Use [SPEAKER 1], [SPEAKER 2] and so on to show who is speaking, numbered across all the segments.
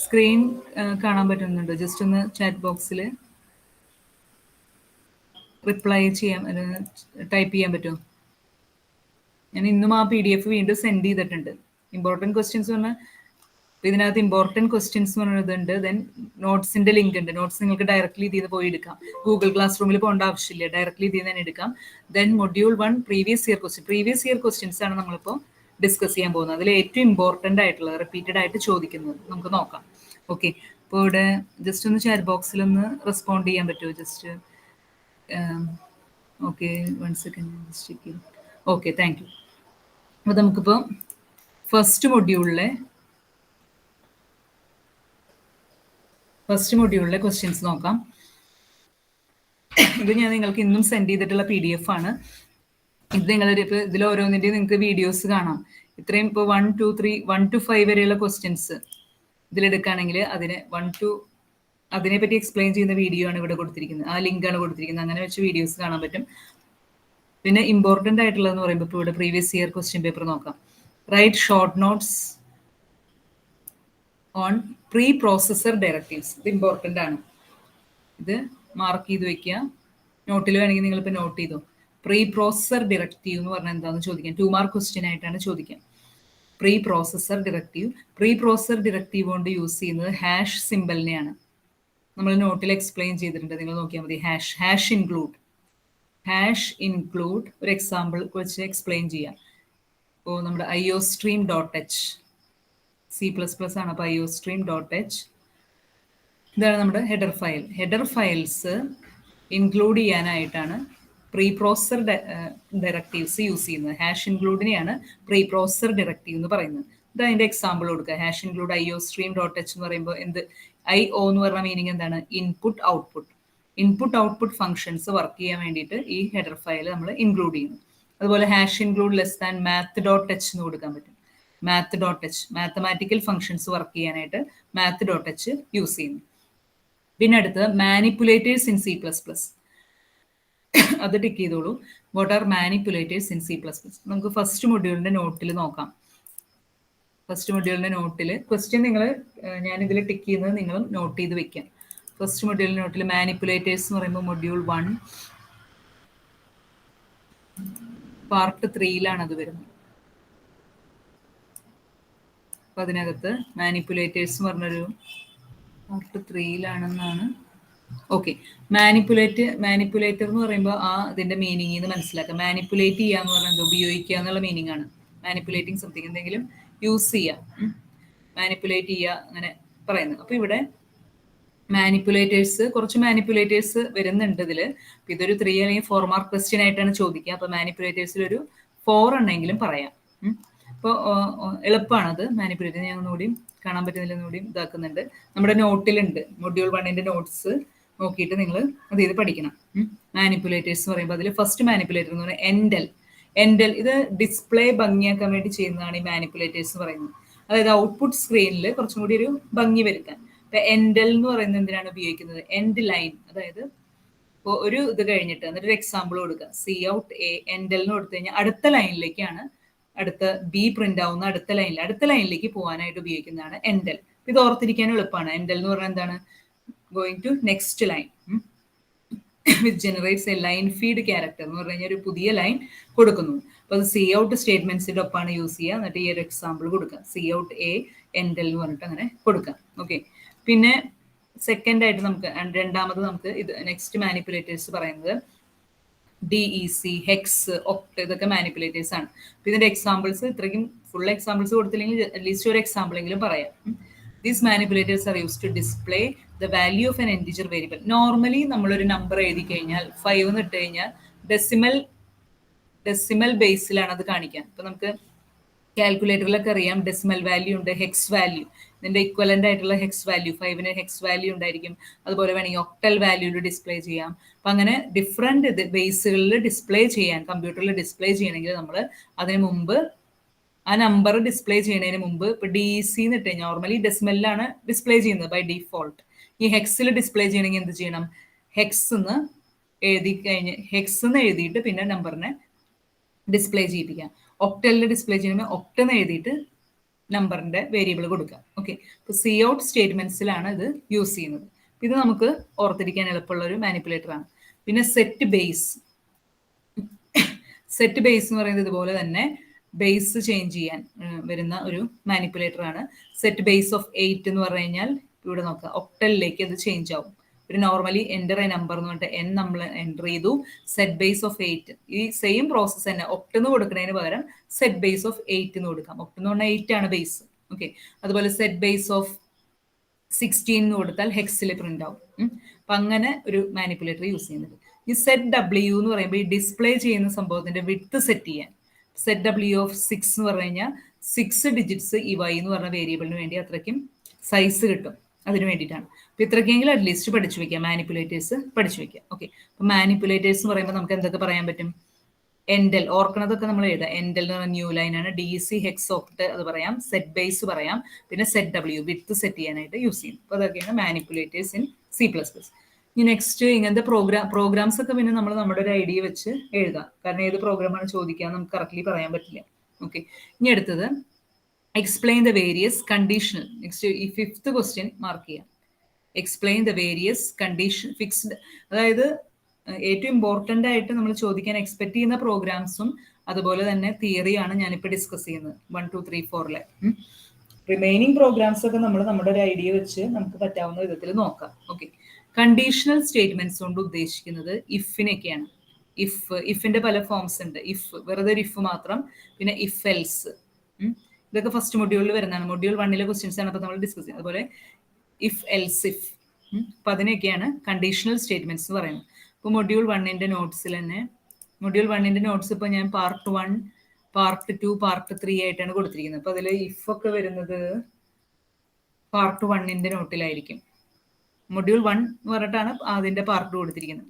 [SPEAKER 1] Screen കാണാൻ പറ്റുന്നുണ്ടോ? Just ഒന്ന് ചാറ്റ് ബോക്സിൽ റിപ്ലൈ ചെയ്യാൻ ടൈപ്പ് ചെയ്യാൻ പറ്റുമോ? ഞാൻ ഇന്നും ആ PDF വീണ്ടും സെൻഡ് ചെയ്തിട്ടുണ്ട്. ഇമ്പോർട്ടൻറ്റ് ക്വസ്റ്റ്യൻസ് പറഞ്ഞാൽ ഇതിനകത്ത് ഇമ്പോർട്ടൻറ്റ് ക്വസ്റ്റ്യൻസ് എന്ന് പറയുന്നുണ്ട്. ദെൻ നോട്ട്സിന്റെ ലിങ്ക് ഉണ്ട്. നോട്ട്സ് നിങ്ങൾക്ക് ഡയറക്റ്റ്ലി ഇതിൽ പോയി എടുക്കാം. ഗൂഗിൾ ക്ലാസ് റൂമിൽ പോകേണ്ട ആവശ്യമില്ല, ഡയറക്റ്റ്ലി ഇതിൽ തന്നെ എടുക്കാം. Then module 1 previous year questions ആണ് നമ്മളിപ്പോൾ ഡിസ്കസ് ചെയ്യാൻ പോകുന്നത്. അതിൽ ഏറ്റവും ഇമ്പോർട്ടൻ്റ് ആയിട്ടുള്ളത് റിപ്പീറ്റഡ് ആയിട്ട് ചോദിക്കുന്നത് നമുക്ക് നോക്കാം. ഓക്കെ, അപ്പോൾ ഇവിടെ ജസ്റ്റ് ഒന്ന് ചാറ്റ് ബോക്സിൽ ഒന്ന് റെസ്പോണ്ട് ചെയ്യാൻ പറ്റുമോ? Just okay, 1 second. Okay, thank you. അപ്പോൾ നമുക്കിപ്പോൾ ഫസ്റ്റ് മൊഡ്യൂളിലെ ക്വസ്റ്റ്യൻസ് നോക്കാം. ഇത് ഞാൻ നിങ്ങൾക്ക് ഇന്നും സെൻഡ് ചെയ്തിട്ടുള്ള PDF ആണ്. ഇത് നിങ്ങളുടെ ഇപ്പോൾ ഇതിൽ ഓരോന്നിൻ്റെയും നിങ്ങൾക്ക് വീഡിയോസ് കാണാം. ഇത്രയും ഇപ്പോൾ 1 to 3 1 to 5 വരെയുള്ള ക്വസ്റ്റ്യൻസ് ഇതിലെടുക്കുകയാണെങ്കിൽ അതിനെപ്പറ്റി എക്സ്പ്ലെയിൻ ചെയ്യുന്ന വീഡിയോ ആണ് ഇവിടെ കൊടുത്തിരിക്കുന്നത്. ആ ലിങ്കാണ് കൊടുത്തിരിക്കുന്നത്. അങ്ങനെ വെച്ച് വീഡിയോസ് കാണാൻ പറ്റും. പിന്നെ ഇമ്പോർട്ടൻ്റ് ആയിട്ടുള്ളതെന്ന് പറയുമ്പോൾ ഇപ്പോൾ ഇവിടെ പ്രീവിയസ് ഇയർ ക്വസ്റ്റ്യൻ പേപ്പർ നോക്കാം. Write short notes on pre processor directives. ഇത് ഇമ്പോർട്ടൻ്റ് ആണ്. ഇത് മാർക്ക് ചെയ്ത് വെക്കുക. നോട്ടിൽ വേണമെങ്കിൽ നിങ്ങളിപ്പോൾ നോട്ട് ചെയ്തോ. പ്രീ പ്രോസസർ ഡയറക്റ്റീവ് എന്ന് പറഞ്ഞാൽ എന്താണെന്ന് ചോദിക്കാം. 2 മാർക്ക് ക്വസ്റ്റ്യൻ ആയിട്ടാണ് ചോദിക്കാം. പ്രീ പ്രോസസർ ഡയറക്റ്റീവ് കൊണ്ട് യൂസ് ചെയ്യുന്നത് ഹാഷ് സിമ്പലിനെയാണ്. നമ്മൾ നോട്ടിൽ എക്സ്പ്ലെയിൻ ചെയ്തിട്ടുണ്ട്, നിങ്ങൾ നോക്കിയാൽ മതി. ഹാഷ് ഇൻക്ലൂഡ് ഒരു എക്സാമ്പിൾ വെച്ച് എക്സ്പ്ലെയിൻ ചെയ്യാം. ഇപ്പോൾ നമ്മുടെ iostream.h C++ ആണ്. അപ്പോൾ iostream.h ഇതാണ് നമ്മുടെ ഹെഡർ ഫയൽസ് ഇൻക്ലൂഡ് ചെയ്യാനായിട്ടാണ് പ്രീ പ്രോസസർ ഡയറക്റ്റീവ്സ് യൂസ് ചെയ്യുന്നത്. ഹാഷ് ഇൻക്ലൂഡിനെയാണ് പ്രീ പ്രോസസർ ഡയറക്റ്റീവ് എന്ന് പറയുന്നത്. ഇത് അതിൻ്റെ എക്സാമ്പിൾ കൊടുക്കുക. ഹാഷ് ഇൻക്ലൂഡ് iostream.h എന്ന് പറയുമ്പോൾ എന്ത് IO എന്ന് പറഞ്ഞ മീനിങ് എന്താണ്? ഇൻപുട്ട് ഔട്ട്പുട്ട് ഫംഗ്ഷൻസ് വർക്ക് ചെയ്യാൻ വേണ്ടിയിട്ട് ഈ ഹെഡർ ഫയൽ നമ്മൾ ഇൻക്ലൂഡ് ചെയ്യുന്നു. അതുപോലെ hash include less than math.h എന്ന് കൊടുക്കാൻ പറ്റും. മാത്തമാറ്റിക്കൽ ഫംഗ്ഷൻസ് വർക്ക് ചെയ്യാനായിട്ട് math.h യൂസ് ചെയ്യുന്നു. പിന്നെ അടുത്തത് മാനിപ്പുലേറ്റേഴ്സ് ഇൻ C++. അത് ടിക്ക് ചെയ്തോളൂ. What are manipulators in C++? നമുക്ക് ഫസ്റ്റ് മൊഡ്യൂളിന്റെ നോട്ടിൽ നോക്കാം. ഫസ്റ്റ് മൊഡ്യൂളിന്റെ നോട്ടിൽ ക്വസ്റ്റ്യൻ ഞാനിതിൽ ടിക്ക് ചെയ്യുന്നത് നിങ്ങൾ നോട്ട് ചെയ്ത് വെക്കാം. ഫസ്റ്റ് മൊഡ്യൂളിന്റെ നോട്ടിൽ മാനിപ്പുലേറ്റേഴ്സ് എന്ന് പറയുമ്പോൾ മൊഡ്യൂൾ 1 പാർട്ട് 3 അത് വരുന്നത്. അപ്പം അതിനകത്ത് മാനിപ്പുലേറ്റേഴ്സ് എന്ന് പറഞ്ഞൊരു പാർട്ട് 3 ഓക്കെ. മാനിപ്പുലേറ്റർ എന്ന് പറയുമ്പോൾ അതിന്റെ മീനിങ് എന്ന് മനസ്സിലാക്കാം. മാനിപ്പുലേറ്റ് ചെയ്യുക എന്ന് പറഞ്ഞാൽ ഉപയോഗിക്കുക എന്നുള്ള മീനിങ് ആണ്. മാനിപ്പുലേറ്റിംഗ് സംതിങ്, എന്തെങ്കിലും യൂസ് ചെയ്യുക, മാനിപ്പുലേറ്റ് ചെയ്യുക, അങ്ങനെ പറയുന്നത്. അപ്പോൾ ഇവിടെ കുറച്ച് മാനിപ്പുലേറ്റേഴ്സ് വരുന്നുണ്ട് ഇതിൽ. ഇതൊരു 3 അല്ലെങ്കിൽ 4 മാർക്ക് ക്വസ്റ്റ്യൻ ആയിട്ടാണ് ചോദിക്കുക. അപ്പോൾ മാനിപ്പുലേറ്റേഴ്സിൽ ഒരു 4 എണ്ണെങ്കിലും പറയാം. അപ്പോൾ എളുപ്പമാണത് മാനിപ്പുലേറ്റ്. ഞാൻ ഒന്നുകൂടി കാണാൻ പറ്റുന്നില്ല, ഒന്നുകൂടി ഇതാക്കുന്നുണ്ട്. നമ്മുടെ നോട്ടിലുണ്ട്, മൊഡ്യൂൾ 1 നോട്ട്സ് നോക്കിയിട്ട് നിങ്ങൾ അത് ചെയ്ത് പഠിക്കണം. മാനിപ്പുലേറ്റേഴ്സ് എന്ന് പറയുമ്പോൾ അതിൽ ഫസ്റ്റ് മാനിപ്പുലേറ്റർ എന്ന് പറയുന്നത് എൻഡൽ. ഇത് ഡിസ്പ്ലേ ഭംഗിയാക്കാൻ വേണ്ടി ചെയ്യുന്നതാണ് ഈ മാനിപ്പുലേറ്റേഴ്സ് എന്ന് പറയുന്നത്. അതായത് ഔട്ട്പുട്ട് സ്ക്രീനിൽ കുറച്ചും കൂടി ഒരു ഭംഗി വരുത്താൻ. ഇപ്പൊ എൻഡൽ എന്ന് പറയുന്നത് എന്തിനാണ് ഉപയോഗിക്കുന്നത്? എൻഡ് ലൈൻ, അതായത് ഇപ്പോൾ ഒരു ഇത് കഴിഞ്ഞിട്ട് എന്നിട്ട് ഒരു എക്സാമ്പിൾ കൊടുക്കുക. Cout A എൻഡൽ എന്ന് കൊടുത്തു കഴിഞ്ഞാൽ അടുത്ത ലൈനിലേക്കാണ്, അടുത്ത B പ്രിന്റ് ആവുന്ന അടുത്ത ലൈനിലേക്ക് പോകാനായിട്ട് ഉപയോഗിക്കുന്നതാണ് എൻഡൽ. ഇത് ഓർത്തിരിക്കാൻ എളുപ്പമാണ്. എൻഡൽ എന്ന് പറഞ്ഞാൽ എന്താണ്? Going to next line which generates a line feed character എന്ന് പറഞ്ഞു കഴിഞ്ഞാൽ ഒരു പുതിയ ലൈൻ കൊടുക്കുന്നു. അപ്പോൾ അത് Cout സ്റ്റേറ്റ്മെന്റ്സിന്റെ ഒപ്പമാണ് യൂസ് ചെയ്യുക. എന്നിട്ട് ഈ ഒരു എക്സാമ്പിൾ കൊടുക്കുക. Cout A എൻഡൽ എന്ന് പറഞ്ഞിട്ട് അങ്ങനെ കൊടുക്കാം. ഓക്കെ. പിന്നെ സെക്കൻഡ് ആയിട്ട് രണ്ടാമത് നമുക്ക് ഇത് നെക്സ്റ്റ് മാനിപ്പുലേറ്റേഴ്സ് പറയുന്നത് DEC, ഹെക്സ്, ഒക്ട്, ഇതൊക്കെ മാനിപ്പുലേറ്റേഴ്സ് ആണ്. അപ്പോൾ ഇതിന്റെ എക്സാമ്പിൾസ് ഇത്രയ്ക്കും ഫുൾ എക്സാമ്പിൾസ് കൊടുത്തില്ലെങ്കിൽ അറ്റ്ലീസ്റ്റ് ഒരു എക്സാമ്പിൾ എങ്കിലും പറയാം. These manipulators are used to display the value of an integer variable. Normally നമ്മളൊരു നമ്പർ എഴുതി കഴിഞ്ഞാൽ 5 എന്ന് ഇട്ട് കഴിഞ്ഞാൽ ഡെസിമൽ ബേസിലാണ് അത് കാണിക്കാൻ. ഇപ്പൊ നമുക്ക് കാൽക്കുലേറ്ററിലൊക്കെ അറിയാം ഡെസിമൽ വാല്യൂ ഉണ്ട്, ഹെക്സ് വാല്യൂ. ഇതിന്റെ ഇക്വലന്റ് ആയിട്ടുള്ള ഹെക്സ് വാല്യൂ, 5ന് ഹെക്സ് വാല്യൂ ഉണ്ടായിരിക്കും. അതുപോലെ വേണമെങ്കിൽ ഒക്ടൽ വാല്യൂല് ഡിസ്പ്ലേ ചെയ്യാം. അപ്പൊ അങ്ങനെ ഡിഫറെന്റ് ബേസുകളിൽ ഡിസ്പ്ലേ ചെയ്യാൻ, കമ്പ്യൂട്ടറിൽ ഡിസ്പ്ലേ ചെയ്യണമെങ്കിൽ നമ്മൾ അതിന് മുമ്പ് ആ നമ്പർ ഡിസ്പ്ലേ ചെയ്യുന്നതിന് മുമ്പ് ഇപ്പൊ DEC എന്ന് ഇട്ട് നോർമലി ഡെസിമലിലാണ് ഡിസ്പ്ലേ ചെയ്യുന്നത് ബൈ ഡിഫോൾട്ട്. ഈ ഹെക്സിൽ ഡിസ്പ്ലേ ചെയ്യണമെങ്കിൽ എന്ത് ചെയ്യണം? ഹെക്സ് എന്ന് എഴുതിയിട്ട് പിന്നെ നമ്പറിനെ ഡിസ്പ്ലേ ചെയ്യിപ്പിക്കാം. ഒക്ടലിൽ ഡിസ്പ്ലേ ചെയ്യണമെങ്കിൽ ഒക്ടെന്ന് എഴുതിയിട്ട് നമ്പറിന്റെ വേരിയബിൾ കൊടുക്കുക. ഓക്കെ, ഇപ്പൊ സി ഔട്ട് സ്റ്റേറ്റ്മെന്റ്സിലാണ് ഇത് യൂസ് ചെയ്യുന്നത്. ഇത് നമുക്ക് ഓർത്തിരിക്കാൻ എളുപ്പമുള്ള ഒരു മാനിപ്പുലേറ്റർ ആണ്. പിന്നെ സെറ്റ് ബേസ് എന്ന് പറയുന്നത് ഇതുപോലെ തന്നെ ബേസ് ചേഞ്ച് ചെയ്യാൻ വരുന്ന ഒരു മാനിപ്പുലേറ്റർ ആണ്. സെറ്റ് ബേസ് ഓഫ് 8 എന്ന് പറഞ്ഞു കഴിഞ്ഞാൽ ഇവിടെ നോക്കുക, ഒക്ടലിലേക്ക് അത് ചേഞ്ച് ആവും. ഒരു നോർമലി എൻ്റർ എ നമ്പർ എന്ന് പറഞ്ഞിട്ട് n നമ്മൾ എൻ്റർ ചെയ്തു, സെറ്റ് ബേസ് ഓഫ് 8 ഈ സെയിം പ്രോസസ്സ് തന്നെ ഒക്ട് എന്ന് കൊടുക്കുന്നതിന് പകരം സെറ്റ് ബേസ് ഓഫ് 8 എന്ന് കൊടുക്കാം. ഒക്ട് എന്ന് പറഞ്ഞാൽ 8 ആണ് ബേസ്. ഓക്കെ, അതുപോലെ സെറ്റ് ബേസ് ഓഫ് 16 എന്ന് കൊടുത്താൽ ഹെക്സിൽ പ്രിന്റ് ആവും. അപ്പൊ അങ്ങനെ ഒരു മാനിപ്പുലേറ്റർ യൂസ് ചെയ്യുന്നുണ്ട്. ഈ സെറ്റ് ഡബ്ല്യു എന്ന് പറയുമ്പോൾ ഈ ഡിസ്പ്ലേ ചെയ്യുന്ന സംഭവത്തിന്റെ വിഡ്ത്ത് സെറ്റ് ചെയ്യാൻ സെറ്റ് ഡബ്ല്യു ഓഫ് 6 എന്ന് പറഞ്ഞു കഴിഞ്ഞാൽ 6 ഡിജിറ്റ്സ് ഈ y എന്ന് പറഞ്ഞ വേരിയബിളിന് വേണ്ടി അത്രയ്ക്കും സൈസ് കിട്ടും. അതിന് വേണ്ടിയിട്ടാണ്. അപ്പൊ ഇത്രയ്ക്കെങ്കിലും അറ്റ്ലീസ്റ്റ് പഠിച്ചു വെക്കാം, മാനിപ്പുലേറ്റേഴ്സ് പഠിച്ചു വെക്കാം. ഓക്കെ, അപ്പൊ മാനിപ്പുലേറ്റേഴ്സ് എന്ന് പറയുമ്പോൾ നമുക്ക് എന്തൊക്കെ പറയാൻ പറ്റും? എൻഡൽ ഓർക്കണതൊക്കെ നമ്മൾ എഴുതാം. എൻഡൽ എന്ന് പറഞ്ഞ ന്യൂ ലൈൻ ആണ്. DC ഹെക്സ് ഓക്ട് അത് പറയാം. സെറ്റ് ബേസ് പറയാം. പിന്നെ സെറ്റ് ഡബ്ല്യു വിഡ്ത്ത് സെറ്റ് ചെയ്യാനായിട്ട് യൂസ് ചെയ്യും. അപ്പൊ അതൊക്കെയാണ് മാനിപ്പുലേറ്റേഴ്സ് ഇൻ C++. ഇനി നെക്സ്റ്റ് ഇങ്ങനത്തെ പ്രോഗ്രാംസ് ഒക്കെ പിന്നെ നമ്മൾ നമ്മുടെ ഒരു ഐഡിയ വെച്ച് എഴുതാം. കാരണം ഏത് പ്രോഗ്രാമാണ് ചോദിക്കുക നമുക്ക് കറക്റ്റ്ലി പറയാൻ പറ്റില്ല. ഓക്കെ, ഇനി അടുത്തത് explain the various conditional. Next ഈ 5th ക്വസ്റ്റ്യൻ മാർക്ക് ചെയ്യാം. Explain the various condition fixed. അതായത് ഏറ്റവും ഇമ്പോർട്ടൻ്റ് ആയിട്ട് നമ്മൾ ചോദിക്കാൻ എക്സ്പെക്ട് ചെയ്യുന്ന പ്രോഗ്രാംസും അതുപോലെ തന്നെ തിയറിയാണ് ഞാനിപ്പോൾ ഡിസ്കസ് ചെയ്യുന്നത് 1, 2, 3, 4. റിമൈനിങ് പ്രോഗ്രാംസ് ഒക്കെ നമ്മൾ നമ്മുടെ ഒരു ഐഡിയ വെച്ച് നമുക്ക് പറ്റാവുന്ന വിധത്തിൽ നോക്കാം. ഓക്കെ, കണ്ടീഷണൽ സ്റ്റേറ്റ്മെന്റ്സ് കൊണ്ട് ഉദ്ദേശിക്കുന്നത് ഇഫിനൊക്കെയാണ്. ഇഫിന്റെ പല ഫോംസ് ഉണ്ട്. ഇഫ് വെറുതെ ഒരു ഇഫ് മാത്രം, പിന്നെ ഇഫ് എൽസ്, ഇതൊക്കെ ഫസ്റ്റ് മൊഡ്യൂളിൽ വരുന്നതാണ്. മൊഡ്യൂൾ 1 ക്വസ്റ്റ്യൻസ് ആണ് അപ്പോൾ നമ്മൾ ഡിസ്കസ് ചെയ്യുന്നത്. അതുപോലെ ഇഫ് എൽസ് ഇഫ്, അപ്പൊ അതിനൊക്കെയാണ് കണ്ടീഷണൽ സ്റ്റേറ്റ്മെന്റ്സ് എന്ന് പറയുന്നത്. ഇപ്പോൾ മൊഡ്യൂൾ 1 നോട്ട്സിൽ തന്നെ മൊഡ്യൂൾ 1 നോട്ട്സ് ഇപ്പോൾ ഞാൻ പാർട്ട് 1, പാർട്ട് 2, പാർട്ട് 3 ആയിട്ടാണ് കൊടുത്തിരിക്കുന്നത്. അപ്പൊ അതിൽ ഇഫ് ഒക്കെ വരുന്നത് പാർട്ട് 1 നോട്ടിലായിരിക്കും. മൊഡ്യൂൾ 1 എന്ന് പറഞ്ഞിട്ടാണ് അതിന്റെ പാർട്ട് കൊടുത്തിരിക്കുന്നത്.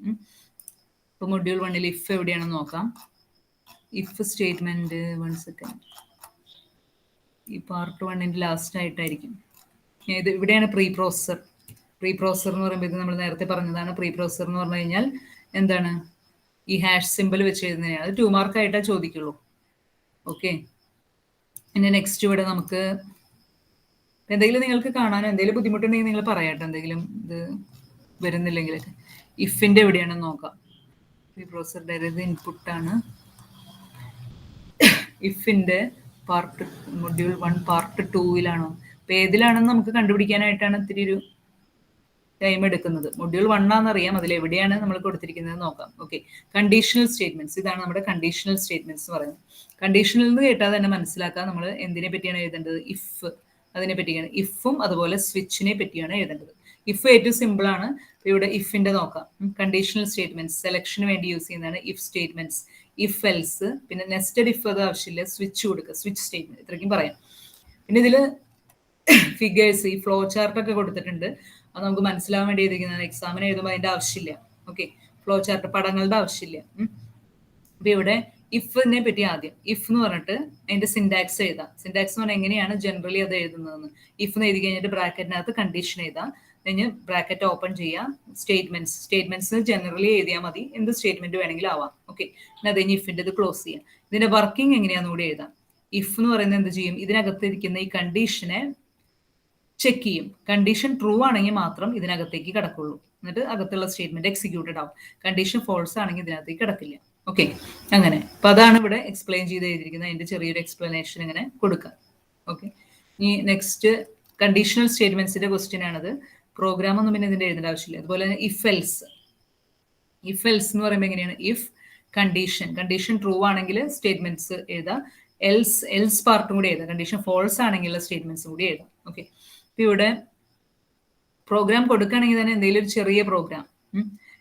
[SPEAKER 1] ഇപ്പൊ മൊഡ്യൂൾ 1 ഇഫ് എവിടെയാണെന്ന് നോക്കാം. ഇഫ് സ്റ്റേറ്റ്മെന്റ് 1 സെക്കൻഡ്, ഈ പാർട്ട് 1 ലാസ്റ്റ് ആയിട്ടായിരിക്കും. ഇത് ഇവിടെയാണ് പ്രീ പ്രോസസർ എന്ന് പറയുമ്പോൾ ഇത് നമ്മൾ നേരത്തെ പറഞ്ഞതാണ്. പ്രീ പ്രോസസർ എന്ന് പറഞ്ഞു കഴിഞ്ഞാൽ എന്താണ്? ഈ ഹാഷ് സിമ്പിൾ വെച്ച് എഴുതുന്നതിനാണ്. അത് 2 മാർക്ക് ആയിട്ടാ ചോദിക്കുള്ളൂ. ഓക്കെ, പിന്നെ നെക്സ്റ്റ് ഇവിടെ നമുക്ക് എന്തെങ്കിലും നിങ്ങൾക്ക് കാണാനോ എന്തെങ്കിലും ബുദ്ധിമുട്ടുണ്ടെങ്കിൽ നിങ്ങൾ പറയാട്ടോ. എന്തെങ്കിലും ഇത് വരുന്നില്ലെങ്കിലൊക്കെ ഇഫിന്റെ എവിടെയാണെന്ന് നോക്കാം. പ്രീ പ്രോസസറുടെ ഇത് ഇൻപുട്ടാണ്. ഇഫിന്റെ പാർട്ട് മൊഡ്യൂൾ 1 പാർട്ട് 2 അപ്പൊ ഏതിലാണെന്ന് നമുക്ക് കണ്ടുപിടിക്കാനായിട്ടാണ് ഇത്തിരി ഒരു ടൈം എടുക്കുന്നത്. മൊഡ്യൂൾ 1 ആണെന്നറിയാം, അതിൽ എവിടെയാണ് നമ്മൾ കൊടുത്തിരിക്കുന്നത് നോക്കാം. ഓക്കെ, കണ്ടീഷണൽ സ്റ്റേറ്റ്മെന്റ്സ്, ഇതാണ് നമ്മുടെ കണ്ടീഷണൽ സ്റ്റേറ്റ്മെന്റ്സ് എന്ന് പറയുന്നത്. കണ്ടീഷണൽ എന്ന് കേട്ടാൽ തന്നെ മനസ്സിലാക്കാം നമ്മൾ എന്തിനെ പറ്റിയാണ് എഴുതേണ്ടത്. ഇഫ്, അതിനെ പറ്റിയാണ്. ഇഫും അതുപോലെ സ്വിച്ചിനെ പറ്റിയാണ് എഴുതേണ്ടത്. ഇഫ് ഏറ്റവും സിമ്പിൾ ആണ്. ഇവിടെ ഇഫിന്റെ നോക്കാം. കണ്ടീഷണൽ സ്റ്റേറ്റ്മെന്റ്സ് സെലക്ഷന് വേണ്ടി യൂസ് ചെയ്യുന്നതാണ് ഇഫ് സ്റ്റേറ്റ്മെന്റ്സ്. ഇഫ് എൽസ്, പിന്നെ നെസ്റ്റഡ് ഇഫ് അത് ആവശ്യമില്ല, സ്വിച്ച് കൊടുക്കുക, സ്വിച്ച് സ്റ്റേറ്റ്മെന്റ്, ഇത്രയ്ക്കും പറയാം. പിന്നെ ഇതിൽ ഫിഗേഴ്സ്, ഈ ഫ്ലോ ചാർട്ട് ഒക്കെ കൊടുത്തിട്ടുണ്ട്. അത് നമുക്ക് മനസ്സിലാവാൻ വേണ്ടി എഴുതിക്കുന്നതാണ്. എക്സാമിന് എഴുതുമ്പോൾ അതിന്റെ ആവശ്യമില്ല. ഓക്കെ, ഫ്ലോ ചാർട്ട് പടങ്ങളുടെ ആവശ്യമില്ല. അപ്പൊ ഇവിടെ ഇഫിനെ പറ്റി ആദ്യം ഇഫ് എന്ന് പറഞ്ഞിട്ട് അതിന്റെ സിൻടാക്സ് എഴുതാം. സിൻടാക്സ് എന്ന് പറഞ്ഞാൽ എങ്ങനെയാണ് ജനറലി അത് എഴുതുന്നതെന്ന്. ഇഫ് എന്ന് എഴുതി കഴിഞ്ഞിട്ട് ബ്രാക്കറ്റിനകത്ത് കണ്ടീഷൻ എഴുതാം. കഴിഞ്ഞ് ബ്രാക്കറ്റ് ഓപ്പൺ ചെയ്യാം. സ്റ്റേറ്റ്മെന്റ്സ് ജനറലി എഴുതിയാൽ മതി. എന്ത് സ്റ്റേറ്റ്മെന്റ് വേണമെങ്കിലും ആവാം. ഓക്കെ, പിന്നെ അത് കഴിഞ്ഞ് ഇഫിന്റെ ഇത് ക്ലോസ് ചെയ്യാം. ഇതിന്റെ വർക്കിംഗ് എങ്ങനെയാണെന്ന് കൂടി എഴുതാം. ഇഫ് എന്ന് പറയുന്നത് എന്ത് ചെയ്യും? ഇതിനകത്ത് ഇരിക്കുന്ന ഈ കണ്ടീഷനെ ചെക്ക് ചെയ്യും. കണ്ടീഷൻ ട്രൂ ആണെങ്കിൽ മാത്രം ഇതിനകത്തേക്ക് കിടക്കുള്ളൂ. എന്നിട്ട് അകത്തുള്ള സ്റ്റേറ്റ്മെന്റ് എക്സിക്യൂട്ടഡ് ആവും. കണ്ടീഷൻ ഫോൾസ് ആണെങ്കിൽ ഇതിനകത്തേക്ക് കിടക്കില്ല. ഓക്കെ, അങ്ങനെ. അപ്പൊ അതാണ് ഇവിടെ എക്സ്പ്ലെയിൻ ചെയ്ത് എഴുതിയിരിക്കുന്നത്. അതിന്റെ ചെറിയൊരു എക്സ്പ്ലനേഷൻ ഇങ്ങനെ കൊടുക്കാം. ഓക്കെ, ഇനി നെക്സ്റ്റ് കണ്ടീഷണൽ സ്റ്റേറ്റ്മെന്റ്സിന്റെ ക്വസ്റ്റ്യൻ ആണത്. പ്രോഗ്രാം ഒന്നും പിന്നെ ഇതിന്റെ എഴുതേണ്ട ആവശ്യമില്ല. അതുപോലെ തന്നെ ഇഫ് എൽസ് എന്ന് പറയുമ്പോൾ എങ്ങനെയാണ്? ഇഫ് കണ്ടീഷൻ ട്രൂ ആണെങ്കിൽ സ്റ്റേറ്റ്മെന്റ്സ് എഴുതാം. എൽസ് പാർട്ടും കൂടി എഴുതാം. കണ്ടീഷൻ ഫോൾസ് ആണെങ്കിലുള്ള സ്റ്റേറ്റ്മെന്റ്സും കൂടി എഴുതാം. ഓക്കെ, ഇപ്പൊ ഇവിടെ പ്രോഗ്രാം കൊടുക്കുകയാണെങ്കിൽ തന്നെ എന്തെങ്കിലും ഒരു ചെറിയ പ്രോഗ്രാം,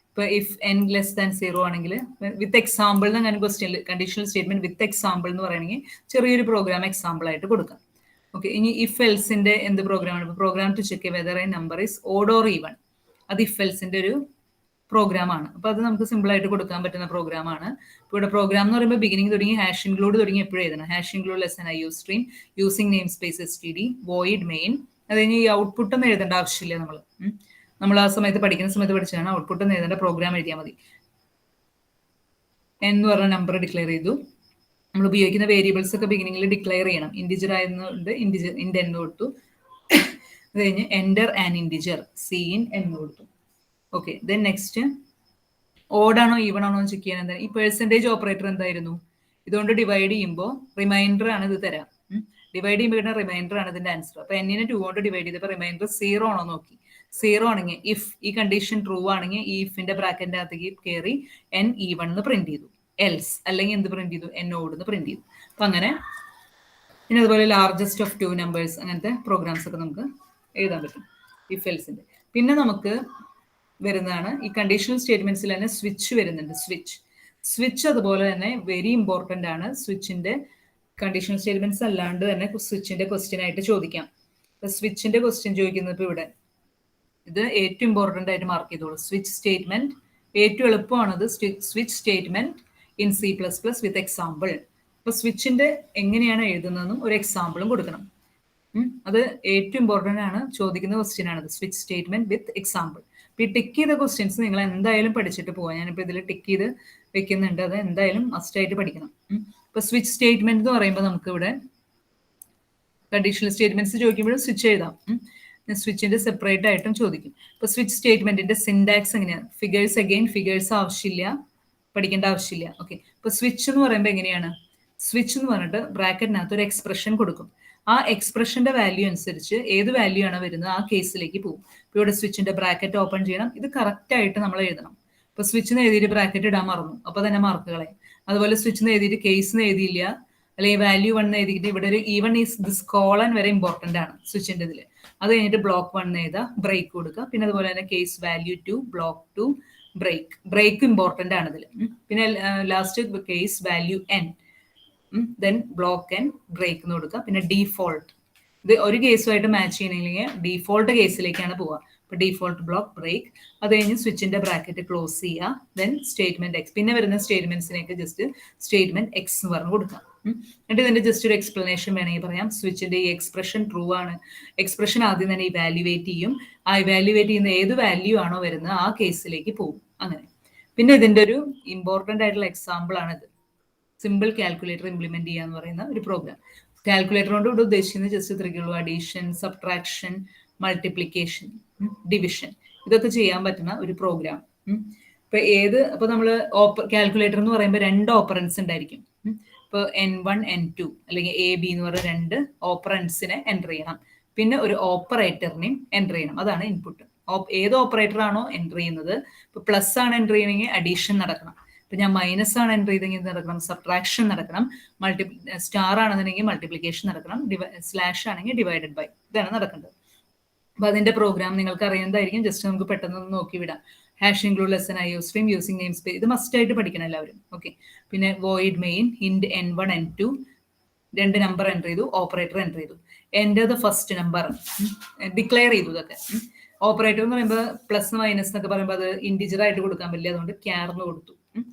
[SPEAKER 1] ഇപ്പൊ ഇഫ് n<0 ആണെങ്കിൽ വിത്ത് എക്സാമ്പിൾ എന്ന് ഞാൻ ക്വസ്റ്റ്യനിൽ കണ്ടീഷണൽ സ്റ്റേറ്റ്മെന്റ് വിത്ത് എക്സാമ്പിൾ എന്ന് പറയുകയാണെങ്കിൽ ചെറിയൊരു പ്രോഗ്രാം എക്സാമ്പിൾ ആയിട്ട് കൊടുക്കാം. ഓക്കെ, ഇനി ഇഫ് എൽസിന്റെ എന്ത് പ്രോഗ്രാമാണ്? Program to check whether a number is odd or even. അത് ഇഫ് എൽസിന്റെ ഒരു പ്രോഗ്രാം ആണ്. അപ്പൊ അത് നമുക്ക് സിമ്പിൾ ആയിട്ട് കൊടുക്കാൻ പറ്റുന്ന പ്രോഗ്രാം ആണ്. ഇവിടെ പ്രോഗ്രാം എന്ന് പറയുമ്പോൾ ബിഗിനിങ് തുടങ്ങി ഹാഷ് ഇൻക്ലൂഡ് തുടങ്ങി എപ്പോഴും എഴുതണം. Hash include less I use stream using name space std void main. അത് കഴിഞ്ഞ് ഈ ഔട്ട്പുട്ട് ഒന്നും എഴുതേണ്ട ആവശ്യമില്ല. നമ്മൾ ആ സമയത്ത് പഠിക്കുന്ന സമയത്ത് പഠിച്ചതാണ്. ഔട്ട്പുട്ട് ഒന്നും എഴുതേണ്ട, പ്രോഗ്രാം എഴുതിയാൽ മതി. എന്ന് പറഞ്ഞ നമ്പർ ഡിക്ലെയർ ചെയ്തു. നമ്മൾ ഉപയോഗിക്കുന്ന വേരിയബിൾസ് ഒക്കെ ബിഗിനിങ്ങിൽ ഡിക്ലെയർ ചെയ്യണം. ഇൻഡിജർ ആയതുകൊണ്ട് ഇൻഡ് എന്ന് കൊടുത്തു. അത് കഴിഞ്ഞ് enter an integer C in എന്ന് കൊടുത്തു. ഓക്കെ, ദെൻ നെക്സ്റ്റ് ഓഡാണോ ഈവൺ ആണോ ചെക്ക് ചെയ്യാൻ എന്താ ഈ പെർസെൻറ്റേജ് ഓപ്പറേറ്റർ എന്തായിരുന്നു? ഇതുകൊണ്ട് ഡിവൈഡ് ചെയ്യുമ്പോൾ റിമൈൻഡർ ആണ് ഇത് തരാം. ഡിവൈഡ് ചെയ്യുമ്പോൾ ഇവിടെ റിമൈൻഡർ ആണ് ഇതിന്റെ ആൻസർ. അപ്പൊ എന്നിനെ 2 കൊണ്ട് ഡിവൈഡ് ചെയ്തപ്പോൾ റിമൈൻഡർ 0 ആണോ നോക്കി. 0 ആണെങ്കിൽ ഇഫ് ഈ കണ്ടീഷൻ ട്രൂ ആണെങ്കിൽ ഈ ഇഫിന്റെ ബ്രാക്കറ്റിന്റെ അകത്തേക്ക് കയറി എൻ ഈവൺ എന്ന് പ്രിന്റ് ചെയ്തു. എൽസ് അല്ലെങ്കിൽ എന്ത് പ്രിന്റ് ചെയ്തു? എൻ ഓഡ് എന്ന് പ്രിന്റ് ചെയ്തു. അപ്പൊ അങ്ങനെ പിന്നെ അതുപോലെ ലാർജസ്റ്റ് ഓഫ് 2 നമ്പേഴ്സ് അങ്ങനത്തെ പ്രോഗ്രാംസ് ഒക്കെ നമുക്ക് എഴുതാൻ പറ്റും ഇഫ് എൽസിന്റെ. പിന്നെ നമുക്ക് വരുന്നതാണ് ഈ കണ്ടീഷണൽ സ്റ്റേറ്റ്മെന്റ്സിൽ തന്നെ സ്വിച്ച് വരുന്നുണ്ട്. സ്വിച്ച് അതുപോലെ തന്നെ വെരി ഇമ്പോർട്ടന്റ് ആണ്. സ്വിച്ചിന്റെ കണ്ടീഷണൽ സ്റ്റേറ്റ്മെന്റ്സ് അല്ലാണ്ട് തന്നെ സ്വിച്ചിന്റെ ക്വസ്റ്റ്യൻ ആയിട്ട് ചോദിക്കാം. ഇപ്പൊ സ്വിച്ചിന്റെ ക്വസ്റ്റ്യൻ ചോദിക്കുന്നത് ഇപ്പൊ ഇവിടെ ഇത് ഏറ്റവും ഇമ്പോർട്ടന്റ് ആയിട്ട് മാർക്ക് ചെയ്തോളൂ. സ്വിച്ച് സ്റ്റേറ്റ്മെന്റ് ഏറ്റവും എളുപ്പമാണത്. Switch statement in C++ with example. അപ്പൊ സ്വിച്ചിന്റെ എങ്ങനെയാണ് എഴുതുന്നതെന്നും ഒരു എക്സാമ്പിളും കൊടുക്കണം. അത് ഏറ്റവും ഇമ്പോർട്ടന്റ് ആണ്, ചോദിക്കുന്ന ക്വസ്റ്റ്യൻ ആണത്. Switch statement with example. ഇപ്പൊ ഈ ടിക്ക് ചെയ്ത ക്വസ്റ്റ്യൻസ് നിങ്ങൾ എന്തായാലും പഠിച്ചിട്ട് പോവാം. ഞാനിപ്പോ ഇതിൽ ടിക്ക് ചെയ്ത് വെക്കുന്നുണ്ട്. അത് എന്തായാലും മസ്റ്റ് ആയിട്ട് പഠിക്കണം. ഇപ്പൊ സ്വിച്ച് സ്റ്റേറ്റ്മെന്റ് എന്ന് പറയുമ്പോൾ നമുക്ക് ഇവിടെ കണ്ടീഷണൽ സ്റ്റേറ്റ്മെന്റ്സ് ചോദിക്കുമ്പോഴും സ്വിച്ച് എഴുതാം. സ്വിച്ചിന്റെ സെപ്പറേറ്റ് ആയിട്ടും ചോദിക്കും. ഇപ്പൊ സ്വിച്ച് സ്റ്റേറ്റ്മെന്റിന്റെ സിൻടാക്സ് എങ്ങനെയാണ്? ഫിഗേഴ്സ് ആവശ്യമില്ല, പഠിക്കേണ്ട ആവശ്യമില്ല. ഓക്കെ, ഇപ്പൊ സ്വിച്ച് എന്ന് പറയുമ്പോൾ എങ്ങനെയാണ്? സ്വിച്ച് എന്ന് പറഞ്ഞിട്ട് ബ്രാക്കറ്റിനകത്ത് ഒരു എക്സ്പ്രഷൻ കൊടുക്കും. ആ എക്സ്പ്രഷന്റെ വാല്യൂ അനുസരിച്ച് ഏത് വാല്യൂ ആണ് വരുന്നത് ആ കേസിലേക്ക് പോകും. ഇപ്പൊ ഇവിടെ സ്വിച്ചിന്റെ ബ്രാക്കറ്റ് ഓപ്പൺ ചെയ്യണം. ഇത് കറക്റ്റ് ആയിട്ട് നമ്മൾ എഴുതണം. ഇപ്പൊ സ്വിച്ച് എഴുതിയിട്ട് ബ്രാക്കറ്റ് ഇടാൻ മറന്നു, അപ്പൊ തന്നെ മാർക്കുകളെ. അതുപോലെ സ്വിച്ച് എഴുതിയിട്ട് കേസ് എഴുതിയില്ല, അല്ലെങ്കിൽ വാല്യൂ 1 എഴുതിയിട്ട് ഇവിടെ ഒരു ഈവൺ ഈസ് ദിസ് കോളൻ വരെ ഇമ്പോർട്ടന്റ് ആണ് സ്വിച്ചിന്റെ ഇതിൽ. അത് കഴിഞ്ഞിട്ട് ബ്ലോക്ക് 1 എഴുതുക, ബ്രേക്ക് കൊടുക്കുക. പിന്നെ അതുപോലെ തന്നെ case value 2, block 2, break important ആണ് ഇതിൽ. പിന്നെ last case value n, then block n, break എന്ന് കൊടുക്കുക. പിന്നെ ഡീഫോൾട്ട്, ഇത് ഒരു കേസുമായിട്ട് മാച്ച് ചെയ്യണമെങ്കിൽ ഡീഫോൾട്ട് കേസിലേക്കാണ് പോവുക. ഇപ്പൊ ഡീഫോൾട്ട് ബ്ലോക്ക് ബ്രേക്ക്. അത് കഴിഞ്ഞ് സ്വിച്ചിന്റെ ബ്രാക്കറ്റ് ക്ലോസ് ചെയ്യുക. Then statement X. പിന്നെ വരുന്ന സ്റ്റേറ്റ്മെന്റ്സിനൊക്കെ ജസ്റ്റ് സ്റ്റേറ്റ്മെന്റ് എക്സ് എന്ന് പറഞ്ഞു കൊടുക്കാം. എന്നിട്ട് ഇതിന്റെ ജസ്റ്റ് ഒരു എക്സ്പ്ലനേഷൻ വേണമെങ്കിൽ പറയാം. സ്വിച്ചിന്റെ ഈ എക്സ്പ്രഷൻ ട്രൂ ആണ്. എക്സ്പ്രഷൻ ആദ്യം തന്നെ ഇവാലുവേറ്റ് ചെയ്യും. ആ ഇവാലുവേറ്റ് ചെയ്യുന്ന ഏത് വാല്യൂ ആണോ വരുന്നത് ആ കേസിലേക്ക് പോകും. അങ്ങനെ പിന്നെ ഇതിന്റെ ഒരു ഇമ്പോർട്ടന്റ് ആയിട്ടുള്ള എക്സാമ്പിൾ ആണിത്. സിമ്പിൾ കാൽക്കുലേറ്റർ ഇംപ്ലിമെന്റ് ചെയ്യുക എന്ന് പറയുന്ന ഒരു പ്രോഗ്രാം. കാൽക്കുലേറ്റർ കൊണ്ട് ഇവിടെ ഉദ്ദേശിക്കുന്നത് ജസ്റ്റ് ഇത്രയ്ക്കുള്ളൂ. അഡീഷൻ, സബ്ട്രാക്ഷൻ, മൾട്ടിപ്ലിക്കേഷൻ, ഡിവിഷൻ, ഇതൊക്കെ ചെയ്യാൻ പറ്റുന്ന ഒരു പ്രോഗ്രാം. അപ്പൊ നമ്മൾ കാൽക്കുലേറ്റർ എന്ന് പറയുമ്പോൾ 2 ഓപ്പറൻസ് ഉണ്ടായിരിക്കും. ഇപ്പൊ N1, N2 അല്ലെങ്കിൽ AB എന്ന് പറയുന്ന 2 ഓപ്പറൻസിനെ എൻ്റർ ചെയ്യണം. പിന്നെ ഒരു ഓപ്പറേറ്ററിനെയും എൻ്റർ ചെയ്യണം. അതാണ് ഇൻപുട്ട്. ഏത് ഓപ്പറേറ്റർ ആണോ എൻ്റർ ചെയ്യുന്നത്, ഇപ്പൊ പ്ലസ് ആണ് എൻ്റർ ചെയ്യണമെങ്കിൽ അഡീഷൻ നടക്കണം. ഇപ്പൊ ഞാൻ മൈനസ് ആണ് എൻ്റർ ചെയ്തെങ്കിൽ നടക്കണം, സബ്ട്രാക്ഷൻ നടക്കണം. സ്റ്റാർ ആണെന്നുണ്ടെങ്കിൽ മൾട്ടിപ്ലിക്കേഷൻ നടക്കണം. സ്ലാഷ് ആണെങ്കിൽ ഡിവൈഡഡ് ബൈ. ഇതാണ് നടക്കേണ്ടത്. അപ്പൊ അതിന്റെ പ്രോഗ്രാം നിങ്ങൾക്ക് അറിയുന്നതായിരിക്കും. ജസ്റ്റ് നമുക്ക് പെട്ടെന്ന് നോക്കി വിടാം. Hash include lesson IO stream using name space, ഇത് മസ്റ്റ് ആയിട്ട് പഠിക്കണം എല്ലാവരും. ഓക്കെ, പിന്നെ വോയിഡ് മെയിൻ ഇൻഡ് N1, N2 2 നമ്പർ എൻ്റർ ചെയ്തു, ഓപ്പറേറ്റർ എൻ്റർ ചെയ്തു. Enter the first number declare ചെയ്തു. ഇതൊക്കെ ഓപ്പറേറ്റർ എന്ന് പറയുമ്പോൾ പ്ലസ് മൈനസ് എന്നൊക്കെ പറയുമ്പോൾ അത് ഇൻഡിജർ ആയിട്ട് കൊടുക്കാൻ പറ്റില്ല, അതുകൊണ്ട് ക്യാർന്ന് കൊടുത്തു.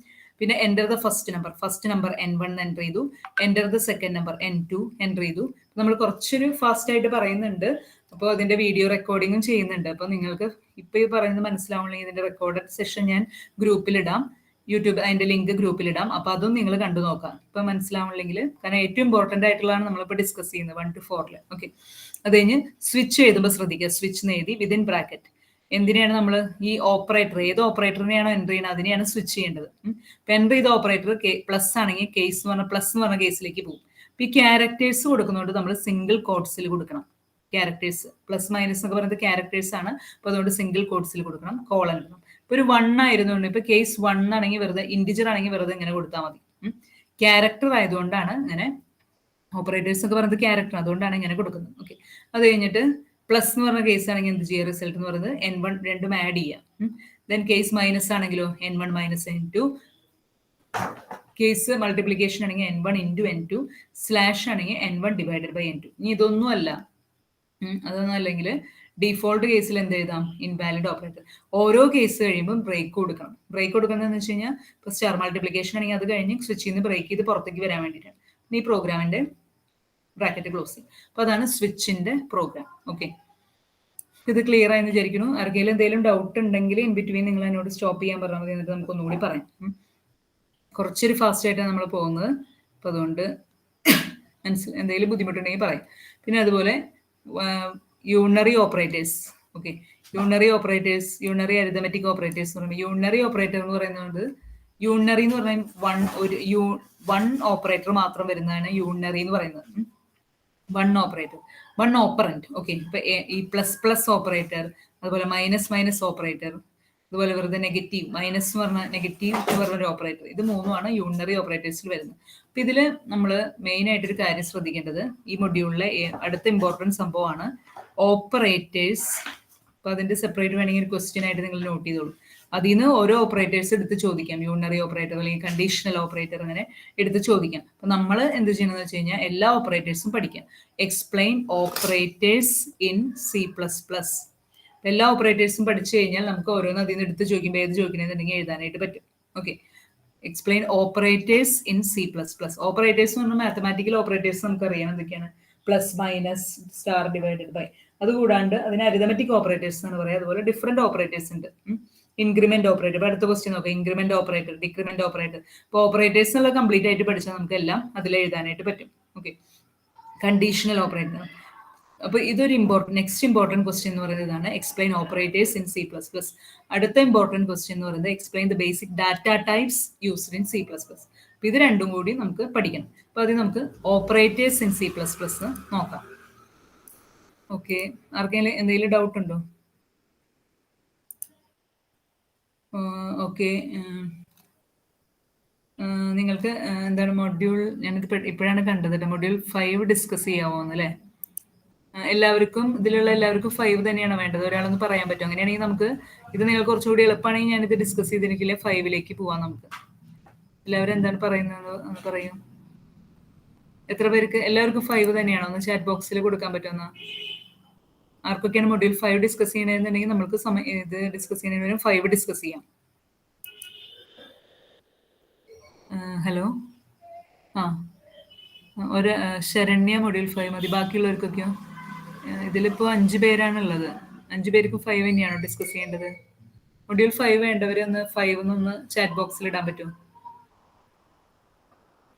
[SPEAKER 1] പിന്നെ enter the first number N1 enter ചെയ്തു. Enter the second number N2 enter ചെയ്തു. നമ്മൾ കുറച്ചൊരു ഫാസ്റ്റ് ആയിട്ട് പറയുന്നുണ്ട്. അപ്പോൾ അതിന്റെ വീഡിയോ റെക്കോർഡിങ്ങും ചെയ്യുന്നുണ്ട്. അപ്പൊ നിങ്ങൾക്ക് ഇപ്പൊ ഈ പറയുന്നത് മനസ്സിലാവണമെങ്കിൽ ഇതിന്റെ റെക്കോർഡഡ് സെഷൻ ഞാൻ ഗ്രൂപ്പിലിടാം, യൂട്യൂബ് അതിന്റെ ലിങ്ക് ഗ്രൂപ്പിലിടാം. അപ്പൊ അതും നിങ്ങൾ കണ്ടു നോക്കാം. ഇപ്പൊ മനസ്സിലാവണമെങ്കിൽ, കാരണം ഏറ്റവും ഇമ്പോർട്ടന്റ് ആയിട്ടുള്ളതാണ് നമ്മളിപ്പോൾ ഡിസ്കസ് ചെയ്യുന്നത് 1 to 4. ഓക്കെ, അത് കഴിഞ്ഞ് സ്വിച്ച് എഴുതുമ്പോൾ ശ്രദ്ധിക്കുക. സ്വിച്ച് എഴുതി വിതിൻ ബ്രാക്കറ്റ്. എന്തിനാണ് നമ്മൾ ഈ ഓപ്പറേറ്റർ, ഏത് ഓപ്പറേറ്ററിനെയാണോ എൻ്റർ ചെയ്യുന്നത് അതിനെയാണ് സ്വിച്ച് ചെയ്യേണ്ടത്. ഇപ്പൊ എൻ്റർ ചെയ്ത ഓപ്പറേറ്റർ പ്ലസ് ആണെങ്കിൽ കേസ് എന്ന് പറഞ്ഞാൽ പ്ലസ് എന്ന് പറഞ്ഞ കേസിലേക്ക് പോകും. ഇപ്പൊ ഈ ക്യാരക്ടേഴ്സ് കൊടുക്കുന്നതുകൊണ്ട് നമ്മൾ സിംഗിൾ കോട്ട്സിൽ കൊടുക്കണം. ക്യാരക്ടേഴ്സ് പ്ലസ് മൈനസ് എന്നൊക്കെ പറയുന്നത് ക്യാരക്ടേഴ്സ് ആണ്. അപ്പൊ അതുകൊണ്ട് സിംഗിൾ കോട്ട്സിൽ കൊടുക്കണം, കോളൻ ഇടണം. ഇപ്പൊ ഒരു 1 ആയിരുന്നുകൊണ്ട് ഇപ്പൊ കേസ് 1 ആണെങ്കിൽ വെറുതെ, ഇൻഡിജർ ആണെങ്കിൽ വെറുതെ ഇങ്ങനെ കൊടുത്താൽ മതി. ക്യാരക്ടർ ആയതുകൊണ്ടാണ് ഇങ്ങനെ, ഓപ്പറേറ്റേഴ്സ് ഒക്കെ പറയുന്നത് ക്യാരക്ടർ, അതുകൊണ്ടാണ് ഇങ്ങനെ കൊടുക്കുന്നത്. ഓക്കെ, അത് കഴിഞ്ഞിട്ട് പ്ലസ് എന്ന് പറഞ്ഞ കേസ് ആണെങ്കിൽ എന്ത് ചെയ്യുക? റിസൾട്ട് എന്ന് പറയുന്നത് N1 രണ്ടും ആഡ് ചെയ്യാം. ദെൻ കേസ് മൈനസ് ആണെങ്കിലോ N1 minus N2. Case multiplication ആണെങ്കിൽ N1 ഇൻറ്റു N2. സ്ലാഷ് ആണെങ്കിൽ N1 ഡിവൈഡഡ് ബൈ N2. ഇനി ഇതൊന്നും അല്ല, അതൊന്നും അല്ലെങ്കിൽ ഡിഫോൾട്ട് കേസിൽ എന്ത് എഴുതാം? Invalid operator. ഓരോ കേസ് കഴിയുമ്പോൾ ബ്രേക്ക് കൊടുക്കണം. ബ്രേക്ക് കൊടുക്കുന്നതെന്ന് വെച്ച് കഴിഞ്ഞാൽ ഇപ്പൊ സ്റ്റാർ മൾട്ടിപ്ലിക്കേഷൻ ആണെങ്കിൽ അത് കഴിഞ്ഞ് സ്വിച്ചിൽ നിന്ന് ബ്രേക്ക് ചെയ്ത് പുറത്തേക്ക് വരാൻ വേണ്ടിയിട്ടാണ്. ഈ പ്രോഗ്രാമിന്റെ ബ്രാക്കറ്റ് ക്ലോസ് ചെയ്യും. അപ്പൊ അതാണ് സ്വിച്ചിന്റെ പ്രോഗ്രാം. ഓക്കെ, ഇത് ക്ലിയർ ആയെന്ന് വിചാരിക്കുന്നു. ആർക്കെങ്കിലും എന്തെങ്കിലും ഡൗട്ട് ഉണ്ടെങ്കിൽ ഇൻ ബിറ്റ്വീൻ നിങ്ങൾ എന്നോട് സ്റ്റോപ്പ് ചെയ്യാൻ പറഞ്ഞാൽ മതി, എന്നിട്ട് നമുക്ക് ഒന്നുകൂടി പറയാം. കുറച്ചൊരു ഫാസ്റ്റ് ആയിട്ടാണ് നമ്മൾ പോകുന്നത്. അപ്പം അതുകൊണ്ട് എന്തെങ്കിലും ബുദ്ധിമുട്ടുണ്ടെങ്കിൽ പറയും. പിന്നെ അതുപോലെ unary operators. Okay, unary arithmetic operators എന്ന് പറയുമ്പോൾ യൂണറി ഓപ്പറേറ്റർ എന്ന് പറയുന്നത് യൂണറി എന്ന് പറഞ്ഞാൽ വൺ ഓപ്പറേറ്റർ മാത്രം വരുന്നതാണ് യൂണറി എന്ന് പറയുന്നത്. One operator, one operant. Okay, ഇപ്പൊ ഈ പ്ലസ് പ്ലസ് ഓപ്പറേറ്റർ, അതുപോലെ മൈനസ് മൈനസ് ഓപ്പറേറ്റർ, അതുപോലെ വെറുതെ നെഗറ്റീവ്, മൈനസ് എന്ന് പറഞ്ഞ നെഗറ്റീവ് എന്ന് പറഞ്ഞൊരു ഓപ്പറേറ്റർ, ഇത് മൂന്നുമാണ് യൂണറി ഓപ്പറേറ്റേഴ്സിൽ വരുന്നത്. അപ്പൊ ഇതില് നമ്മൾ മെയിൻ ആയിട്ടൊരു കാര്യം ശ്രദ്ധിക്കേണ്ടത്, ഈ മൊഡ്യൂളിലെ അടുത്ത ഇമ്പോർട്ടൻറ്റ് സംഭവമാണ് ഓപ്പറേറ്റേഴ്സ്. അപ്പൊ അതിന്റെ സെപ്പറേറ്റ് വേണമെങ്കിൽ ഒരു ക്വസ്റ്റ്യൻ ആയിട്ട് നിങ്ങൾ നോട്ട് ചെയ്തോളൂ. അതിൽ നിന്ന് ഓരോ ഓപ്പറേറ്റേഴ്സ് എടുത്ത് ചോദിക്കാം. യൂണറി ഓപ്പറേറ്റർ അല്ലെങ്കിൽ കണ്ടീഷണൽ ഓപ്പറേറ്റർ അങ്ങനെ എടുത്ത് ചോദിക്കാം. അപ്പൊ നമ്മൾ എന്ത് ചെയ്യണമെന്ന് വെച്ച് കഴിഞ്ഞാൽ എല്ലാ ഓപ്പറേറ്റേഴ്സും പഠിക്കാം. Explain operators in C++. എല്ലാ ഓപ്പറേറ്റേഴ്സും പഠിച്ചു കഴിഞ്ഞാൽ നമുക്ക് ഓരോന്ന് അതിൽ നിന്ന് എടുത്ത് ചോദിക്കുമ്പോൾ ഏത് ചോദിക്കണമെന്നുണ്ടെങ്കിൽ എഴുതാനായിട്ട് പറ്റും. Okay, explain operators in C++. Operators എന്ന് പറഞ്ഞാൽ മാത്തമാറ്റിക്കൽ ഓപ്പറേറ്റേഴ്സ് നമുക്കറിയാം എന്തൊക്കെയാണ്. Plus, minus, star, divided by. അതുകൂടാണ്ട് അതിന് അരിതമെറ്റിക് ഓപ്പറേറ്റേഴ്സ് എന്ന് പറയാം. അതുപോലെ ഡിഫറെന്റ് ഓപ്പറേറ്റേഴ്സ് ഉണ്ട്. Increment operator. ഇപ്പൊ അടുത്ത ക്വസ്റ്റ്യൻ നോക്കാം, ഇൻക്രിമെന്റ് ഓപ്പറേറ്റർ, ഡിക്രിമെന്റ് ഓപ്പറേറ്റർ. ഇപ്പോൾ ഓപ്പറേറ്റേഴ്സ് എന്നുള്ള കംപ്ലീറ്റ് ആയിട്ട് പഠിച്ചാൽ നമുക്ക് എല്ലാം അതിൽ എഴുതാനായിട്ട് പറ്റും. Okay, conditional operator. അപ്പൊ ഇതൊരു നെക്സ്റ്റ് ഇമ്പോർട്ടൻറ്റ് ക്വസ്റ്റ്യൻ എന്ന് പറയുന്നത് ഇതാണ്, എക്സ്പ്ലെയിൻ ഓപ്പറേറ്റേഴ്സ് ഇൻ C++. അടുത്ത ഇമ്പോർട്ടൻറ്റ് ക്വസ്റ്റ്യൻ എന്ന് പറയുന്നത് explain the basic data types used in C++. അപ്പൊ ഇത് രണ്ടും കൂടി നമുക്ക് പഠിക്കണം. അപ്പൊ അത് നമുക്ക് ഓപ്പറേറ്റേഴ്സ് ഇൻ C++ നോക്കാം. ഓക്കെ, ആർക്കെങ്കിലും എന്തെങ്കിലും ഡൗട്ട് ഉണ്ടോ? ഓക്കെ, നിങ്ങൾക്ക് എന്താണ് മൊഡ്യൂൾ, ഞാനിത് ഇപ്പോഴാണ് കണ്ടത്, മൊഡ്യൂൾ 5 ഡിസ്കസ് ചെയ്യാമോന്ന് അല്ലേ? എല്ലാവർക്കും ഇതിലുള്ള എല്ലാവർക്കും 5 തന്നെയാണ് വേണ്ടത്? ഒരാളൊന്ന് പറയാൻ പറ്റും? അങ്ങനെയാണെങ്കിൽ നമുക്ക് ഇത് നിങ്ങൾക്ക് കുറച്ചുകൂടി എളുപ്പമാണെങ്കിൽ ഞാനിത് ഡിസ്കസ് ചെയ്തിരിക്കില്ലേ 5ലേക്ക് പോവാം നമുക്ക്. എല്ലാവരും എന്താണ് പറയുന്നത് എന്ന് പറയും. എത്ര പേർക്ക് എല്ലാവർക്കും 5 തന്നെയാണോ? ഒന്ന് ചാറ്റ് ബോക്സിൽ കൊടുക്കാൻ പറ്റുമെന്നാ? ആർക്കൊക്കെയാണ് മൊഡ്യൂൾ 5 ഡിസ്കസ് ചെയ്യണമെന്നുണ്ടെങ്കിൽ നമുക്ക് ഇത് ഡിസ്കസ് ചെയ്യുന്നതിന് 5 ഡിസ്കസ് ചെയ്യാം. ഹലോ, ആ, ഒരു ശരണ്യ മൊഡ്യൂൾ 5 മതി. ബാക്കിയുള്ളവർക്കൊക്കെയോ? ഇതിലിപ്പോൾ 5 പേരാണുള്ളത്. 5 പേർക്കും 5 തന്നെയാണോ ഡിസ്കസ് ചെയ്യേണ്ടത്? മൊഡ്യൂൾ 5 വേണ്ടവരൊന്ന് 5 ഒന്ന് ചാറ്റ് ബോക്സിൽ ഇടാൻ പറ്റുമോ?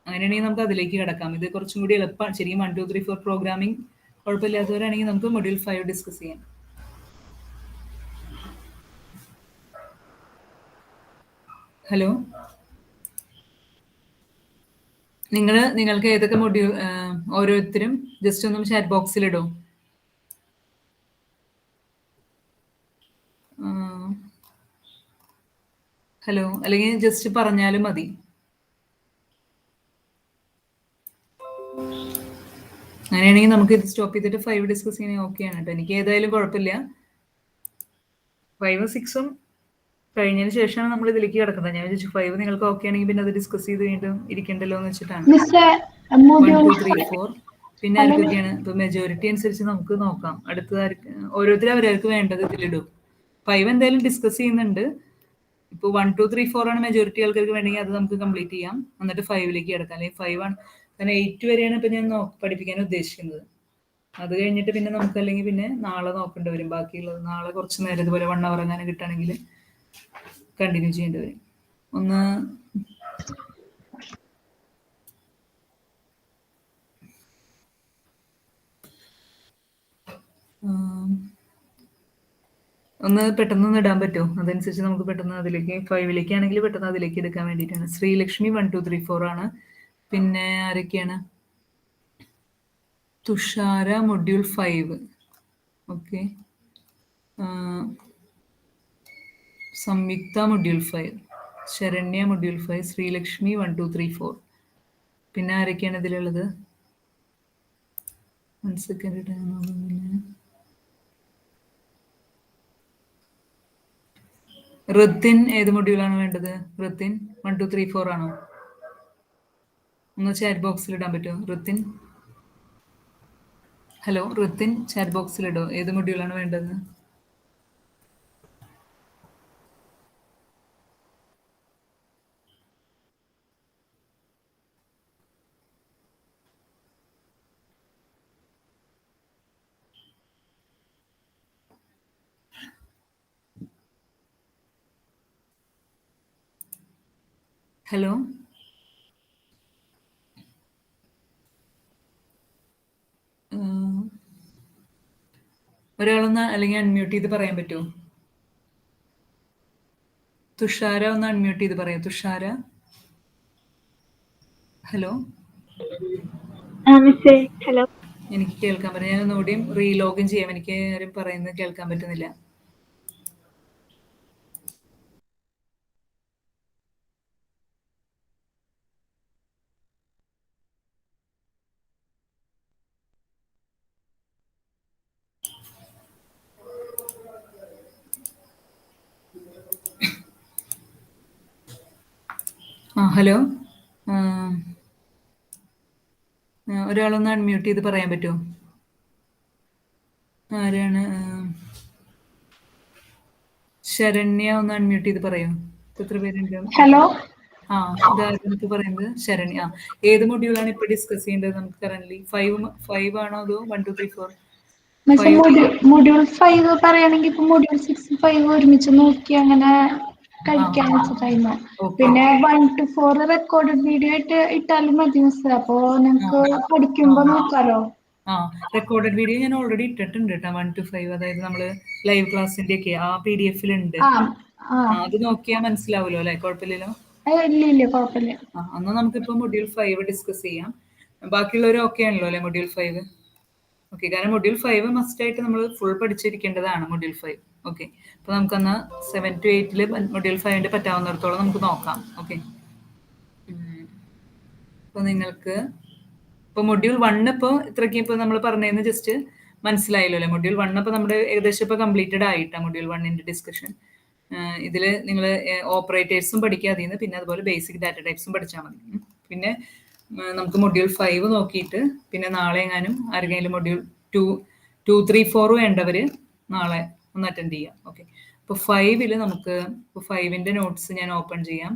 [SPEAKER 1] അങ്ങനെയാണെങ്കിൽ നമുക്ക് അതിലേക്ക് കിടക്കാം. ഇത് കുറച്ചും കൂടി എളുപ്പമാണ്. ശരിക്കും 1, 2, 3, 4 പ്രോഗ്രാമിംഗ് കുഴപ്പമില്ലാത്തവരാണെങ്കിൽ നമുക്ക് മൊഡ്യൂൾ 5 ഡിസ്കസ് ചെയ്യാം. ഹലോ, നിങ്ങൾക്ക് ഏതൊക്കെ മൊഡ്യൂൾ, ഓരോരുത്തരും ജസ്റ്റ് ഒന്നും ചാറ്റ് ബോക്സിൽ ഇടും. ഹലോ, അല്ലെങ്കിൽ ജസ്റ്റ് പറഞ്ഞാലും മതി. അങ്ങനെയാണെങ്കിൽ നമുക്ക് ഇത് സ്റ്റോപ്പ് ചെയ്തിട്ട് 5 ഡിസ്കസ് ചെയ്യണേ. ഓക്കെയാണ് കേട്ടോ, എനിക്ക് ഏതായാലും കുഴപ്പമില്ല. 5ഉം 6ഉം കഴിഞ്ഞതിന് ശേഷമാണ് നമ്മൾ ഇതിലേക്ക് കിടക്കുന്നത്. ഞാൻ വിചാരിച്ചു 5 നിങ്ങൾക്ക് ഓക്കെ ആണെങ്കിൽ പിന്നെ അത് ഡിസ്കസ് ചെയ്ത് വീണ്ടും ഇരിക്കണ്ടല്ലോ എന്ന് വെച്ചിട്ടാണ്. 1, 2, 3, 4 പിന്നെ ആർക്കൊക്കെയാണ്? ഇപ്പൊ മെജോറിറ്റി അനുസരിച്ച് നമുക്ക് നോക്കാം. അടുത്തതാർക്ക് ഓരോരുത്തരും അവരവർക്ക് വേണ്ടത് ഇതിലിടും. 5 എന്തായാലും ഡിസ്കസ് ചെയ്യുന്നുണ്ട്. ഇപ്പോൾ 1, 2, 3, 4 ആണ് മെജോറിറ്റി ആൾക്കാർക്ക് വേണമെങ്കിൽ അത് നമുക്ക് കംപ്ലീറ്റ് ചെയ്യാം. എന്നിട്ട് 5ലേക്ക് കിടക്കാം. അല്ലെങ്കിൽ 5 ആണ്, കാരണം 8 വരെയാണ് ഇപ്പൊ ഞാൻ പഠിപ്പിക്കാൻ ഉദ്ദേശിക്കുന്നത്. അത് കഴിഞ്ഞിട്ട് പിന്നെ നമുക്ക് അല്ലെങ്കിൽ പിന്നെ നാളെ നോക്കേണ്ടി വരും. ബാക്കിയുള്ളത് നാളെ കുറച്ച് നേരം ഇതുപോലെ 1 അവർ അങ്ങനെ കിട്ടുകയാണെങ്കിൽ കണ്ടിന്യൂ ചെയ്യേണ്ടി വരും. ഒന്ന് പെട്ടെന്ന് ഇടാൻ പറ്റുമോ? അതനുസരിച്ച് നമുക്ക് പെട്ടെന്ന് അതിലേക്ക് 5ലേക്ക് ആണെങ്കിൽ പെട്ടെന്ന് അതിലേക്ക് എടുക്കാൻ വേണ്ടിയിട്ടാണ്. ശ്രീലക്ഷ്മി 1, 2, 3, 4 ആണ്. പിന്നെ ആരൊക്കെയാണ്? തുഷാര മൊഡ്യൂൾ 5. ഓക്കെ, സംയുക്ത മൊഡ്യൂൾ 5, ശരണ്യ മൊഡ്യൂൾ 5, ശ്രീലക്ഷ്മി 1, 2, 3, 4. പിന്നെ ആരൊക്കെയാണ് ഇതിലുള്ളത്? 1 സെക്കൻഡ്. ഋത്തിൻ ഏത് മൊഡ്യൂളാണ് വേണ്ടത്? ഋത്തിൻ 1, 2, 3, 4 ആണോ? ഒന്ന് ചാറ്റ് ബോക്സിൽ ഇടാൻ പറ്റുമോ ഋത്തിൻ? ഹലോ ഋത്തിൻ, ചാറ്റ് ബോക്സിൽ ഇടോ ഏത് മൊഡ്യൂളാണ് വേണ്ടതെന്ന്? ഹലോ, ഒരാളൊന്ന് അല്ലെങ്കിൽ അൺമ്യൂട്ട് ചെയ്ത് പറയാൻ പറ്റുമോ? തുഷാര ഒന്ന് അൺമ്യൂട്ട് ചെയ്ത് പറയാം. തുഷാര, ഹലോ.
[SPEAKER 2] ഹലോ,
[SPEAKER 1] എനിക്ക് കേൾക്കാൻ പറ്റും. ഞാൻ ഒന്നുകൂടിയും റീലോഗിൻ ചെയ്യാം. എനിക്ക് ആരും പറയുന്നത് കേൾക്കാൻ പറ്റുന്നില്ല. ഹലോ. ഒരാളൊന്ന് അൺമ്യൂട്ട് ചെയ്ത് പറയാൻ പറ്റുമോ? ആരാണ്? ശരണ്യ ഒന്ന് അൺമ്യൂട്ട് ചെയ്ത് പറയോ? എത്ര പേരുണ്ട്?
[SPEAKER 2] ഹലോ.
[SPEAKER 1] ഇതാർക്ക് പറയുന്നത്? ശരണ്യ. ഏത് മൊഡ്യൂളാണ് ഇപ്പൊ ഡിസ്കസ് ചെയ്യേണ്ടത്? നമുക്ക് കറന്റ് 5 ആണോ അതോ 1 2 3 4?
[SPEAKER 2] മൊഡ്യൂൾ 5 പറയുകയാണെങ്കിൽ ഇപ്പൊ മൊഡ്യൂൾ 6 5 ഒരുമിച്ച് നോക്കി അങ്ങനെ കഴിക്കാൻ വെച്ച ടൈം. പിന്നെ 1 to 4 റെക്കോർഡഡ് വീഡിയോ ആയിട്ട് ഇട്ടാലും മതി മിസ്. അപ്പൊ നിങ്ങക്ക് പഠിക്കുമ്പോ നോക്കാലോ.
[SPEAKER 1] റെക്കോർഡഡ് വീഡിയോ ഞാൻ ഓൾറെഡി ഇട്ടിട്ടുണ്ട് കേട്ടോ. 1 to 5, അതായത് നമ്മള് ലൈവ് ക്ലാസ്സിന്റെ ഒക്കെ ആ PDF-ലുണ്ട്. അത് നോക്കിയാൽ മനസ്സിലാവുമല്ലോ അല്ലെ? കുഴപ്പമില്ലല്ലോ?
[SPEAKER 2] ഇല്ല, കുഴപ്പമില്ല.
[SPEAKER 1] എന്നാ നമുക്കിപ്പോ മൊഡ്യൂൾ 5 ഡിസ്കസ് ചെയ്യാം. ബാക്കിയുള്ളവർ ഓക്കെ ആണല്ലോ അല്ലെ മൊഡ്യൂൾ 5? ഓക്കെ, കാരണം മൊഡ്യൂൾ 5 മസ്റ്റ് ആയിട്ട് നമ്മൾ ഫുൾ പഠിച്ചിരിക്കേണ്ടതാണ് മൊഡ്യൂൾ 5. ഓക്കെ, അപ്പൊ നമുക്കെന്നാ 7 to 8 മൊഡ്യൂൾ 5 പറ്റാവുന്നിടത്തോളം നമുക്ക് നോക്കാം. ഓക്കെ, അപ്പൊ നിങ്ങൾക്ക് ഇപ്പൊ മൊഡ്യൂൾ 1 ഇപ്പൊ ഇത്രയ്ക്ക് ഇപ്പൊ നമ്മൾ പറഞ്ഞതെന്ന് ജസ്റ്റ് മനസ്സിലായല്ലോ അല്ലെ? മൊഡ്യൂൾ 1 ഇപ്പൊ നമ്മുടെ ഏകദേശം ഇപ്പൊ കംപ്ലീറ്റഡ് ആയിട്ടാ മൊഡ്യൂൾ 1ന്റെ ഡിസ്കഷൻ. ഇതില് നിങ്ങൾ ഓപ്പറേറ്റേഴ്സും പഠിക്കുക അതിൽ നിന്ന്, പിന്നെ അതുപോലെ ബേസിക് ഡാറ്റ ടൈപ്സും പഠിച്ചാൽ മതി. പിന്നെ നമുക്ക് മൊഡ്യൂൾ 5 നോക്കിയിട്ട് പിന്നെ നാളെ എങ്ങാനും ആരെങ്കിലും മൊഡ്യൂൾ 2 3 4 വേണ്ടവര് നാളെ ഒന്ന് അറ്റൻഡ് ചെയ്യാം. ഓക്കെ, ഇപ്പൊ 5 നമുക്ക് ഇപ്പൊ 5ന്റെ നോട്ട്സ് ഞാൻ ഓപ്പൺ ചെയ്യാം.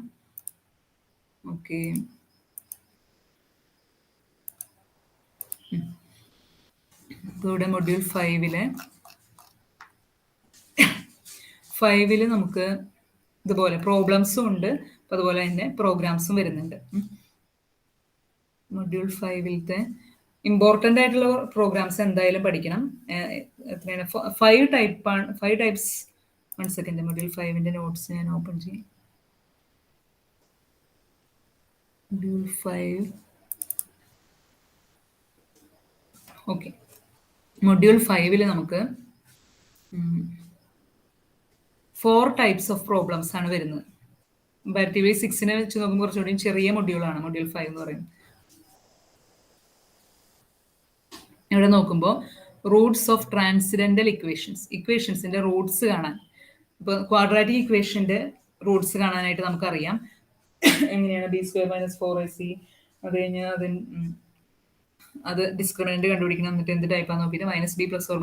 [SPEAKER 1] ഓക്കെ, ഇപ്പോൾ ഇവിടെ മൊഡ്യൂൾ 5 നമുക്ക് ഇതുപോലെ പ്രോബ്ലംസും ഉണ്ട്, അതുപോലെ തന്നെ പ്രോഗ്രാംസും വരുന്നുണ്ട്. മൊഡ്യൂൾ 5 ഇമ്പോർട്ടൻ്റ് ആയിട്ടുള്ള പ്രോഗ്രാംസ് എന്തായാലും പഠിക്കണം. എത്രയാണ്? 5 ടൈപ്സ്. 1 സെക്കൻഡ്, മൊഡ്യൂൾ 5ന്റെ നോട്ട്സ് ഞാൻ ഓപ്പൺ ചെയ്യും. മൊഡ്യൂൾ 5. ഓക്കെ, മൊഡ്യൂൾ 5 നമുക്ക് 4 ടൈപ്സ് ഓഫ് പ്രോബ്ലംസ് ആണ് വരുന്നത്. കമ്പാരിറ്റീവ്ലി 6നെ വെച്ച് നോക്കുമ്പോൾ കുറച്ചുകൂടി ചെറിയ മൊഡ്യൂളാണ് മൊഡ്യൂൾ 5 എന്ന് പറയുന്നത്. ഇവിടെ നോക്കുമ്പോൾ റൂട്ട്സ് ഓഫ് ട്രാൻസിഡന്റൽ ഇക്വേഷൻസിന്റെ റൂട്ട്സ് കാണാൻ, ഇപ്പൊ ക്വാഡ്രാറ്റിക് ഇക്വേഷന്റെ റൂട്ട്സ് കാണാനായിട്ട് നമുക്കറിയാം എങ്ങനെയാണ്. b² - 4ac, അത് കഴിഞ്ഞാൽ അത് ഡിസ്ക്രിമിനന്റ് കണ്ടുപിടിക്കണം. എന്നിട്ട് എന്ത് ടൈപ്പാന്ന് നോക്കിയിട്ട് -b ±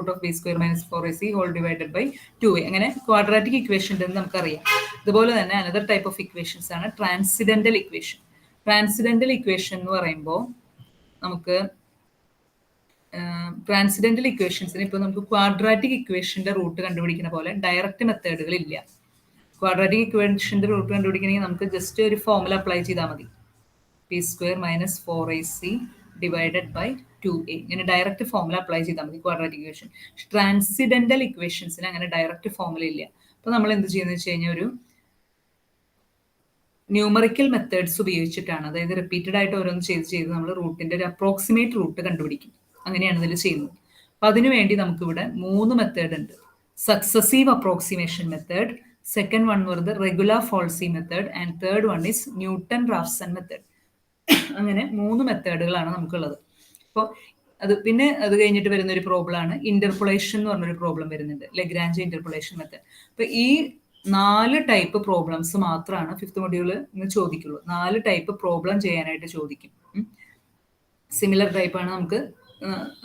[SPEAKER 1] √b² - 4ac whole divided by 2a. അങ്ങനെ ക്വാഡ്രാറ്റിക് ഇക്വേഷൻ എന്ന് നമുക്കറിയാം. ഇതുപോലെ തന്നെ അനദർ ടൈപ്പ് ഓഫ് ഇക്വേഷൻസ് ആണ് ട്രാൻസിഡന്റൽ ഇക്വേഷൻ. ട്രാൻസിഡന്റൽ ഇക്വേഷൻ എന്ന് പറയുമ്പോൾ നമുക്ക് ട്രാൻസിഡന്റൽ ഇക്വേഷൻസിന് ഇപ്പൊ നമുക്ക് ക്വാഡ്രാറ്റിക് ഇക്വേഷന്റെ റൂട്ട് കണ്ടുപിടിക്കുന്ന പോലെ ഡയറക്റ്റ് മെത്തേഡുകൾ ഇല്ല. ക്വാഡ്രാറ്റിക് ഇക്വേഷന്റെ റൂട്ട് കണ്ടുപിടിക്കണമെങ്കിൽ നമുക്ക് ജസ്റ്റ് ഒരു ഫോർമുല അപ്ലൈ ചെയ്താൽ മതി. p² - 4ac divided by 2a. ഇങ്ങനെ ഡയറക്റ്റ് ഫോർമുല അപ്ലൈ ചെയ്താൽ മതി ക്വാഡ്രാറ്റിക് ഇക്വേഷൻ. ട്രാൻസിഡന്റൽ ഇക്വേഷൻസിന് അങ്ങനെ ഡയറക്റ്റ് ഫോർമുല ഇല്ല. അപ്പൊ നമ്മൾ എന്ത് ചെയ്യുന്നത് വെച്ച് കഴിഞ്ഞാൽ ഒരു ന്യൂമറിക്കൽ മെത്തേഡ്സ് ഉപയോഗിച്ചിട്ടാണ്, അതായത് റിപ്പീറ്റഡ് ആയിട്ട് ഓരോന്ന് ചെയ്ത് നമ്മൾ റൂട്ടിന്റെ ഒരു അപ്രോക്സിമേറ്റ് റൂട്ട് കണ്ടുപിടിക്കും. അങ്ങനെയാണ് ഇതിൽ ചെയ്യുന്നത്. അപ്പൊ അതിനുവേണ്ടി നമുക്കിവിടെ 3 മെത്തേഡ് ഉണ്ട്. Successive approximation method, second one പറയുന്നത് regular falsi method, and third one is Newton Raphson method. അങ്ങനെ 3 മെത്തേഡുകളാണ് നമുക്കുള്ളത്. അപ്പോൾ പിന്നെ അത് കഴിഞ്ഞിട്ട് വരുന്ന ഒരു പ്രോബ്ലം ആണ് ഇന്റർപൊളേഷൻ എന്ന് പറഞ്ഞൊരു പ്രോബ്ലം വരുന്നുണ്ട്, ലഗ്രാഞ്ച് ഇന്റർപൊളേഷൻ മെത്തേഡ്. അപ്പൊ ഈ 4 ടൈപ്പ് പ്രോബ്ലംസ് മാത്രമാണ് 5th മൊഡ്യൂള് ഇന്ന് ചോദിക്കുള്ളൂ. 4 ടൈപ്പ് പ്രോബ്ലം ചെയ്യാനായിട്ട് ചോദിക്കും. സിമിലർ ടൈപ്പാണ്, നമുക്ക്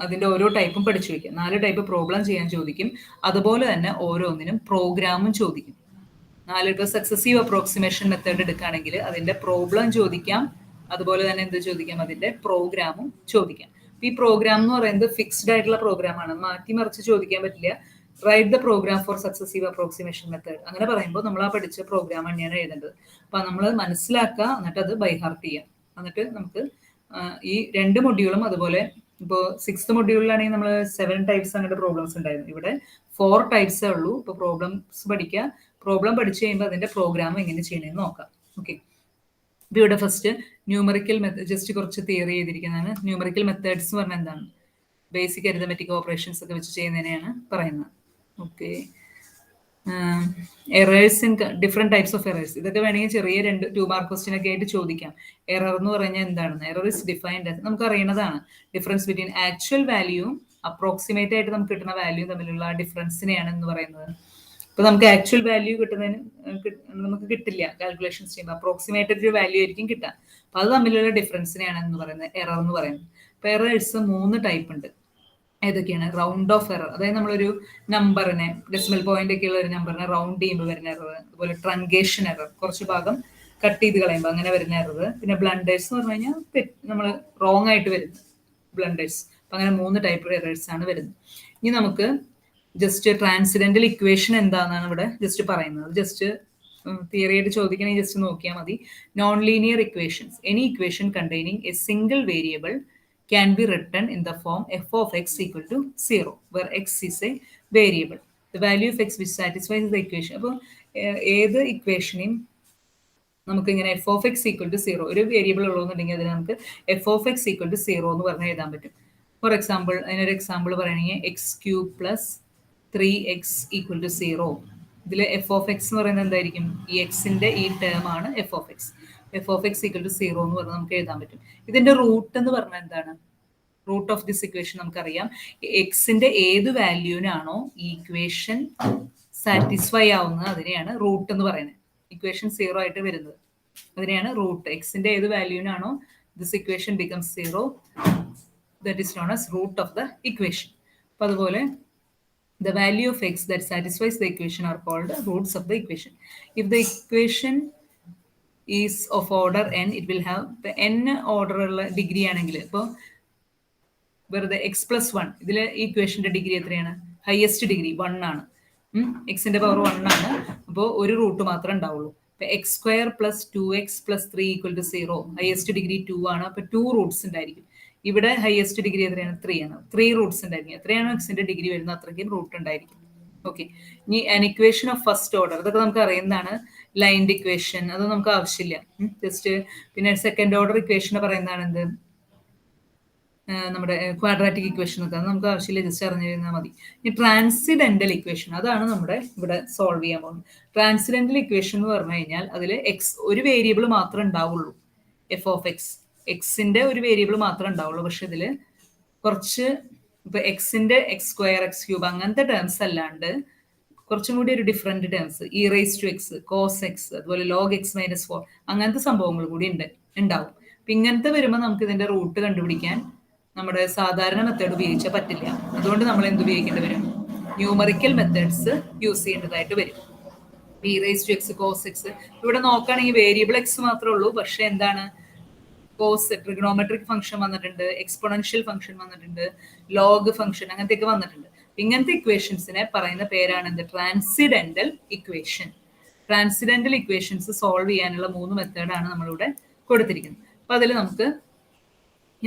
[SPEAKER 1] അതിന്റെ ഓരോ ടൈപ്പും പഠിച്ചു വെക്കാം. 4 ടൈപ്പ് പ്രോബ്ലം ചെയ്യാൻ ചോദിക്കും. അതുപോലെ തന്നെ ഓരോന്നിനും പ്രോഗ്രാമും ചോദിക്കും. 4 ഇപ്പോൾ സക്സസീവ് അപ്രോക്സിമേഷൻ മെത്തേഡ് എടുക്കുകയാണെങ്കിൽ അതിന്റെ പ്രോബ്ലം ചോദിക്കാം, അതുപോലെ തന്നെ എന്ത് ചോദിക്കാം, അതിന്റെ പ്രോഗ്രാമും ചോദിക്കാം. ഈ പ്രോഗ്രാം എന്ന് പറയുന്നത് ഫിക്സ്ഡ് ആയിട്ടുള്ള പ്രോഗ്രാമാണ്, മാറ്റി മറിച്ച് ചോദിക്കാൻ പറ്റില്ല. Write the program for successive approximation method അങ്ങനെ പറയുമ്പോൾ നമ്മൾ ആ പഠിച്ച പ്രോഗ്രാം തന്നെയാണ് എഴുതേണ്ടത്. അപ്പൊ നമ്മൾ മനസ്സിലാക്കുക, എന്നിട്ട് അത് ബൈ ഹാർട്ട് ചെയ്യാം. എന്നിട്ട് നമുക്ക് ഈ 2 മൊഡ്യൂളും അതുപോലെ ഇപ്പോൾ 6th മൊഡ്യൂളിലാണെങ്കിൽ നമ്മൾ 7 ടൈപ്സ് അങ്ങോട്ട് പ്രോബ്ലംസ് ഉണ്ടായിരുന്നു. ഇവിടെ 4 ടൈപ്സേ ഉള്ളൂ. ഇപ്പോൾ പ്രോബ്ലംസ് പഠിക്കുക, പ്രോബ്ലം പഠിച്ചു കഴിയുമ്പോൾ അതിന്റെ പ്രോഗ്രാം എങ്ങനെ ചെയ്യണമെന്ന് നോക്കാം. ഓക്കെ, ഇപ്പൊ ഇവിടെ ഫസ്റ്റ് ന്യൂമറിക്കൽ മെത്തേഡ്, ജസ്റ്റ് കുറച്ച് തിയറി ചെയ്തിരിക്കുന്നതാണ്. ന്യൂമറിക്കൽ മെത്തേഡ്സ് എന്ന് പറഞ്ഞാൽ എന്താണ്? ബേസിക് അരിതമെറ്റിക് ഓപ്പറേഷൻസ് ഒക്കെ വെച്ച് ചെയ്യുന്നതിനെയാണ് പറയുന്നത്. Okay, errors in different types of errors, ഇതൊക്കെ വേണമെങ്കിൽ ചെറിയ 2 മാർക്ക് ക്വസ്റ്റ്യൻ ഒക്കെ ആയിട്ട് ചോദിക്കാം. എറർ എന്ന് പറഞ്ഞാൽ എന്താണെന്ന്? എറർ ഇസ് ഡിഫൈൻഡ്, നമുക്ക് അറിയുന്നതാണ്. ഡിഫറൻസ് ബിറ്റ്വീൻ ആക്ച്വൽ വാല്യൂവും അപ്രോക്സിമേറ്റ് ആയിട്ട് നമുക്ക് കിട്ടുന്ന വാല്യൂ തമ്മിലുള്ള ഡിഫറൻസിനെയാണ് എന്ന് പറയുന്നത്. ഇപ്പൊ നമുക്ക് ആക്ച്വൽ വാല്യൂ കിട്ടുന്നതിന് നമുക്ക് കിട്ടില്ല കാൽക്കുലേഷൻസ് ചെയ്യുമ്പോൾ, അപ്രോക്സിമേറ്റഡ് ഒരു വാല്യൂ ആയിരിക്കും കിട്ടുക. അപ്പൊ അത് തമ്മിലുള്ള ഡിഫറൻസിനെയാണ് എന്ന് പറയുന്നത് എറർ എന്ന് പറയുന്നത്. ഇപ്പൊ എറേഴ്സ് 3 ടൈപ്പ് ഉണ്ട്. ഏതൊക്കെയാണ്? റൗണ്ട് ഓഫ് എറർ, അതായത് നമ്മളൊരു നമ്പറിനെ, ഡെസിമൽ പോയിന്റ് ഒക്കെ ഉള്ള ഒരു നമ്പറിനെ റൗണ്ട് ചെയ്യുമ്പോൾ വരുന്ന എറർ. അതുപോലെ ട്രങ്കേഷൻ എറർ, കുറച്ച് ഭാഗം കട്ട് ചെയ്ത് കളയുമ്പോൾ അങ്ങനെ വരുന്ന എറർ. പിന്നെ ബ്ലണ്ടേഴ്സ് എന്ന് പറഞ്ഞു കഴിഞ്ഞാൽ നമ്മൾ റോങ് ആയിട്ട് വരുന്നത് ബ്ലണ്ടേഴ്സ്. അപ്പൊ അങ്ങനെ 3 ടൈപ്പ് എറേഴ്സ് ആണ് വരുന്നത്. ഇനി നമുക്ക് ജസ്റ്റ് ട്രാൻസിഡന്റൽ ഇക്വേഷൻ എന്താണെന്നാണ് ഇവിടെ ജസ്റ്റ് പറയുന്നത്. ജസ്റ്റ് തിയറി ആയിട്ട് ചോദിക്കണമെങ്കിൽ ജസ്റ്റ് നോക്കിയാൽ മതി. Non linear equations, any equation containing A single variable can be written in the form f of x equal to 0, where x is a variable. The value of x which satisfies the equation. അപ്പോൾ ഏത് ഇക്വേഷനെയും നമുക്ക് ഇങ്ങനെ F of X equal to 0, ഒരു variable ഉള്ളതെന്നുണ്ടെങ്കിൽ അതിന് നമുക്ക് F of X equal to 0 എന്ന് പറഞ്ഞ് എഴുതാൻ പറ്റും. ഫോർ എക്സാമ്പിൾ, അതിനൊരു എക്സാമ്പിൾ പറയുകയാണെങ്കിൽ X cube plus 3x equal to 0. ഇതിൽ എഫ് ഓഫ് എക്സ് എന്ന് പറയുന്നത് എന്തായിരിക്കും? ഈ എക്സിന്റെ ഈ ടേം ആണ് F of X. F of X equal to 0 എന്ന് പറഞ്ഞാൽ നമുക്ക് എഴുതാൻ പറ്റും. ഇതിന്റെ റൂട്ട് എന്ന് പറഞ്ഞാൽ എന്താണ്? റൂട്ട് ഓഫ് ദിസ് ഇക്വേഷൻ നമുക്കറിയാം. എക്സിന്റെ ഏത് വാല്യൂവിനാണോ ഈ ഇക്വേഷൻ സാറ്റിസ്ഫൈ ആവുന്നത് അതിനെയാണ് റൂട്ട് എന്ന് പറയുന്നത്. ഇക്വേഷൻ 0 ആയിട്ട് വരുന്നത് അതിനെയാണ് റൂട്ട്. എക്സിന്റെ ഏത് വാല്യൂവിനാണോ this equation becomes 0, that is known as root of the equation. അപ്പൊ അതുപോലെ the value of x that satisfies the equation are called roots of the equation. If the equation is of order n, it will have the n order ഉള്ള degree ആണെങ്കിൽ, ഇപ്പോൾ വെറുതെ X plus 1, ഇതിൽ ഈ ഇക്വേഷന്റെ degree എത്രയാണ്? Highest degree 1 ആണ്. എക്സിന്റെ പവർ 1 ആണ്. അപ്പോൾ ഒരു റൂട്ട് മാത്രമേ ഉണ്ടാവുള്ളൂ. ഇപ്പൊ X square plus 2x plus 3 equal to 0, highest degree 2 ആണ്. അപ്പൊ 2 റൂട്ട്സ് ഉണ്ടായിരിക്കും. ഇവിടെ ഹയസ്റ്റ് ഡിഗ്രി എത്രയാണ്? 3 ആണ്. 3 റൂട്ട്സ് ഉണ്ടായിരിക്കും. എത്രയാണോ എക്സിന്റെ ഡിഗ്രി വരുന്നത് അത്രയ്ക്കും റൂട്ട് ഉണ്ടായിരിക്കും. ഓക്കെ, ഇനി an equation of first order, ഇതൊക്കെ നമുക്ക് അറിയുന്നതാണ്. ലൈൻഡ് ഇക്വേഷൻ അത് നമുക്ക് ആവശ്യമില്ല. ജസ്റ്റ് പിന്നെ സെക്കൻഡ് ഓർഡർ ഇക്വേഷൻ പറയുന്നതാണ് എന്ത്? നമ്മുടെ ക്വാഡ്രാറ്റിക് ഇക്വേഷൻ ഒക്കെ, അത് നമുക്ക് ആവശ്യമില്ല, ജസ്റ്റ് അറിഞ്ഞിരുന്നാൽ മതി. ഈ ട്രാൻസിഡന്റൽ ഇക്വേഷൻ, അതാണ് നമ്മുടെ ഇവിടെ സോൾവ് ചെയ്യാൻ പോകുന്നത്. ട്രാൻസിഡന്റൽ ഇക്വേഷൻ എന്ന് പറഞ്ഞു കഴിഞ്ഞാൽ അതിൽ എക്സ് ഒരു വേരിയബിൾ മാത്രമേ ഉണ്ടാവുള്ളൂ. എഫ് ഓഫ് എക്സ്, എക്സിന്റെ ഒരു വേരിയബിൾ മാത്രമേ ഉണ്ടാവുള്ളൂ. പക്ഷെ ഇതിൽ കുറച്ച് ഇപ്പൊ എക്സിന്റെ എക്സ് സ്ക്വയർ, എക്സ് ക്യൂബ് അങ്ങനത്തെ ടേംസ് അല്ലാണ്ട് കുറച്ചും കൂടി ഒരു different terms, E raise to X, cos X, അതുപോലെ ലോഗ് എക്സ് മൈനസ് 4, അങ്ങനത്തെ സംഭവങ്ങൾ കൂടി ഉണ്ടാവും. അപ്പൊ ഇങ്ങനത്തെ വരുമ്പോൾ നമുക്ക് ഇതിന്റെ റൂട്ട് കണ്ടുപിടിക്കാൻ നമ്മുടെ സാധാരണ മെത്തേഡ് ഉപയോഗിച്ചാൽ പറ്റില്ല. അതുകൊണ്ട് നമ്മൾ എന്ത് ഉപയോഗിക്കേണ്ടി വരും? ന്യൂമറിക്കൽ മെത്തേഡ്സ് യൂസ് ചെയ്യേണ്ടതായിട്ട് വരും. E raise to X, cos X, ഇവിടെ നോക്കുകയാണെങ്കിൽ വേരിയബിൾ എക്സ് മാത്രമേ ഉള്ളൂ. പക്ഷെ എന്താണ്? കോസ്, ട്രിഗണോമെട്രിക് ഫംഗ്ഷൻ വന്നിട്ടുണ്ട്, എക്സ്പൊണൻഷ്യൽ ഫംഗ്ഷൻ വന്നിട്ടുണ്ട്, ലോഗ് ഫംഗ്ഷൻ, അങ്ങനത്തെയൊക്കെ വന്നിട്ടുണ്ട്. ഇങ്ങനത്തെ ഇക്വേഷൻസിനെ പറയുന്ന പേരാണ് എന്ത്? Transcendental equation. Transcendental equations solve ചെയ്യാനുള്ള 3 മെത്തേഡാണ് നമ്മളിവിടെ കൊടുത്തിരിക്കുന്നത്. അപ്പൊ അതിൽ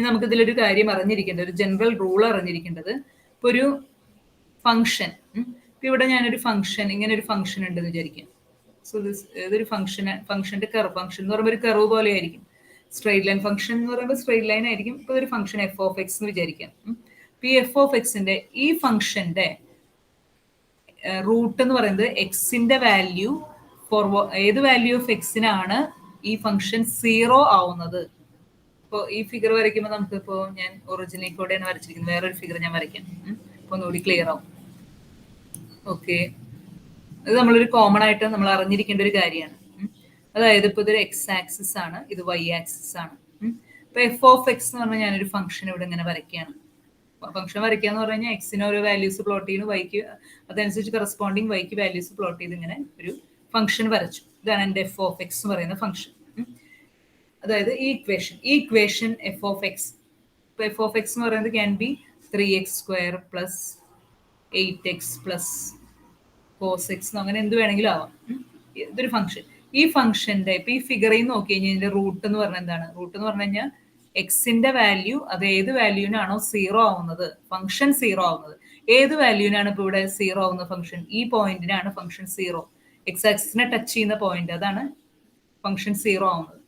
[SPEAKER 1] നമുക്ക് ഇതിലൊരു കാര്യം അറിഞ്ഞിരിക്കേണ്ടത്, ഒരു ജനറൽ റൂൾ അറിഞ്ഞിരിക്കേണ്ടത്, ഇപ്പൊ ഒരു ഫംഗ്ഷൻ, ഇപ്പൊ ഇവിടെ ഞാനൊരു ഫംഗ്ഷൻ, ഇങ്ങനെ ഒരു ഫംഗ്ഷൻ ഉണ്ടെന്ന് വിചാരിക്കാം. സോ ഇതൊരു ഫംഗ്ഷന്റെ കർവ്, ഫംഗ്ഷൻ എന്ന് പറയുമ്പോൾ ഒരു കർവ് പോലെ ആയിരിക്കും. സ്ട്രെയിറ്റ് ലൈൻ ഫംഗ്ഷൻ എന്ന് പറയുമ്പോൾ സ്ട്രെയിറ്റ് ലൈൻ ആയിരിക്കും. ഇപ്പൊ ഒരു ഫംഗ്ഷൻ എഫ് ഓഫ് എക്സ് എന്ന് വിചാരിക്കാം. ഇപ്പൊ ഈ എഫ് ഓഫ് എക്സിന്റെ ഈ ഫംഗ്ഷന്റെ റൂട്ട് എന്ന് പറയുന്നത് എക്സിന്റെ വാല്യൂ ഫോർ ഏത് വാല്യൂ ഓഫ് എക്സിനാണ് ഈ ഫംഗ്ഷൻ 0 ആവുന്നത്. ഇപ്പോൾ ഈ ഫിഗർ വരയ്ക്കുമ്പോൾ നമുക്ക് ഇപ്പോൾ ഞാൻ ഒറിജിനൽ കൂടെയാണ് വരച്ചിരിക്കുന്നത്, വേറൊരു ഫിഗർ ഞാൻ വരയ്ക്കാം. അപ്പൊ ഒന്നുകൂടി ക്ലിയർ ആവും. ഓക്കെ, ഇത് നമ്മളൊരു കോമൺ ആയിട്ട് നമ്മൾ അറിഞ്ഞിരിക്കേണ്ട ഒരു കാര്യമാണ്. അതായത് ഇപ്പൊ ഇതൊരു എക്സ് ആക്സിസ് ആണ്, ഇത് വൈ ആക്സിസ് ആണ്. ഇപ്പൊ എഫ് ഓഫ് എക്സ് എന്ന് പറഞ്ഞാൽ ഞാനൊരു ഫംഗ്ഷൻ ഇവിടെ ഇങ്ങനെ വരയ്ക്കുകയാണ്. ഫംഗ്ഷൻ വരയ്ക്കുക എന്ന് പറഞ്ഞു കഴിഞ്ഞാൽ എക്സിന് ഓരോ വാല്യൂസ് പ്ലോട്ട് ചെയ്യുന്നു, വൈക്ക് അതനുസരിച്ച് കറസ്പോണ്ടിങ് വൈക്ക് വാല്യൂസ് പ്ലോട്ട് ചെയ്ത് ഇങ്ങനെ ഒരു ഫംഗ്ഷൻ വരച്ചു. ഇതാണ് എൻ്റെ എഫ് ഓഫ് എക്സ് എന്ന് പറയുന്ന ഫംഗ്ഷൻ. അതായത് ഈ ഇക്വേഷൻ എഫ് ഓഫ് എക്സ്, ഇപ്പൊ എഫ് ഓഫ് എക്സ് എന്ന് പറയുന്നത് can be 3x square plus 8x plus cos X, അങ്ങനെ എന്ത് വേണമെങ്കിലും ആവാം. ഇതൊരു ഫംഗ്ഷൻ. ഈ ഫംഗ്ഷന്റെ ഇപ്പൊ ഈ ഫിഗറിൽ നോക്കി കഴിഞ്ഞാൽ ഇതിന്റെ റൂട്ട് എന്ന് പറഞ്ഞാൽ എന്താണ്? റൂട്ട് എന്ന് പറഞ്ഞു കഴിഞ്ഞാൽ എക്സിന്റെ വാല്യൂ അത് ഏത് വാല്യൂവിനാണോ സീറോ ആവുന്നത്, ഫംഗ്ഷൻ സീറോ ആവുന്നത്, ഏത് വാല്യൂവിനാണ് ഇപ്പോൾ ഇവിടെ സീറോ ആവുന്ന ഫംഗ്ഷൻ, ഈ പോയിന്റിനാണ് ഫംഗ്ഷൻ സീറോ. എക്സ് ആക്സിനെ ടച്ച് ചെയ്യുന്ന പോയിന്റ്, അതാണ് ഫംഗ്ഷൻ സീറോ ആവുന്നത്.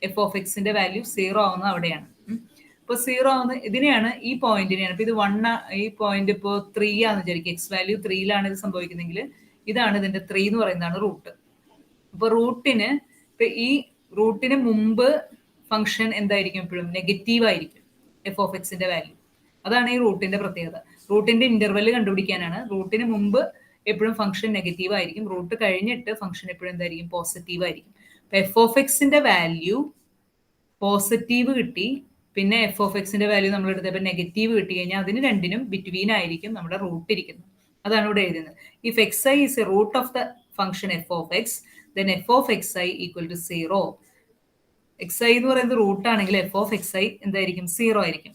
[SPEAKER 1] എഫ് ഓഫ് എക്സിന്റെ വാല്യൂ സീറോ ആവുന്നത് അവിടെയാണ്. ഇപ്പൊ സീറോ ആവുന്ന ഇതിനെയാണ്, ഈ പോയിന്റിനെയാണ്. ഇപ്പൊ ഇത് 1, ഈ പോയിന്റ് ഇപ്പോൾ 3 ആണെന്ന് വിചാരിക്കും, എക്സ് വാല്യൂ 3ലാണ് ഇത് സംഭവിക്കുന്നെങ്കിൽ ഇതാണ് ഇതിന്റെ 3 എന്ന് പറയുന്നതാണ് റൂട്ട്. അപ്പൊ റൂട്ടിന്, ഇപ്പൊ ഈ റൂട്ടിന് മുമ്പ് ഫംഗ്ഷൻ എന്തായിരിക്കും, എപ്പോഴും നെഗറ്റീവ് ആയിരിക്കും എഫ് ഓഫ് എക്സിന്റെ വാല്യൂ. അതാണ് ഈ റൂട്ടിന്റെ പ്രത്യേകത. റൂട്ടിന്റെ ഇന്റർവെൽ കണ്ടുപിടിക്കാനാണ്. റൂട്ടിന് മുമ്പ് എപ്പോഴും ഫംഗ്ഷൻ നെഗറ്റീവ് ആയിരിക്കും, റൂട്ട് കഴിഞ്ഞിട്ട് ഫംഗ്ഷൻ എപ്പോഴും എന്തായിരിക്കും, പോസിറ്റീവ് ആയിരിക്കും. അപ്പൊ എഫ് ഓഫ് എക്സിന്റെ വാല്യൂ പോസിറ്റീവ് കിട്ടി, പിന്നെ എഫ് ഓഫ് എക്സിന്റെ വാല്യൂ നമ്മൾ എടുത്തപ്പോൾ നെഗറ്റീവ് കിട്ടി കഴിഞ്ഞാൽ അതിന് രണ്ടിനും ബിറ്റ്വീൻ ആയിരിക്കും നമ്മുടെ റൂട്ട് ഇരിക്കുന്നത്. അതാണ് ഇവിടെ എഴുതുന്നത്. If x i is a root of the function f of x, then f of x i equal to zero. X i എന്ന് പറയുന്നത് റൂട്ട് ആണെങ്കിൽ എഫ് ഓഫ് എക്സ് ഐ എന്തായിരിക്കും, സീറോ ആയിരിക്കും.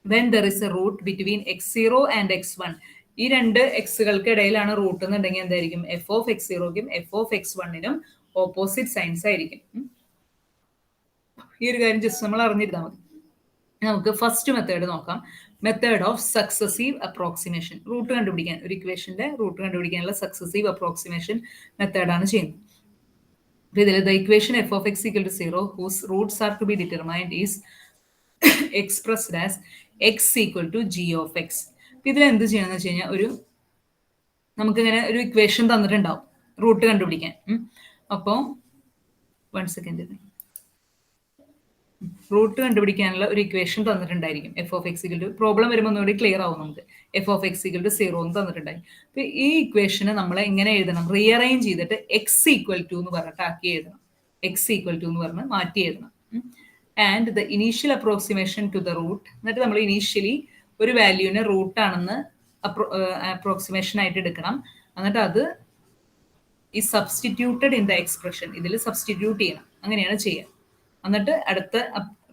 [SPEAKER 1] When there is a root between x0 and x1, ഈ രണ്ട് എക്സുകൾക്ക് ഇടയിലാണ് root എന്നുണ്ടെങ്കിൽ എന്തായിരിക്കും, എഫ് ഓഫ് എക്സ് സീറോയ്ക്കും എഫ് ഓഫ് എക്സ് വണ്ണിനും ഓപ്പോസിറ്റ് സൈൻസ് ആയിരിക്കും. ഈ ഒരു കാര്യം ജസ്റ്റ് നമ്മൾ അറിഞ്ഞിരുന്നാൽ മതി. നമുക്ക് ഫസ്റ്റ് മെത്തേഡ് നോക്കാം. Method of successive approximation. Root കണ്ടുപിടിക്കാൻ, ഒരു ഇക്വേഷന്റെ റൂട്ട് കണ്ടുപിടിക്കാനുള്ള സക്സസീവ് അപ്രോക്സിമേഷൻ മെത്തേഡാണ് ചെയ്യുന്നത്. ഇതിൽ the equation F of X equal to zero whose roots are to be determined is expressed as X equal to G of X. ഇതിൽ എന്ത് ചെയ്യണമെന്ന് വെച്ച് കഴിഞ്ഞാൽ, നമുക്കിങ്ങനെ ഒരു ഇക്വേഷൻ തന്നിട്ടുണ്ടാവും റൂട്ട് കണ്ടുപിടിക്കാൻ. അപ്പോൾ 1 സെക്കൻഡ്, റൂട്ട് കണ്ടുപിടിക്കാനുള്ള ഒരു ഇക്വേഷൻ തന്നിട്ടുണ്ടായിരിക്കും. F of X equal to, problem വരുമ്പോൾ ഒന്നുകൂടി ക്ലിയർ ആവും നമുക്ക്. F of X equal to zero എന്ന് തന്നിട്ടുണ്ടായി. അപ്പൊ ഈ ഇക്വേഷന് നമ്മൾ എങ്ങനെ എഴുതണം, റീഅറേഞ്ച് ചെയ്തിട്ട് എക്സ് ഈക്വൽ ടു എന്ന് പറഞ്ഞിട്ട് ആക്കി എഴുതണം. എക്സ് ഈക്വൽ ടു എന്ന് പറഞ്ഞ് മാറ്റി എഴുതണം. And the initial approximation to the root, എന്നിട്ട് നമ്മൾ ഇനീഷ്യലി ഒരു വാല്യൂവിനെ റൂട്ട് ആണെന്ന് അപ്രോക്സിമേഷൻ ആയിട്ട് എടുക്കണം. എന്നിട്ട് അത് ഈ സബ്സ്റ്റിറ്റ്യൂട്ടഡ് ഇൻ ദ എക്സ്പ്രഷൻ, ഇതിൽ സബ്സ്റ്റിറ്റ്യൂട്ട് ചെയ്യണം. അങ്ങനെയാണ് ചെയ്യുക. എന്നിട്ട് അടുത്ത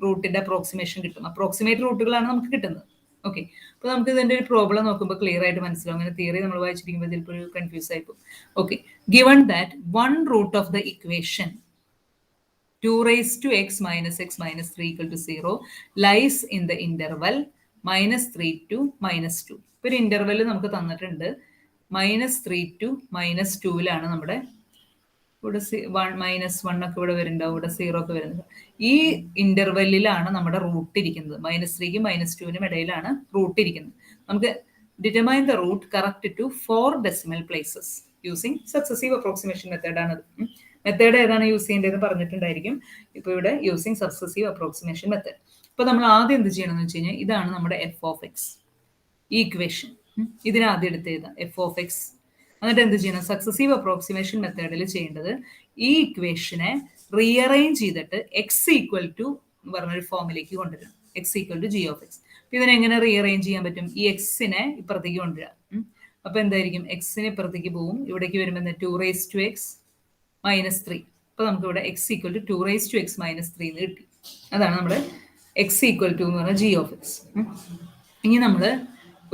[SPEAKER 1] റൂട്ടിന്റെ അപ്രോക്സിമേഷൻ കിട്ടും. അപ്രോക്സിമേറ്റ് റൂട്ടുകളാണ് നമുക്ക് കിട്ടുന്നത്. ഓക്കെ, അപ്പൊ നമുക്ക് ഇതിന്റെ ഒരു പ്രോബ്ലം നോക്കുമ്പോൾ ക്ലിയർ ആയിട്ട് മനസ്സിലാവും. അങ്ങനെ തിയറി നമ്മൾ വായിച്ചിരിക്കുമ്പോൾ ചിലപ്പോൾ ഒരു കൺഫ്യൂസ് ആയിപ്പോ. Okay, given that one root of the equation 2 raised to x minus 3 equal to 0 lies in the interval -3 to -2. ഇപ്പൊ ഒരു ഇന്റർവെൽ നമുക്ക് തന്നിട്ടുണ്ട്. -3 to -2ലാണ് നമ്മുടെ ഇവിടെ -1 ഒക്കെ ഇവിടെ വരുന്നുണ്ടാവും, ഇവിടെ 0 ഒക്കെ വരുന്നത്. ഈ ഇന്റർവെല്ലിലാണ് നമ്മുടെ റൂട്ട് ഇരിക്കുന്നത്. -3ക്കും -2നും ഇടയിലാണ് റൂട്ട് ഇരിക്കുന്നത്. നമുക്ക് determine the root correct to 4 decimal places using successive approximation മെത്തേഡാണത്. മെത്തേഡ് ഏതാണ് യൂസ് ചെയ്യേണ്ടതെന്ന് പറഞ്ഞിട്ടുണ്ടായിരിക്കും. ഇപ്പൊ ഇവിടെ യൂസിങ് സക്സസീവ് അപ്രോക്സിമേഷൻ മെത്തേഡ്. ഇപ്പൊ നമ്മൾ ആദ്യം എന്ത് ചെയ്യണം എന്ന് വെച്ച് കഴിഞ്ഞാൽ, ഇതാണ് നമ്മുടെ എഫ് ഓഫ് എക്സ്, ഈ ഇക്വേഷൻ. ഇതിനെ ആദ്യം എടുത്ത് എഴുതാം, എഫ് ഓഫ് എക്സ്. എന്നിട്ട് എന്ത് ചെയ്യണം, സക്സസീവ് അപ്രോക്സിമേഷൻ മെത്തേഡിൽ ചെയ്യേണ്ടത് ഈ ഇക്വേഷനെ റീഅറേഞ്ച് ചെയ്തിട്ട് എക്സ് ഈക്വൽ ടു എന്ന് പറഞ്ഞൊരു ഫോമിലേക്ക് കൊണ്ടുവരാം. X equal to G of X. ഇതിനെ എങ്ങനെ റീഅറേഞ്ച് ചെയ്യാൻ പറ്റും, ഈ എക്സിനെ ഇപ്പുറത്തേക്ക് കൊണ്ടുവരാം. അപ്പൊ എന്തായിരിക്കും, എക്സിന് ഇപ്പുറത്തേക്ക് പോവും. ഇവിടേക്ക് വരുമ്പോൾ 2 raised to x -3. അപ്പൊ നമുക്ക് ഇവിടെ X equal to 2 raised to x -3 എന്ന് കിട്ടി. അതാണ് നമ്മുടെ എക്സ് ഈക്വൽ ടു എന്ന് പറഞ്ഞ ജി ഓഫ് എക്സ്. ഇനി നമ്മൾ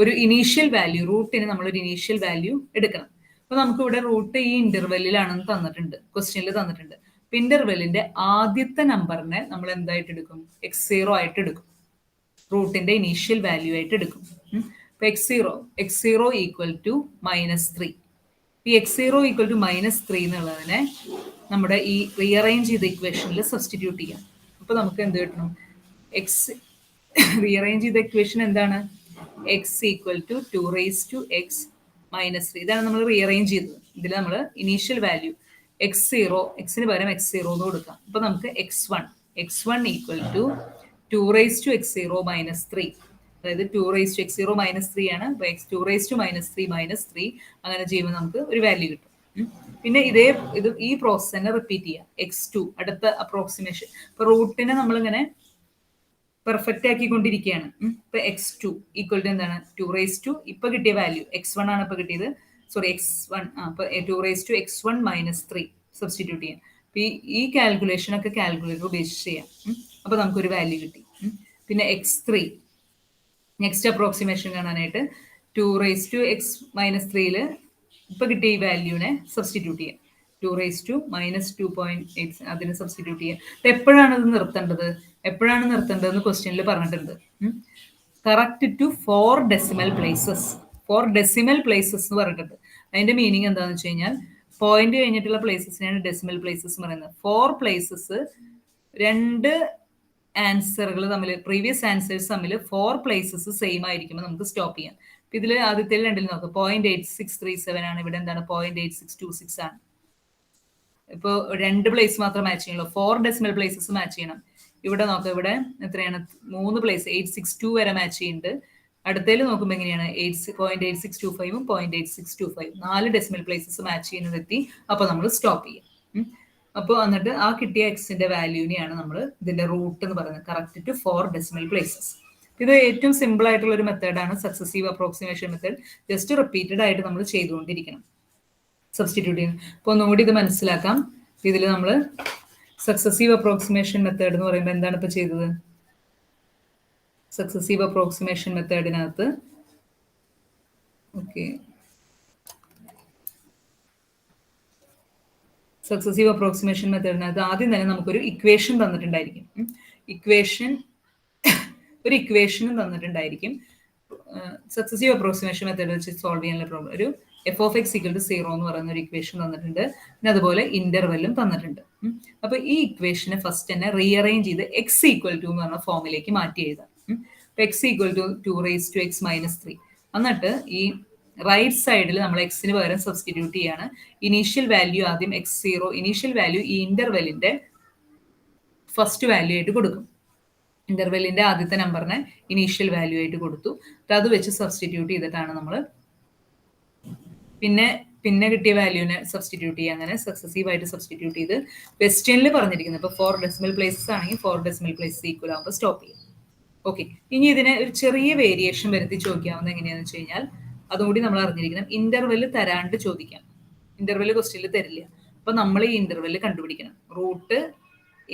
[SPEAKER 1] ഒരു ഇനീഷ്യൽ വാല്യൂ, റൂട്ടിന് നമ്മളൊരു ഇനീഷ്യൽ വാല്യൂ എടുക്കണം. അപ്പൊ നമുക്ക് ഇവിടെ റൂട്ട് ഈ ഇന്റർവെല്ലിലാണെന്ന് തന്നിട്ടുണ്ട്, ക്വസ്റ്റ്യനിൽ തന്നിട്ടുണ്ട്. അപ്പൊ ഇന്റർവെല്ലിന്റെ ആദ്യത്തെ നമ്പറിനെ നമ്മൾ എന്തായിട്ട് എടുക്കും, x0 ആയിട്ട് എടുക്കും. റൂട്ടിന്റെ ഇനീഷ്യൽ വാല്യൂ ആയിട്ട് എടുക്കും. അപ്പൊ x0 ഈക്വൽ ടു -3. ഈ x0 ഈക്വൽ ടു -3 എന്നുള്ളതിനെ നമ്മുടെ ഈ റീഅറേഞ്ച് ചെയ്ത ഇക്വേഷനിൽ സബ്സ്റ്റിറ്റ്യൂട്ട് ചെയ്യാം. അപ്പൊ നമുക്ക് എന്ത് കിട്ടണം, എക്സ് റീഅറേഞ്ച് ചെയ്ത ഇക്വേഷൻ എന്താണ്, X equal to 2 raised to x -3. ഇതാണ് നമ്മൾ റീഅറേഞ്ച് ചെയ്തത്. ഇതിൽ നമ്മൾ ഇനീഷ്യൽ വാല്യൂ x0, എക്സിന് പകരം x0 എന്ന് കൊടുക്കാം. അപ്പൊ നമുക്ക് x1 equal to 2 raised to x0 -3. അതായത് 2 raised to x0 -3 ആണ്. 2 raised to -3 അങ്ങനെ ചെയ്യുമ്പോൾ നമുക്ക് ഒരു വാല്യൂ കിട്ടും. പിന്നെ ഈ പ്രോസസ് തന്നെ റിപ്പീറ്റ് ചെയ്യാം. x2 അടുത്ത അപ്രോക്സിമേഷൻ. ഇപ്പൊ റൂട്ടിനെ നമ്മളിങ്ങനെ പെർഫെക്റ്റ് ആക്കിക്കൊണ്ടിരിക്കുകയാണ്. ഇപ്പൊ x2 ഈക്വൽ ടു എന്താണ്, 2 raised to ഇപ്പൊ കിട്ടിയ വാല്യൂ x1 ആണ്. ഇപ്പൊ കിട്ടിയത് x1 അപ്പൊ 2 raised to x1 -3 സബ്സ്റ്റിറ്റ്യൂട്ട് ചെയ്യാം. അപ്പൊ ഈ കാൽക്കുലേഷൻ ഒക്കെ കാൽക്കുലേറ്റർ ഉപയോഗിച്ച് ചെയ്യാം. അപ്പൊ നമുക്കൊരു വാല്യൂ കിട്ടി. പിന്നെ x3 നെക്സ്റ്റ് അപ്രോക്സിമേഷൻ കാണാനായിട്ട് 2 raised to x -3 ഇപ്പൊ കിട്ടിയ ഈ വാല്യൂനെ സബ്സ്റ്റിറ്റ്യൂട്ട് ചെയ്യാം. 2⁻²-2.8 അതിന് സബ്സ്റ്റിറ്റ്യൂട്ട് ചെയ്യുക. എപ്പോഴാണ് ഇത് നിർത്തേണ്ടത്, എപ്പോഴാണ് നിർത്തേണ്ടതെന്ന് ക്വസ്റ്റ്യനിൽ പറഞ്ഞിട്ടുണ്ട്. Correct to 4 decimal places. 4 decimal places എന്ന് പറഞ്ഞിട്ടുണ്ട്. അതിന്റെ മീനിങ് എന്താണെന്ന് വെച്ച് കഴിഞ്ഞാൽ പോയിന്റ് കഴിഞ്ഞിട്ടുള്ള പ്ലേസസിനെയാണ് ഡെസിമൽ പ്ലേസസ് എന്ന് പറയുന്നത്. 4 പ്ലേസസ്, 2 ആൻസറുകൾ തമ്മിൽ, പ്രീവിയസ് ആൻസേഴ്സ് തമ്മിൽ 4 പ്ലേസസ് സെയിം ആയിരിക്കുമ്പോൾ നമുക്ക് സ്റ്റോപ്പ് ചെയ്യാം. ഇതിൽ ആദ്യത്തെ രണ്ടിൽ നോക്കാം, 0.8637 ആണ്, ഇവിടെ എന്താണ് 0.8626 ആണ്. ഇപ്പോൾ 2 പ്ലേസ് മാത്രം മാച്ച് ചെയ്യണല്ലോ, 4 ഡെസിമൽ പ്ലേസസ് മാച്ച് ചെയ്യണം. ഇവിടെ നോക്കാം, ഇവിടെ എത്രയാണ്, 3 പ്ലേസ് 862 വരെ മാച്ച് ചെയ്യുന്നുണ്ട്. അടുത്തതിൽ നോക്കുമ്പോൾ എങ്ങനെയാണ് 0.8625 0.8625 4 ഡെസിമൽ പ്ലേസസ് മാച്ച് ചെയ്യുന്നതെത്തി. അപ്പോൾ നമ്മൾ സ്റ്റോപ്പ് ചെയ്യും. അപ്പോൾ എന്നിട്ട് ആ കിട്ടിയ എക്സിന്റെ വാല്യൂവിനെയാണ് നമ്മൾ ഇതിന്റെ റൂട്ട് എന്ന് പറയുന്നത്, കറക്റ്റ് ടു 4 ഡെസിമൽ പ്ലേസസ്. ഇത് ഏറ്റവും സിമ്പിൾ ആയിട്ടുള്ള ഒരു മെത്തേഡാണ് successive approximation method. Just repeated ആയിട്ട് നമ്മൾ ചെയ്തുകൊണ്ടിരിക്കണം, സബ്സ്റ്റിറ്റ്യൂട്ട് ചെയ്യുന്നത്. അപ്പോൾ ഒന്നുകൂടി ഇത് മനസ്സിലാക്കാം. ഇതിൽ നമ്മൾ സക്സസീവ് അപ്രോക്സിമേഷൻ മെത്തേഡ് എന്ന് പറയുമ്പോൾ എന്താണ് ഇപ്പോൾ ചെയ്തത്, സക്സസീവ് അപ്രോക്സിമേഷൻ മെത്തേഡിനകത്ത് സക്സസീവ് അപ്രോക്സിമേഷൻ മെത്തേഡിനകത്ത് ആദ്യം തന്നെ നമുക്കൊരു ഇക്വേഷൻ തന്നിട്ടുണ്ടായിരിക്കും. ഒരു ഇക്വേഷനും തന്നിട്ടുണ്ടായിരിക്കും. സക്സസീവ് അപ്രോക്സിമേഷൻ മെത്തേഡ് വെച്ച് സോൾവ് ചെയ്യാനുള്ള പ്രോബ്ലം ഒരു f(x) = 0 എന്ന് പറയുന്ന ഒരു ഇക്വേഷൻ തന്നിട്ടുണ്ട്. പിന്നെ അതുപോലെ ഇന്റർവെല്ലും തന്നിട്ടുണ്ട്. അപ്പൊ ഈ ഇക്വേഷനെ ഫസ്റ്റ് തന്നെ റീഅറേഞ്ച് ചെയ്ത് x = എന്ന് പറഞ്ഞ ഫോമിലേക്ക് മാറ്റി എഴുതാം. x = 2⁻x-3. എന്നിട്ട് ഈ റൈറ്റ് സൈഡിൽ നമ്മൾ എക്സിന് പകരം സബ്സ്റ്റിറ്റ്യൂട്ട് ചെയ്യാണ്. ഇനീഷ്യൽ വാല്യൂ ആദ്യം x0, ഇനീഷ്യൽ വാല്യൂ ഈ ഇന്റർവെല്ലിന്റെ ഫസ്റ്റ് വാല്യൂ ആയിട്ട് കൊടുക്കും. ഇന്റർവെല്ലിന്റെ ആദ്യത്തെ നമ്പറിനെ ഇനീഷ്യൽ വാല്യൂ ആയിട്ട് കൊടുത്തു. അത് വെച്ച് സബ്സ്റ്റിറ്റ്യൂട്ട് ചെയ്തിട്ടാണ് നമ്മൾ പിന്നെ കിട്ടിയ വാല്യൂവിനെ സബ്സ്റ്റിറ്റ്യൂട്ട് ചെയ്യുക. അങ്ങനെ സക്സസീവ് ആയിട്ട് സബ്സ്റ്റിറ്റ്യൂട്ട് ചെയ്ത് ക്വസ്റ്റ്യനിൽ പറഞ്ഞിരിക്കുന്നത് ഇപ്പോൾ 4 ഡെസിമൽ പ്ലേസസ് ആണെങ്കിൽ 4 ഡെസിമൽ പ്ലേസസ് ഈക്വൽ ആകുമ്പോൾ സ്റ്റോപ്പ് ചെയ്യും. ഓക്കെ, ഇനി ഇതിനെ ഒരു ചെറിയ വേരിയേഷൻ വരുത്തി ചോദിക്കാവുന്ന എങ്ങനെയാണെന്ന് വെച്ച് കഴിഞ്ഞാൽ അതുകൂടി നമ്മൾ അറിഞ്ഞിരിക്കണം. ഇന്റർവെല് തരാണ്ട് ചോദിക്കാം, ഇന്റർവെല് ക്വസ്റ്റ്യനിൽ തരില്ല. അപ്പൊ നമ്മൾ ഈ ഇന്റർവെല് കണ്ടുപിടിക്കണം. റൂട്ട്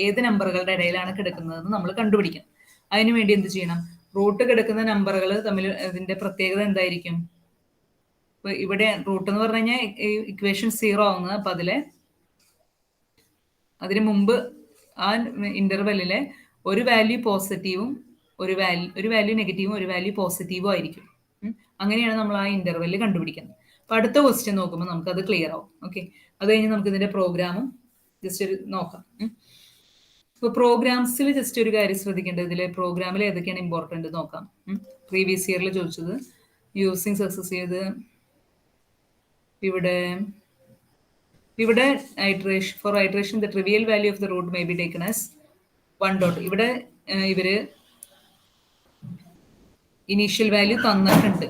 [SPEAKER 1] ഏത് നമ്പറുകളുടെ ഇടയിലാണ് കിടക്കുന്നതെന്ന് നമ്മൾ കണ്ടുപിടിക്കണം. അതിനുവേണ്ടി എന്ത് ചെയ്യണം, റൂട്ട് കിടക്കുന്ന നമ്പറുകൾ തമ്മിൽ ഇതിന്റെ പ്രത്യേകത എന്തായിരിക്കും? ഇപ്പൊ ഇവിടെ റൂട്ട് എന്ന് പറഞ്ഞു കഴിഞ്ഞാൽ ഇക്വേഷൻ 0 ആവുന്നത്. അപ്പൊ അതിന് മുമ്പ് ആ ഇന്റർവെല്ലിലെ ഒരു വാല്യൂ പോസിറ്റീവും ഒരു വാല്യൂ നെഗറ്റീവും ഒരു വാല്യൂ പോസിറ്റീവും ആയിരിക്കും. അങ്ങനെയാണ് നമ്മൾ ആ ഇന്റർവെല്ല് കണ്ടുപിടിക്കുന്നത്. അപ്പൊ അടുത്ത ക്വസ്റ്റ്യൻ നോക്കുമ്പോൾ നമുക്ക് അത് ക്ലിയർ ആവും. ഓക്കെ, അത് കഴിഞ്ഞ് നമുക്ക് ഇതിന്റെ പ്രോഗ്രാമും ജസ്റ്റ് ഒരു നോക്കാം. ഇപ്പൊ പ്രോഗ്രാംസിൽ ജസ്റ്റ് ഒരു കാര്യം ശ്രദ്ധിക്കേണ്ടത്, ഇതിലെ പ്രോഗ്രാമിൽ ഏതൊക്കെയാണ് ഇമ്പോർട്ടന്റ് നോക്കാം. പ്രീവിയസ് ഇയറിൽ ചോദിച്ചത് യൂസിങ് സക്സസ് ചെയ്ത് ഇവിടെ four iteration the trivial value of the root may be taken as 1. ഇവിടെ ഇവര് ഇനീഷ്യൽ വാല്യൂ തന്നിട്ടുണ്ട്,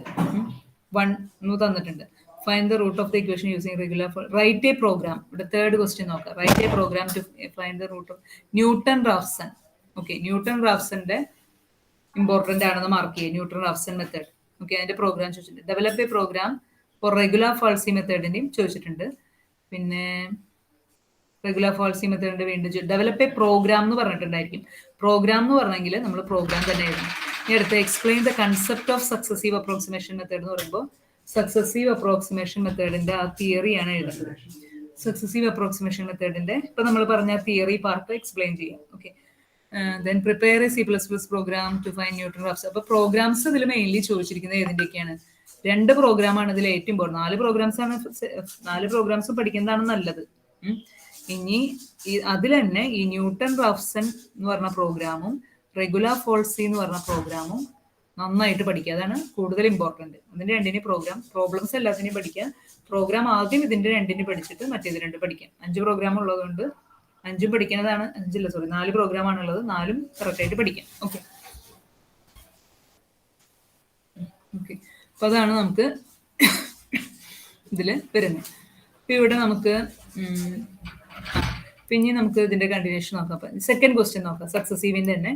[SPEAKER 1] 1 തന്നിട്ടുണ്ട്. Find the root of the equation using regular. Write a program. ഇവിടെ തേർഡ് ക്വസ്റ്റ്യൻ നോക്കാം. Write a program to find the root of Newton Raphson. Okay, ന്യൂട്ടൺ-റാഫ്സന്റെ important ആണെന്ന് mark ചെയ്യുക. Newton Raphson method. Okay, അതിന്റെ പ്രോഗ്രാം ചോദിച്ചിട്ടുണ്ട്. Develop a program for regular falsi മെത്തേഡിന്റെയും ചോദിച്ചിട്ടുണ്ട്. പിന്നെ റെഗുലർ ഫാൾസി മെത്തേഡിന്റെ വീണ്ടും ഡെവലപ്പ് എ പ്രോഗ്രാം എന്ന് പറഞ്ഞിട്ടുണ്ടായിരിക്കും. പ്രോഗ്രാം എന്ന് പറഞ്ഞെങ്കിൽ നമ്മൾ പ്രോഗ്രാം തന്നെ എഴുതണം. ഇനി അടുത്ത് explain the concept of successive approximation method എന്ന് പറയുമ്പോൾ സക്സസീവ് അപ്രോക്സിമേഷൻ മെത്തേഡിന്റെ ആ തിയറിയാണ് എഴുതുന്നത്. സക്സസീവ് അപ്രോക്സിമേഷൻ മെത്തേഡിന്റെ ഇപ്പൊ നമ്മൾ പറഞ്ഞ തിയറി പാർട്ട് എക്സ്പ്ലെയിൻ ചെയ്യാം. Okay, then prepare a C++ program to find Newton Raphson. അപ്പൊ പ്രോഗ്രാംസ് ഇതിൽ മെയിൻലി ചോദിച്ചിരിക്കുന്നത് ഏതിന്റെയൊക്കെയാണ്? 2 പ്രോഗ്രാമാണ് ഇതിൽ ഏറ്റവും ഇമ്പോർട്ടൻറ്റ്. 4 പ്രോഗ്രാംസ് പഠിക്കുന്നതാണ് നല്ലത്. ഇനി അതിൽ തന്നെ ഈ ന്യൂട്ടൺ-റാഫ്സൺ എന്ന് പറഞ്ഞ പ്രോഗ്രാമും റെഗുലർ ഫാൾസി എന്ന് പറഞ്ഞ പ്രോഗ്രാമും നന്നായിട്ട് പഠിക്കുക. അതാണ് കൂടുതൽ ഇമ്പോർട്ടൻറ്റ്. ഇതിന്റെ രണ്ടിനും പ്രോബ്ലംസ് എല്ലാത്തിനെയും പഠിക്കുക. പ്രോഗ്രാം ആദ്യം ഇതിന്റെ രണ്ടിനും പഠിച്ചിട്ട് മറ്റേത് 2 പഠിക്കാം. 5 പ്രോഗ്രാം ഉള്ളതുകൊണ്ട് 5ഉം പഠിക്കുന്നതാണ്. 4 പ്രോഗ്രാം ആണുള്ളത്. 4ഉം കറക്റ്റായിട്ട് പഠിക്കാം. ഓക്കെ, അപ്പൊ അതാണ് നമുക്ക് ഇതില് വരുന്നത്. അപ്പൊ ഇവിടെ നമുക്ക് പിന്നെ നമുക്ക് ഇതിന്റെ കണ്ടിന്യൂഷൻ നോക്കാം. സെക്കൻഡ് ക്വസ്റ്റ്യൻ നോക്കാം. സക്സസീവിന്റെ തന്നെ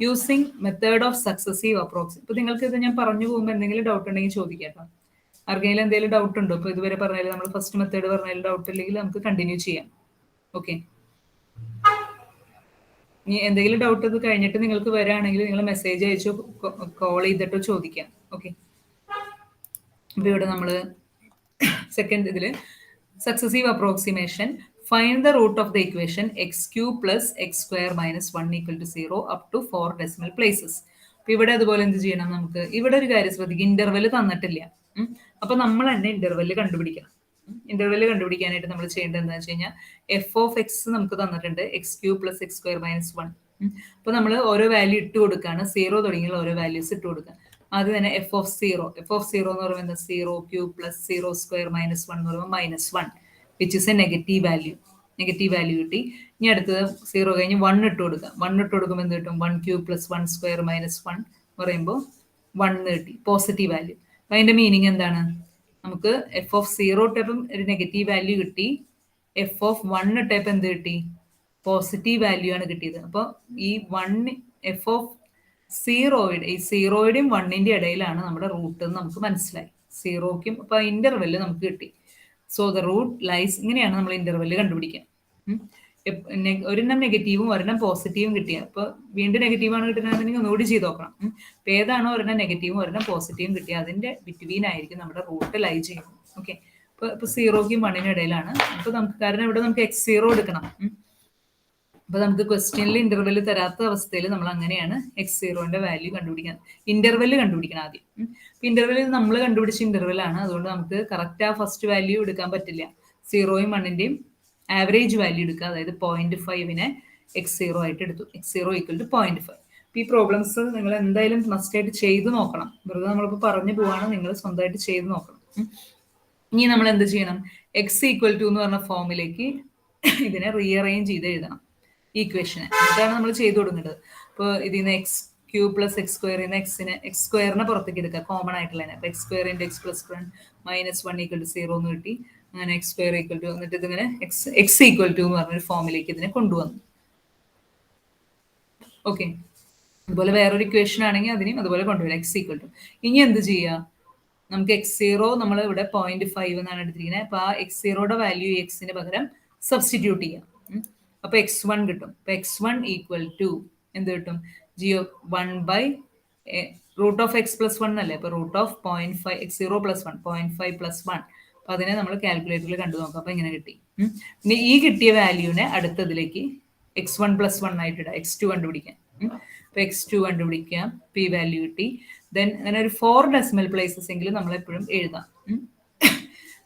[SPEAKER 1] using method of successive approx. ഇപ്പൊ നിങ്ങൾക്ക് ഇത് ഞാൻ പറഞ്ഞു പോകുമ്പോൾ എന്തെങ്കിലും ഡൗട്ട് ഉണ്ടെങ്കിൽ ചോദിക്കാം. ആർക്കെങ്കിലും എന്തെങ്കിലും ഡൗട്ട് ഉണ്ടോ? ഇപ്പൊ ഇതുവരെ പറഞ്ഞാലും നമ്മൾ ഫസ്റ്റ് മെത്തേഡ് പറഞ്ഞാലും ഡൗട്ട് ഇല്ലെങ്കിൽ നമുക്ക് കണ്ടിന്യൂ ചെയ്യാം. ഓക്കെ, ഇനി എന്തെങ്കിലും ഡൗട്ട് ഇത് കഴിഞ്ഞിട്ട് നിങ്ങൾക്ക് വരാണെങ്കിൽ നിങ്ങൾ മെസ്സേജ് അയച്ചോ കോൾ ചെയ്തിട്ടോ ചോദിക്കാം. ഓക്കെ, അപ്പൊ ഇവിടെ നമ്മള് സെക്കൻഡ് ഇതില് Successive approximation. Find the root of the equation x cube plus x square minus 1 equal to 0 up to 4 decimal places. അപ്പൊ ഇവിടെ അതുപോലെ എന്ത് ചെയ്യണം, നമുക്ക് ഇവിടെ ഒരു കാര്യം ശ്രദ്ധിക്കുക, ഇന്റർവെല് തന്നിട്ടില്ല. അപ്പൊ നമ്മൾ തന്നെ ഇന്റർവെല് കണ്ടുപിടിക്കണം. ഇന്റർവെല് കണ്ടുപിടിക്കാനായിട്ട് നമ്മൾ ചെയ്യേണ്ടത് എന്താണെന്ന് വെച്ച് കഴിഞ്ഞാൽ എഫ് ഓഫ് എക്സ് നമുക്ക് തന്നിട്ടുണ്ട്, X cube plus X square minus 1. അപ്പൊ നമ്മൾ ഓരോ വാല്യൂ ഇട്ട് കൊടുക്കുകയാണ്, 0 തുടങ്ങിയുള്ള ഓരോ വാല്യൂസ് ഇട്ട് കൊടുക്കുക. ആദ്യം തന്നെ എഫ് ഓഫ് സീറോ എന്ന് പറയുന്നത് 0 ക്യൂബ് പ്ലസ് 0 സ്ക്വയർ മൈനസ് 1 എന്ന് പറയുമ്പോൾ -1, which is A negative value കിട്ടി. ഇനി അടുത്തത് 0 കഴിഞ്ഞ് 1 ഇട്ട് കൊടുക്കുക. 1 ഇട്ട് കൊടുക്കുമ്പോൾ എന്ത് കിട്ടും, 1 ക്യൂബ് പ്ലസ് 1 സ്ക്വയർ മൈനസ് 1 എന്ന് പറയുമ്പോൾ 1 കിട്ടി, പോസിറ്റീവ് വാല്യൂ. അപ്പൊ അതിന്റെ മീനിങ് എന്താണ്, നമുക്ക് എഫ് ഓഫ് 0 ഇട്ടപ്പം ഒരു നെഗറ്റീവ് വാല്യൂ കിട്ടി, എഫ് ഓഫ് 1 ഇട്ടപ്പം എന്ത് കിട്ടി, പോസിറ്റീവ് വാല്യൂ ആണ് കിട്ടിയത്. അപ്പോൾ ഈ 1 എഫ് ഓഫ് ഈ 0യുടെയും 1ന്റെ ഇടയിലാണ് നമ്മുടെ റൂട്ട് എന്ന് നമുക്ക് മനസ്സിലായി. 0ക്കും അപ്പൊ ഇന്റർവെല് നമുക്ക് കിട്ടി. സോ ദ റൂട്ട് ലൈസ്, ഇങ്ങനെയാണ് നമ്മൾ ഇന്റർവെല് കണ്ടുപിടിക്കുക. ഒരെണ്ണം നെഗറ്റീവും ഒരെണ്ണം പോസിറ്റീവും കിട്ടിയ, അപ്പൊ വീണ്ടും നെഗറ്റീവാണ് കിട്ടുന്നതെങ്കിൽ ഒന്നുകൂടി ചെയ്ത് നോക്കണം. അപ്പൊ ഏതാണോ ഒരെണ്ണം നെഗറ്റീവും ഒരെണ്ണം പോസിറ്റീവും കിട്ടിയ അതിന്റെ ബിറ്റ്വീൻ ആയിരിക്കും നമ്മുടെ റൂട്ട് ലൈ ചെയ്യുന്നത്. ഓക്കെ, ഇപ്പൊ 0ക്കും 1നും ഇടയിലാണ്. അപ്പൊ നമുക്ക്, കാരണം ഇവിടെ നമുക്ക് x0 എടുക്കണം. അപ്പൊ നമുക്ക് ക്വസ്റ്റ്യനിൽ ഇന്റർവെല് തരാത്ത അവസ്ഥയിൽ നമ്മൾ അങ്ങനെയാണ് x0ന്റെ വാല്യൂ കണ്ടുപിടിക്കാൻ, ഇന്റർവെല് കണ്ടുപിടിക്കണം ആദ്യം. ഇന്റർവെല് നമ്മൾ കണ്ടുപിടിച്ച ഇന്റർവെലാണ്, അതുകൊണ്ട് നമുക്ക് കറക്റ്റ് ആ ഫസ്റ്റ് വാല്യൂ എടുക്കാൻ പറ്റില്ല. 0യും 1ന്റെയും ആവറേജ് വാല്യൂ എടുക്കുക, അതായത് 0.5നെ x0 ആയിട്ട് എടുത്തു. x0 equal to 0.5. ഈ പ്രോബ്ലംസ് നിങ്ങൾ എന്തായാലും മസ്റ്റ് ആയിട്ട് ചെയ്ത് നോക്കണം. വെറുതെ നമ്മളിപ്പോൾ പറഞ്ഞു പോവാണ്, നിങ്ങൾ സ്വന്തമായിട്ട് ചെയ്ത് നോക്കണം. ഇനി നമ്മൾ എന്ത് ചെയ്യണം, എക്സ് ഈക്വൽ ടു എന്ന് പറഞ്ഞ ഫോമിലേക്ക് ഇതിനെ റീഅറേഞ്ച് ചെയ്ത് എഴുതണം ഈക്വേഷനെ. ഇതാണ് നമ്മൾ ചെയ്തു കൊടുക്കേണ്ടത്. ഇപ്പോൾ ഇതിൽ നിന്ന് എക്സ് ക്യൂബ് പ്ലസ് എക്സ് സ്ക്വയറിൽ നിന്ന് എക്സ് സ്ക്വയറിനെ പുറത്തേക്ക് എടുക്കുക, കോമൺ ആയിട്ടുള്ളതിനെ. അപ്പോൾ X square into X plus 1 minus 1 equal to 0 എന്ന് കിട്ടി. അങ്ങനെ എക്സ് സ്ക്വയർ ഈക്വൽ ടു, എന്നിട്ട് ഇതിങ്ങനെ എക്സ് ഈക്വൽ ടു എന്ന് പറഞ്ഞൊരു ഫോമിലേക്ക് ഇതിനെ കൊണ്ടുവന്നു. ഓക്കെ, അതുപോലെ വേറൊരു ഇക്വേഷൻ ആണെങ്കിൽ അതിനെയും അതുപോലെ കൊണ്ടുവരാം, എക്സ് ഈക്വൽ ടു. ഇനി എന്ത് ചെയ്യുക, നമുക്ക് x0 നമ്മൾ ഇവിടെ 0.5 എന്നാണ് എടുത്തിരിക്കുന്നത്. അപ്പൊ ആ x0യുടെ വാല്യൂ എക്സിന് പകരം സബ്സ്റ്റിറ്റ്യൂട്ട് ചെയ്യാം. അപ്പൊ x1 കിട്ടും. അപ്പൊ x1 ഈക്വൽ ടു എന്ത് കിട്ടും, g1 root of X plus 1 അല്ലേ. അപ്പൊ root of 0.5 x0 plus 1 0.5 plus 1. അപ്പൊ അതിനെ നമ്മൾ കാൽക്കുലേറ്ററിൽ കണ്ടു നോക്കാം. അപ്പൊ ഇങ്ങനെ കിട്ടി. പിന്നെ ഈ കിട്ടിയ വാല്യൂനെ അടുത്തതിലേക്ക് x1 പ്ലസ് 1 ആയിട്ട് ഇടാം, x2 കണ്ടുപിടിക്കാൻ. അപ്പൊ x2 കണ്ടുപിടിക്കാം, പി വാല്യൂ കിട്ടി. ദെൻ അങ്ങനെ ഒരു 4 ഡെസിമൽ പ്ലേസസ് എങ്കിലും നമ്മൾ എപ്പോഴും എഴുതാം.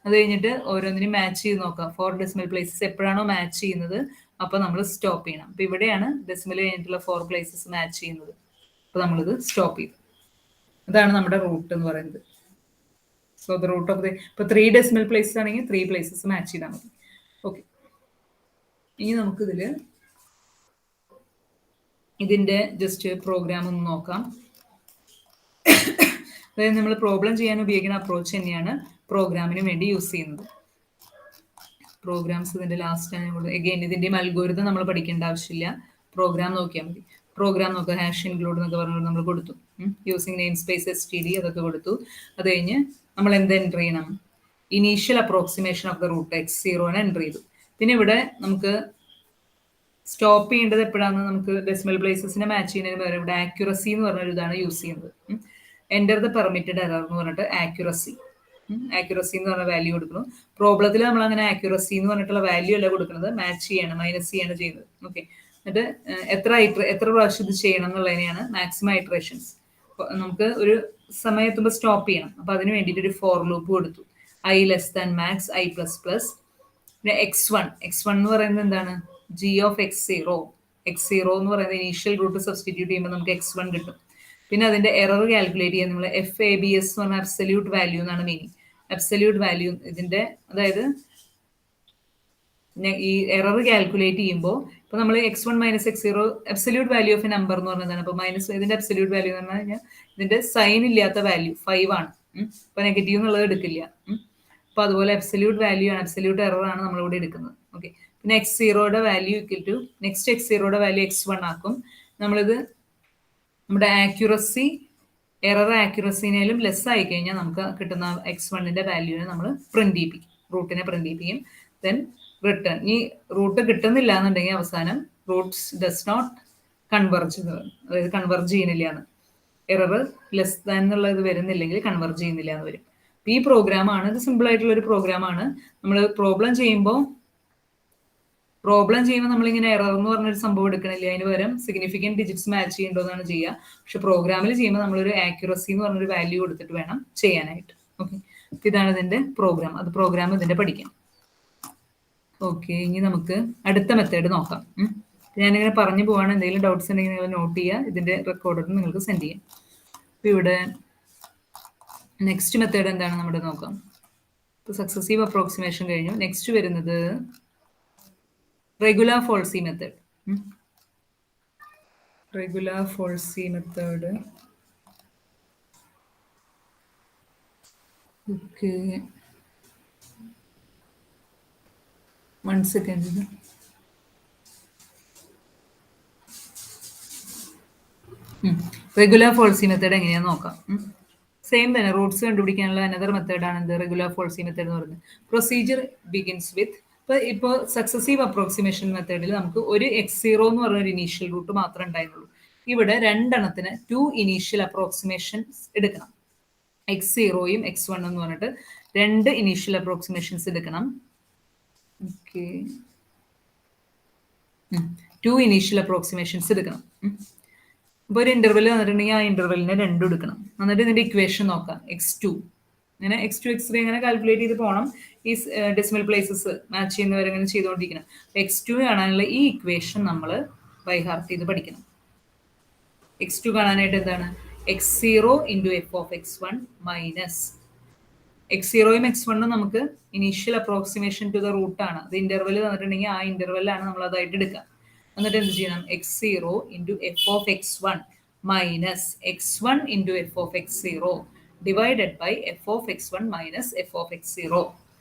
[SPEAKER 1] അത് കഴിഞ്ഞിട്ട് ഓരോന്നിനും മാച്ച് ചെയ്ത് നോക്കാം. 4 ഡെസിമൽ പ്ലേസസ് എപ്പോഴാണോ മാച്ച് ചെയ്യുന്നത് അപ്പൊ നമ്മൾ സ്റ്റോപ്പ് ചെയ്യണം. അപ്പൊ ഇവിടെയാണ് ഡെസിമൽ കഴിഞ്ഞിട്ടുള്ള 4 പ്ലേസസ് മാച്ച് ചെയ്യുന്നത്. അപ്പൊ നമ്മളിത് സ്റ്റോപ്പ് ചെയ്തു. അതാണ് നമ്മുടെ റൂട്ട് എന്ന് പറയുന്നത്. സോ ദ റൂട്ട് ഓഫ് ഇപ്പൊ 3 ഡെസിമൽ പ്ലേസസ് ആണെങ്കിൽ 3 പ്ലേസസ് മാച്ച് ചെയ്താൽ മതി. ഓക്കെ, ഇനി നമുക്കിതില് ഇതിന്റെ ജസ്റ്റ് പ്രോഗ്രാം ഒന്ന് നോക്കാം. അതായത് നമ്മൾ പ്രോബ്ലം ചെയ്യാൻ ഉപയോഗിക്കുന്ന അപ്രോച്ച് തന്നെയാണ് പ്രോഗ്രാമിന് വേണ്ടി യൂസ് ചെയ്യുന്നത്. പ്രോഗ്രാംസ് ഇതിന്റെ ലാസ്റ്റ് ആണ്. അഗെയിൻ ഇതിന്റെയും അൽഗോരിതം നമ്മൾ പഠിക്കേണ്ട ആവശ്യമില്ല, പ്രോഗ്രാം നോക്കിയാൽ മതി. പ്രോഗ്രാം നോക്കുക, ഹാഷ് ഇൻക്ലൂഡ് എന്നൊക്കെ പറഞ്ഞിട്ട് നമ്മൾ കൊടുത്തു. യൂസിങ് നെയിം സ്പേസ് STD അതൊക്കെ കൊടുത്തു. അത് കഴിഞ്ഞ് നമ്മൾ എന്ത് എൻ്റർ ചെയ്യണം, initial approximation of the root x0 enter ചെയ്തു. പിന്നെ ഇവിടെ നമുക്ക് സ്റ്റോപ്പ് ചെയ്യേണ്ടത് എപ്പോഴാണ്, നമുക്ക് ഡെസിമൽ പ്ലേസസിനെ മാച്ച് ചെയ്യുന്നതിന് പകരം ഇവിടെ ആക്യുറസി എന്ന് പറഞ്ഞൊരു ഇതാണ് യൂസ് ചെയ്യുന്നത്. എൻ്റർ ദ പെർമിറ്റഡ് എറർ എന്ന് പറഞ്ഞിട്ട് ആക്യുറസി എന്ന് പറഞ്ഞ വാല്യൂ കൊടുക്കുന്നു. പ്രോബ്ലത്തിൽ നമ്മൾ അങ്ങനെ ആക്യുറസി എന്ന് പറഞ്ഞിട്ടുള്ള വാല്യൂ അല്ല കൊടുക്കുന്നത്, മാച്ച് ചെയ്യാണ്, മൈനസ് ചെയ്യാണ് ചെയ്യുന്നത്. ഓക്കെ, എന്നിട്ട് എത്ര പ്രാവശ്യം ഇത് ചെയ്യണം എന്നുള്ളതിനെയാണ് മാക്സിമം ഇറ്ററേഷൻസ്. നമുക്ക് ഒരു സമയം എത്തുമ്പോൾ സ്റ്റോപ്പ് ചെയ്യണം. അപ്പൊ അതിന് വേണ്ടിയിട്ട് ഒരു ഫോർ ലൂപ്പ് കൊടുത്തു, i less than max i plus plus. പിന്നെ x1 എന്ന് പറയുന്നത് എന്താണ്, g ഓഫ് x0 എന്ന് പറയുന്നത് ഇനീഷ്യൽ റൂട്ട് സബ്സ്റ്റിറ്റ്യൂട്ട് ചെയ്യുമ്പോൾ നമുക്ക് x1 കിട്ടും. പിന്നെ അതിന്റെ എറർ കാൽക്കുലേറ്റ് ചെയ്യാൻ നമ്മൾ FABS എന്ന് പറഞ്ഞ അബ്സല്യൂട്ട് വാല്യൂ എന്നാണ് മീനിങ്. അബ്സല്യൂട്ട് വാല്യൂ ഇതിന്റെ, അതായത് ഈ എറർ കാൽക്കുലേറ്റ് ചെയ്യുമ്പോൾ ഇപ്പൊ നമ്മൾ x1 minus x0 absolute value of A number എന്ന് പറഞ്ഞതാണ്. അപ്പൊ മൈനസ് ഇതിന്റെ അബ്സല്യൂട്ട് വാല്യൂ എന്ന് പറഞ്ഞു കഴിഞ്ഞാൽ ഇതിന്റെ സൈൻ ഇല്ലാത്ത വാല്യൂ 5 ആണ്. അപ്പൊ നെഗറ്റീവ് എന്നുള്ളത് എടുക്കില്ല. അപ്പൊ അതുപോലെ അബ്സല്യൂട്ട് വാല്യൂ ആണ്, അബ്സല്യൂട്ട് എറർ ആണ് നമ്മളിവിടെ എടുക്കുന്നത്. ഓക്കെ, പിന്നെ x0യുടെ വാല്യൂ ഈക്വൽ ടു നെക്സ്റ്റ് x0യുടെ വാല്യൂ x1 ആക്കും. നമ്മളിത് നമ്മുടെ എറർ ആക്യുറസിനേലും ലെസ് ആയി കഴിഞ്ഞാൽ നമുക്ക് കിട്ടുന്ന x1ന്റെ വാല്യൂവിനെ നമ്മൾ പ്രിന്റ് ചെയ്യിപ്പിക്കും, റൂട്ടിനെ പ്രിന്റ് ചെയ്യിപ്പിക്കും. Then return. ഈ റൂട്ട് കിട്ടുന്നില്ല എന്നുണ്ടെങ്കിൽ അവസാനം റൂട്ട്സ് ഡസ് നോട്ട് കൺവെർജ്, അതായത് കൺവെർജ് ചെയ്യുന്നില്ല എന്ന്, എറർ ലെസ് ദാൻ എന്നുള്ളത് വരുന്നില്ലെങ്കിൽ കൺവെർജ് ചെയ്യുന്നില്ല എന്ന് വരും. ഈ പ്രോഗ്രാമാണ്, ഇത് സിമ്പിൾ ആയിട്ടുള്ള ഒരു പ്രോഗ്രാമാണ്. നമ്മൾ പ്രോബ്ലം ചെയ്യുമ്പോൾ നമ്മളിങ്ങനെ എറർ എന്ന് പറഞ്ഞൊരു സംഭവം എടുക്കണില്ല, അതിന് പകരം സിഗ്നിഫിക്കൻറ്റ് ഡിജിറ്റ്സ് മാച്ച് ചെയ്യേണ്ടതാണ് ചെയ്യുക. പക്ഷെ പ്രോഗ്രാമിൽ ചെയ്യുമ്പോൾ നമ്മളൊരു ആക്യുറസി എന്ന് പറഞ്ഞൊരു വാല്യൂ കൊടുത്തിട്ട് വേണം ചെയ്യാനായിട്ട്. ഓക്കെ, ഇതാണ് ഇതിന്റെ പ്രോഗ്രാം. അത് പ്രോഗ്രാം ഇതിന്റെ പഠിക്കാം. ഓക്കെ, ഇനി നമുക്ക് അടുത്ത മെത്തേഡ് നോക്കാം. ഞാനിങ്ങനെ പറഞ്ഞു പോവാണ്. എന്തെങ്കിലും ഡൗട്ട്സ് ഉണ്ടെങ്കിൽ നിങ്ങൾ നോട്ട് ചെയ്യുക, ഇതിന്റെ റെക്കോർഡർ നിങ്ങൾക്ക് സെൻഡ് ചെയ്യാം. ഇപ്പം ഇവിടെ നെക്സ്റ്റ് മെത്തേഡ് എന്താണ് നമ്മുടെ നോക്കാം. ഇപ്പോൾ സക്സസീവ് അപ്രോക്സിമേഷൻ കഴിഞ്ഞു. നെക്സ്റ്റ് വരുന്നത് regular falsi method. Regular falsi method. Okay, 1 second. Regular falsi method എങ്ങനെയാന്ന് നോക്കാം. സെയിം തന്നെ, റൂട്ട്സ് കണ്ടുപിടിക്കാനുള്ള അനദർ മെത്തേഡാണ് എന്ത് റെഗുലാർ ഫോൾസി മെത്തേഡ് എന്ന് പറയുന്നത്. പ്രൊസീജിയർ ബിഗിൻസ് വിത്ത്, ഇപ്പോൾ സക്സസീവ് അപ്രോക്സിമേഷൻ മെത്തേഡിൽ നമുക്ക് ഒരു x0 എന്ന് പറഞ്ഞ ഒരു ഇനീഷ്യൽ റൂട്ട് മാത്രമേ ഉണ്ടായിരുന്നുള്ളൂ. ഇവിടെ 2 എണ്ണത്തിന് 2 ഇനീഷ്യൽ അപ്രോക്സിമേഷൻസ് എടുക്കണം. x0യും x1 എന്ന് പറഞ്ഞിട്ട് 2 ഇനീഷ്യൽ അപ്രോക്സിമേഷൻസ് എടുക്കണം. ഓക്കെ, 2 ഇനീഷ്യൽ അപ്രോക്സിമേഷൻസ് എടുക്കണം. അപ്പോൾ ഒരു ഇന്റർവെൽ തന്നിട്ടുണ്ടെങ്കിൽ ആ ഇന്റർവെല്ലിനെ 2 എടുക്കണം. എന്നിട്ട് ഇതിന്റെ ഇക്വേഷൻ നോക്കാം. x2 ഇങ്ങനെ x2 x3 ഇങ്ങനെ കാൽക്കുലേറ്റ് ചെയ്ത് പോകണം. ഈ ഡെസിമൽ പ്ലേസസ് മാച്ച് ചെയ്യുന്നവരെ ഇങ്ങനെ ചെയ്തുകൊണ്ടിരിക്കണം. x2 കാണാനുള്ള ഈ ഇക്വേഷൻ നമ്മൾ ബൈ ഹാർട്ട് ചെയ്ത് പഠിക്കണം. x2 കാണാനായിട്ട് എന്താണ്, x0 into F of x1 minus x0യും x1ഉം നമുക്ക് ഇനീഷ്യൽ അപ്രോക്സിമേഷൻ ടു ദ റൂട്ടാണ്. അത് ഇന്റർവെൽ തന്നിട്ടുണ്ടെങ്കിൽ ആ ഇന്റർവെല്ലാണ് നമ്മൾ അതായിട്ട് എടുക്കുക. എന്നിട്ട് എന്ത് ചെയ്യണം, x0 into F of x1 minus x1 into F of x0 divided by F of x1 minus F of x0.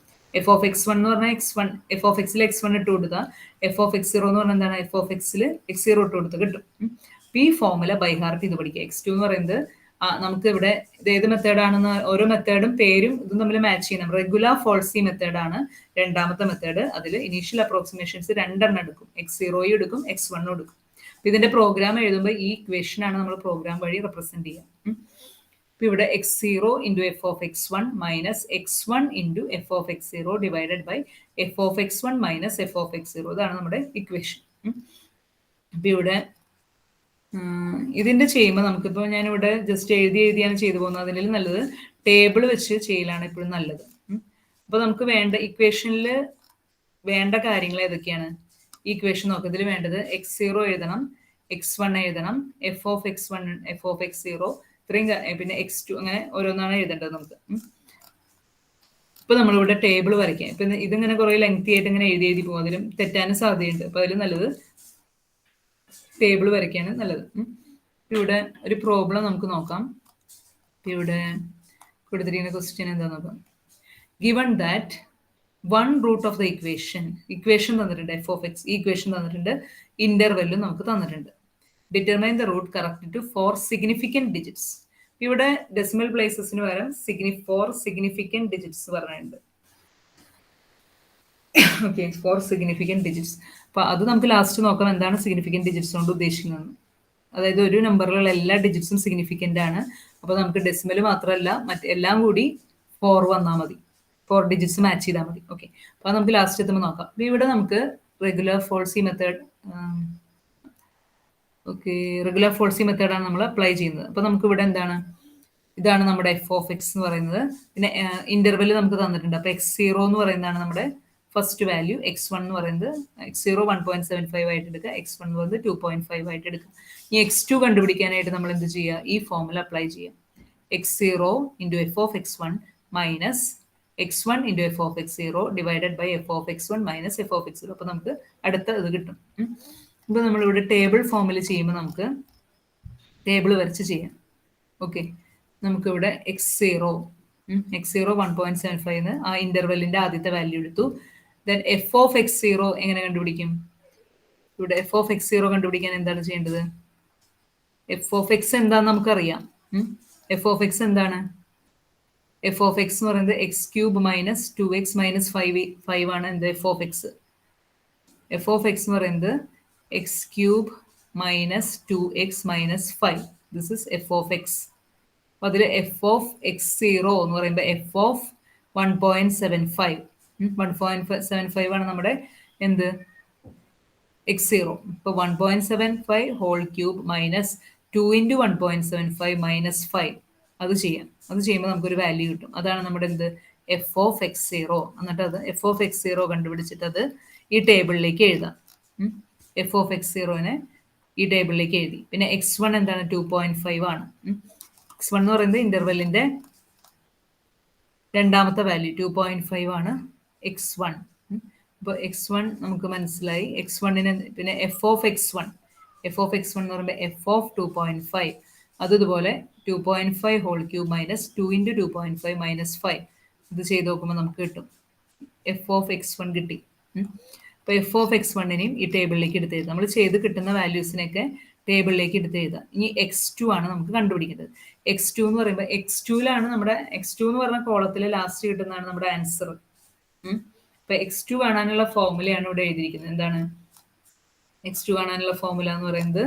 [SPEAKER 1] F of x1 എന്ന് പറഞ്ഞാൽ x1, എഫ് ഓഫ് എക്സിൽ x1 ഇട്ട് കൊടുക്കുക. എഫ് ഓഫ് x0 എന്ന് പറഞ്ഞാൽ എന്താണ്, എഫ് ഓഫ് എക്സിൽ x0 ഇട്ട് കൊടുത്ത് കിട്ടും. ഈ ഫോർമുല ബൈ ഹാർട്ട് ചെയ്ത് പഠിക്കുക. x2 എന്ന് പറയുന്നത് നമുക്ക് ഇവിടെ ഇത് ഏത് മെത്തേഡാണെന്ന് ഓരോ മെത്തേഡും പേരും ഇതും തമ്മിൽ മാച്ച് ചെയ്യണം. റെഗുലാർ ഫോൾസി മെത്തേഡാണ് രണ്ടാമത്തെ മെത്തേഡ്. അതിൽ ഇനീഷ്യൽ അപ്രോക്സിമേഷൻസ് 2 എണ്ണം എടുക്കും. x0 എടുക്കും, x1 എടുക്കും. അപ്പൊ ഇതിന്റെ പ്രോഗ്രാം എഴുതുമ്പോൾ ഈ ഇക്വേഷൻ ആണ് നമ്മൾ പ്രോഗ്രാം വഴി റെപ്രസെന്റ് ചെയ്യുക. ഇപ്പൊ ഇവിടെ x0 into F of x1 minus x1 into F of x0 divided by F of x1 minus F of x0. ഇതാണ് നമ്മുടെ ഇക്വേഷൻ. അപ്പൊ ഇവിടെ ഇതിന്റെ ചെയ്യുമ്പോൾ നമുക്കിപ്പോൾ ഞാനിവിടെ ജസ്റ്റ് എഴുതിയാണ് ചെയ്തു പോകുന്നത്. അതിൽ നല്ലത് ടേബിൾ വെച്ച് ചെയ്യലാണ് ഇപ്പോഴും നല്ലത്. അപ്പൊ നമുക്ക് വേണ്ട ഇക്വേഷനിൽ വേണ്ട കാര്യങ്ങൾ ഏതൊക്കെയാണ്, ഈ ഇക്വേഷൻ നോക്കുക. ഇതിൽ വേണ്ടത് x0 എഴുതണം, x1 എഴുതണം, F of x1 F of x0 ഇത്രയും, പിന്നെ x2, അങ്ങനെ ഓരോന്നാണ് എഴുതേണ്ടത് നമുക്ക്. ഇപ്പൊ നമ്മളിവിടെ ടേബിൾ വരയ്ക്കാം. ഇപ്പൊ ഇതിങ്ങനെ കുറെ ലെങ്തി ആയിട്ട് ഇങ്ങനെ എഴുതി പോകും, അതിലും തെറ്റാനും സാധ്യതയുണ്ട്. അപ്പൊ അതിൽ നല്ലത് ടേബിൾ വരയ്ക്കാണ് നല്ലത്. ഇവിടെ ഒരു പ്രോബ്ലം നമുക്ക് നോക്കാം. ഇവിടെ കൊടുത്തിരിക്കുന്ന ക്വസ്റ്റ്യൻ എന്താ നോക്കാം. Given that 1 root of the equation തന്നിട്ടുണ്ട്, എഫ് ഓഫ് എക്സ്. ഈ ഇക്വേഷൻ തന്നിട്ടുണ്ട്, ഇന്റർവെല്ലും നമുക്ക് തന്നിട്ടുണ്ട്. Determine the root correct to 4 significant digits. ഇവിടെ ഡെസിമൽ പ്ലേസസിന് പകരം 4 സിഗ്നിഫിക്കൻറ്റ് ഡിജിറ്റ്സ് പറഞ്ഞിട്ടുണ്ട്. Okay, 4 significant digits. അപ്പൊ അത് നമുക്ക് ലാസ്റ്റ് നോക്കാം എന്താണ് സിഗ്നിഫിക്കൻറ്റ് ഡിജിറ്റ്സ് കൊണ്ട് ഉദ്ദേശിക്കുന്നത്. അതായത് ഒരു നമ്പറിലുള്ള എല്ലാ ഡിജിറ്റ്സും സിഗ്നിഫിക്കൻ്റ് ആണ്. അപ്പൊ നമുക്ക് ഡെസിമൽ മാത്രമല്ല മറ്റെല്ലാം കൂടി 4 വന്നാൽ മതി, 4 ഡിജിറ്റ്സ് മാച്ച് ചെയ്താൽ മതി. ഓക്കെ, അപ്പൊ നമുക്ക് ലാസ്റ്റ് എത്തുമ്പോൾ നോക്കാം. അപ്പൊ ഇവിടെ നമുക്ക് റെഗുലാർ ഫോൾസി മെത്തേഡ്, റെഗുലാർ ഫോൾസി മെത്തേഡാണ് നമ്മൾ അപ്ലൈ ചെയ്യുന്നത്. അപ്പൊ നമുക്ക് ഇവിടെ എന്താണ്, ഇതാണ് നമ്മുടെ എഫ് ഓഫ് എക്സ് എന്ന് പറയുന്നത്. പിന്നെ ഇന്റർവെൽ നമുക്ക് തന്നിട്ടുണ്ട്. അപ്പൊ x0 എന്ന് പറയുന്നതാണ് നമ്മുടെ ഫസ്റ്റ് വാല്യൂ, x1 എന്ന് പറയുന്നത് x0 1.75 ആയിട്ട് എടുക്കുക, x1 എന്ന് പറയുന്നത് 2.5 ആയിട്ട് എടുക്കുക. ഈ x2 കണ്ടുപിടിക്കാനായിട്ട് നമ്മൾ എന്ത് ചെയ്യുക, ഈ ഫോർമുല അപ്ലൈ ചെയ്യുക. x0 into F of x1 minus x1 into F of x0 divided by F of x1 minus F of x0. അപ്പൊ നമുക്ക് അടുത്ത ഇത് കിട്ടും. ഇപ്പൊ നമ്മളിവിടെ ടേബിൾ ഫോമിൽ ചെയ്യുമ്പോൾ നമുക്ക് ടേബിൾ വരച്ച് ചെയ്യാം. ഓക്കെ, നമുക്കിവിടെ x0 1.75 ആ ഇന്റർവെല്ലിന്റെ ആദ്യത്തെ വാല്യൂ എടുത്തു. ദെൻ എഫ് ഓഫ് x0 എങ്ങനെ കണ്ടുപിടിക്കും. ഇവിടെ എഫ് ഓഫ് x0 കണ്ടുപിടിക്കാൻ എന്താണ് ചെയ്യേണ്ടത്, എഫ് ഓഫ് എക്സ് എന്താന്ന് നമുക്കറിയാം. എഫ് ഓഫ് എക്സ് എന്താണ്, എഫ് ഓഫ് എക്സ് എന്ന് പറയുന്നത് x³ മൈനസ് 2x മൈനസ് 5 ആണ് എന്ത് F of X. F of X എന്ന് പറയുന്നത് x³ minus 2x minus 5. This is F of X. അപ്പൊ അതിൽ f(x0) എന്ന് പറയുമ്പോൾ f(1.75) 1.75 ആണ് നമ്മുടെ എന്ത് x0. ഇപ്പൊ 1.75 whole cube minus 2 into 1.75 minus 5 അത് ചെയ്യാം. അത് ചെയ്യുമ്പോൾ നമുക്കൊരു വാല്യൂ കിട്ടും. അതാണ് നമ്മുടെ എന്ത് f(x0). എന്നിട്ട് അത് f(x0) കണ്ടുപിടിച്ചിട്ട് അത് ഈ ടേബിളിലേക്ക് എഴുതാം. f(x0)നെ ഈ ടേബിളിലേക്ക് എഴുതി. പിന്നെ x1 എന്താണ് 2.5 ആണ്. x1 എന്ന് പറയുന്നത് ഇന്റർവെല്ലിന്റെ രണ്ടാമത്തെ വാല്യൂ 2.5 ആണ് x1. അപ്പോൾ x1 നമുക്ക് മനസ്സിലായി. x1ന് പിന്നെ f(x1) എന്ന് പറയുമ്പോൾ f(2.5) അത് ഇതുപോലെ 2.5 whole cube minus 2 into 2.5 minus 5 ഇത് ചെയ്ത് നോക്കുമ്പോൾ നമുക്ക് കിട്ടും f(x1) കിട്ടി. അപ്പോൾ f(x1)നെയും ഈ ടേബിളിലേക്ക് എടുത്ത് എഴുതാം. നമ്മൾ ചെയ്ത് കിട്ടുന്ന വാല്യൂസിനൊക്കെ ടേബിളിലേക്ക് എടുത്ത് എഴുതാം. ഇനി x2 ആണ് നമുക്ക് കണ്ടുപിടിക്കേണ്ടത്. x2 എന്ന് പറയുമ്പോൾ x2ലാണ് നമ്മുടെ x2 എന്ന് പറഞ്ഞ കോളത്തിൽ ലാസ്റ്റ് കിട്ടുന്നതാണ് നമ്മുടെ ആൻസർ. അപ്പൊ x2 കാണാനുള്ള ഫോർമുലയാണ് ഇവിടെ എഴുതിയിരിക്കുന്നത്. എന്താണ് x2 കാണാനുള്ള ഫോർമുല എന്ന് പറയുന്നത്?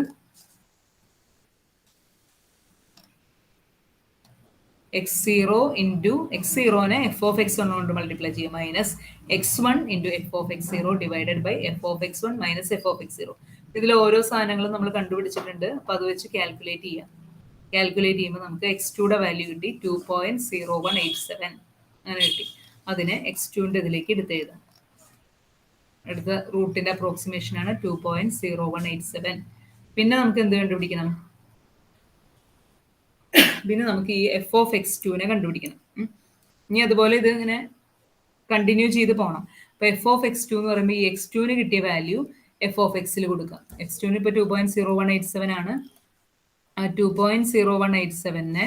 [SPEAKER 1] x0 ഇൻറ്റു x0നെ f(x1) കൊണ്ട് മൾട്ടിപ്ലൈ ചെയ്യുക minus x1 into f(x0) divided by f(x1) minus f(x0). ഇതിൽ ഓരോ സാധനങ്ങളും നമ്മൾ കണ്ടുപിടിച്ചിട്ടുണ്ട്. അപ്പൊ അത് വെച്ച് കാൽക്കുലേറ്റ് ചെയ്യാം. കാൽക്കുലേറ്റ് ചെയ്യുമ്പോൾ നമുക്ക് x2യുടെ വാല്യൂ കിട്ടി 2.0187 അങ്ങനെ കിട്ടി. അതിനെ x2ന്റെ ഇതിലേക്ക് എടുത്ത് എഴുതാം. അടുത്ത റൂട്ടിന്റെ അപ്രോക്സിമേഷൻ ആണ് 2.0187. പിന്നെ നമുക്ക് എന്ത് കണ്ടുപിടിക്കണം? പിന്നെ നമുക്ക് ഈ f(x2)നെ കണ്ടുപിടിക്കണം. ഇനി അതുപോലെ ഇത് ഇങ്ങനെ കണ്ടിന്യൂ ചെയ്ത് പോകണം. അപ്പൊ f(x2) എന്ന് പറയുമ്പോൾ ഈ x2ന് കിട്ടിയ വാല്യൂ f(x)ൽ കൊടുക്കാം. x2ന് ഇപ്പൊ 2.0187 ആണ്. ആ 2.0187നെ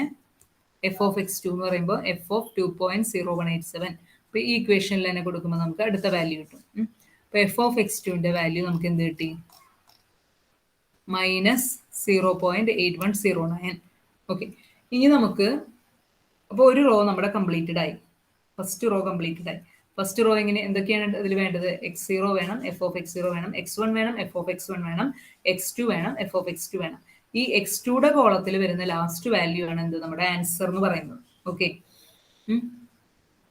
[SPEAKER 1] f(x2) എന്ന് പറയുമ്പോൾ f(2.0187). അപ്പൊ ഈ ഇക്വേഷനിൽ തന്നെ കൊടുക്കുമ്പോൾ നമുക്ക് അടുത്ത വാല്യൂ കിട്ടും. അപ്പൊ f(x2)ന്റെ വാല്യൂ നമുക്ക് എന്ത് കിട്ടി? -0.8109. ഓക്കെ, ഇനി നമുക്ക് അപ്പോൾ ഒരു റോ നമ്മുടെ കംപ്ലീറ്റഡ് ആയി. ഫസ്റ്റ് റോ കംപ്ലീറ്റഡ് ആയി. ഫസ്റ്റ് റോ എന്തൊക്കെയാണ് ഇതിൽ വേണ്ടത്? x0 വേണം, f(x0) വേണം, x1 വേണം, f(x1) വേണം, x2 വേണം, f(x2) വേണം. ഈ x2യുടെ കോളത്തിൽ വരുന്ന ലാസ്റ്റ് വാല്യൂ ആണ് എന്ത് നമ്മുടെ ആൻസർ എന്ന് പറയുന്നത്. ഓക്കെ,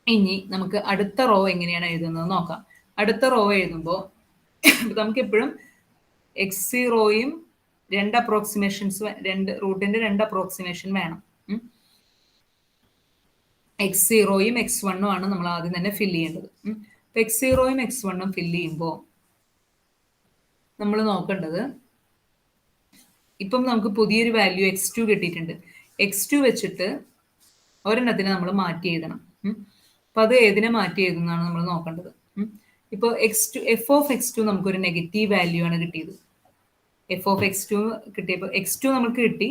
[SPEAKER 1] ഇനി നമുക്ക് അടുത്ത റോ എങ്ങനെയാണ് എഴുതുന്നത് നോക്കാം. അടുത്ത റോ എഴുതുമ്പോൾ നമുക്ക് എപ്പോഴും x0യും രണ്ട് റൂട്ടിന്റെ രണ്ട് അപ്രോക്സിമേഷൻ വേണം. x0യും x1ഉം ആണ് നമ്മൾ ആദ്യം തന്നെ ഫില്ല് ചെയ്യേണ്ടത്. x0യും x1ഉം ഫില്ല് ചെയ്യുമ്പോൾ നമ്മൾ നോക്കേണ്ടത്, ഇപ്പം നമുക്ക് പുതിയൊരു വാല്യൂ x2 കിട്ടിയിട്ടുണ്ട്. x2 വെച്ചിട്ട് ഒരെണ്ണത്തിനെ നമ്മൾ മാറ്റി എഴുതണം. അപ്പൊ അത് ഏതിനെ മാറ്റി എഴുതുന്നതാണ് നമ്മൾ നോക്കേണ്ടത്. ഇപ്പോൾ f(x2) നമുക്കൊരു നെഗറ്റീവ് വാല്യൂ ആണ് കിട്ടിയത്. f(x2) കിട്ടിയപ്പോൾ x2 നമുക്ക് കിട്ടി.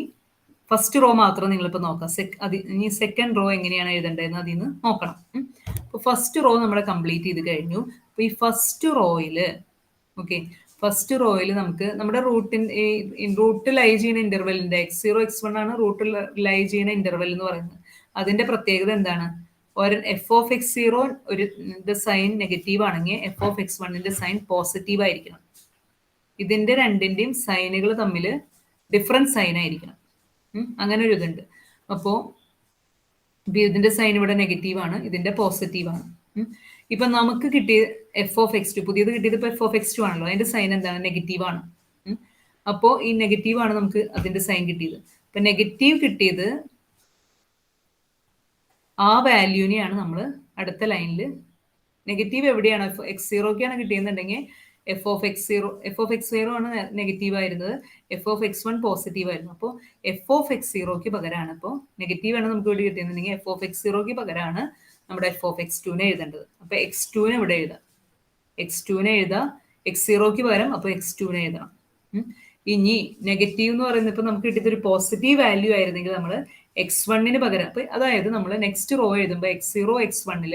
[SPEAKER 1] ഫസ്റ്റ് റോ മാത്രം നിങ്ങളിപ്പോൾ നോക്കാം. ഇനി സെക്കൻഡ് റോ എങ്ങനെയാണ് എഴുതേണ്ടതെന്ന് അതിൽ നിന്ന് നോക്കണം. അപ്പോൾ ഫസ്റ്റ് റോ നമ്മൾ കംപ്ലീറ്റ് ചെയ്ത് കഴിഞ്ഞു. അപ്പോൾ ഈ ഫസ്റ്റ് റോയിൽ നമുക്ക് നമ്മുടെ റൂട്ട് ലൈ ചെയ്യുന്ന ഇന്റർവെല്ലിന്റെ x0 x1 ആണ് റൂട്ട് ലൈ ചെയ്യുന്ന ഇന്റർവെൽ എന്ന് പറയുന്നത്. അതിന്റെ പ്രത്യേകത എന്താണ്? f(x0) സൈൻ നെഗറ്റീവ് ആണെങ്കിൽ f(x1)ന്റെ സൈൻ പോസിറ്റീവ് ആയിരിക്കണം. ഇതിന്റെ രണ്ടിന്റെയും സൈനുകൾ തമ്മിൽ ഡിഫറൻറ്റ് സൈൻ ആയിരിക്കണം. അങ്ങനെ ഒരു ഇതുണ്ട്. അപ്പോൾ ഇതിന്റെ സൈൻ ഇവിടെ നെഗറ്റീവ് ആണ്, ഇതിന്റെ പോസിറ്റീവ് ആണ്. ഇപ്പൊ നമുക്ക് കിട്ടിയ f(x2), പുതിയത് കിട്ടിയത് ഇപ്പൊ f(x2) ആണല്ലോ, അതിന്റെ സൈൻ എന്താണ്? നെഗറ്റീവ് ആണ്. അപ്പോൾ ഈ നെഗറ്റീവ് ആണ് നമുക്ക് അതിന്റെ സൈൻ കിട്ടിയത്. ഇപ്പൊ നെഗറ്റീവ് കിട്ടിയത് ആ വാല്യൂനെയാണ് നമ്മൾ അടുത്ത ലൈനിൽ നെഗറ്റീവ് എവിടെയാണ്? x0ക്കാണ് കിട്ടിയെന്നുണ്ടെങ്കിൽ f(x0) ആണ് നെഗറ്റീവ് ആയിരുന്നത്, f(x1) പോസിറ്റീവ് ആയിരുന്നു. അപ്പോൾ f(x0)ക്ക് പകരമാണ്, ഇപ്പോൾ നെഗറ്റീവ് ആണ് നമുക്ക് ഇവിടെ കിട്ടിയെന്നുണ്ടെങ്കിൽ f(x0)ക്ക് പകരമാണ് നമ്മുടെ f(x2)നെ എഴുതേണ്ടത്. അപ്പൊ x2നെ ഇവിടെ എഴുതാം, x0ക്ക് പകരം അപ്പോൾ x2നെ എഴുതണം. ഇനി നെഗറ്റീവ് എന്ന് പറയുന്നത് ഇപ്പൊ നമുക്ക് കിട്ടിയത് ഒരു പോസിറ്റീവ് വാല്യൂ ആയിരുന്നെങ്കിൽ നമ്മൾ x1ന് പകരം, അപ്പൊ അതായത് നമ്മൾ നെക്സ്റ്റ് റോ എഴുതുമ്പോൾ x0 x1ൽ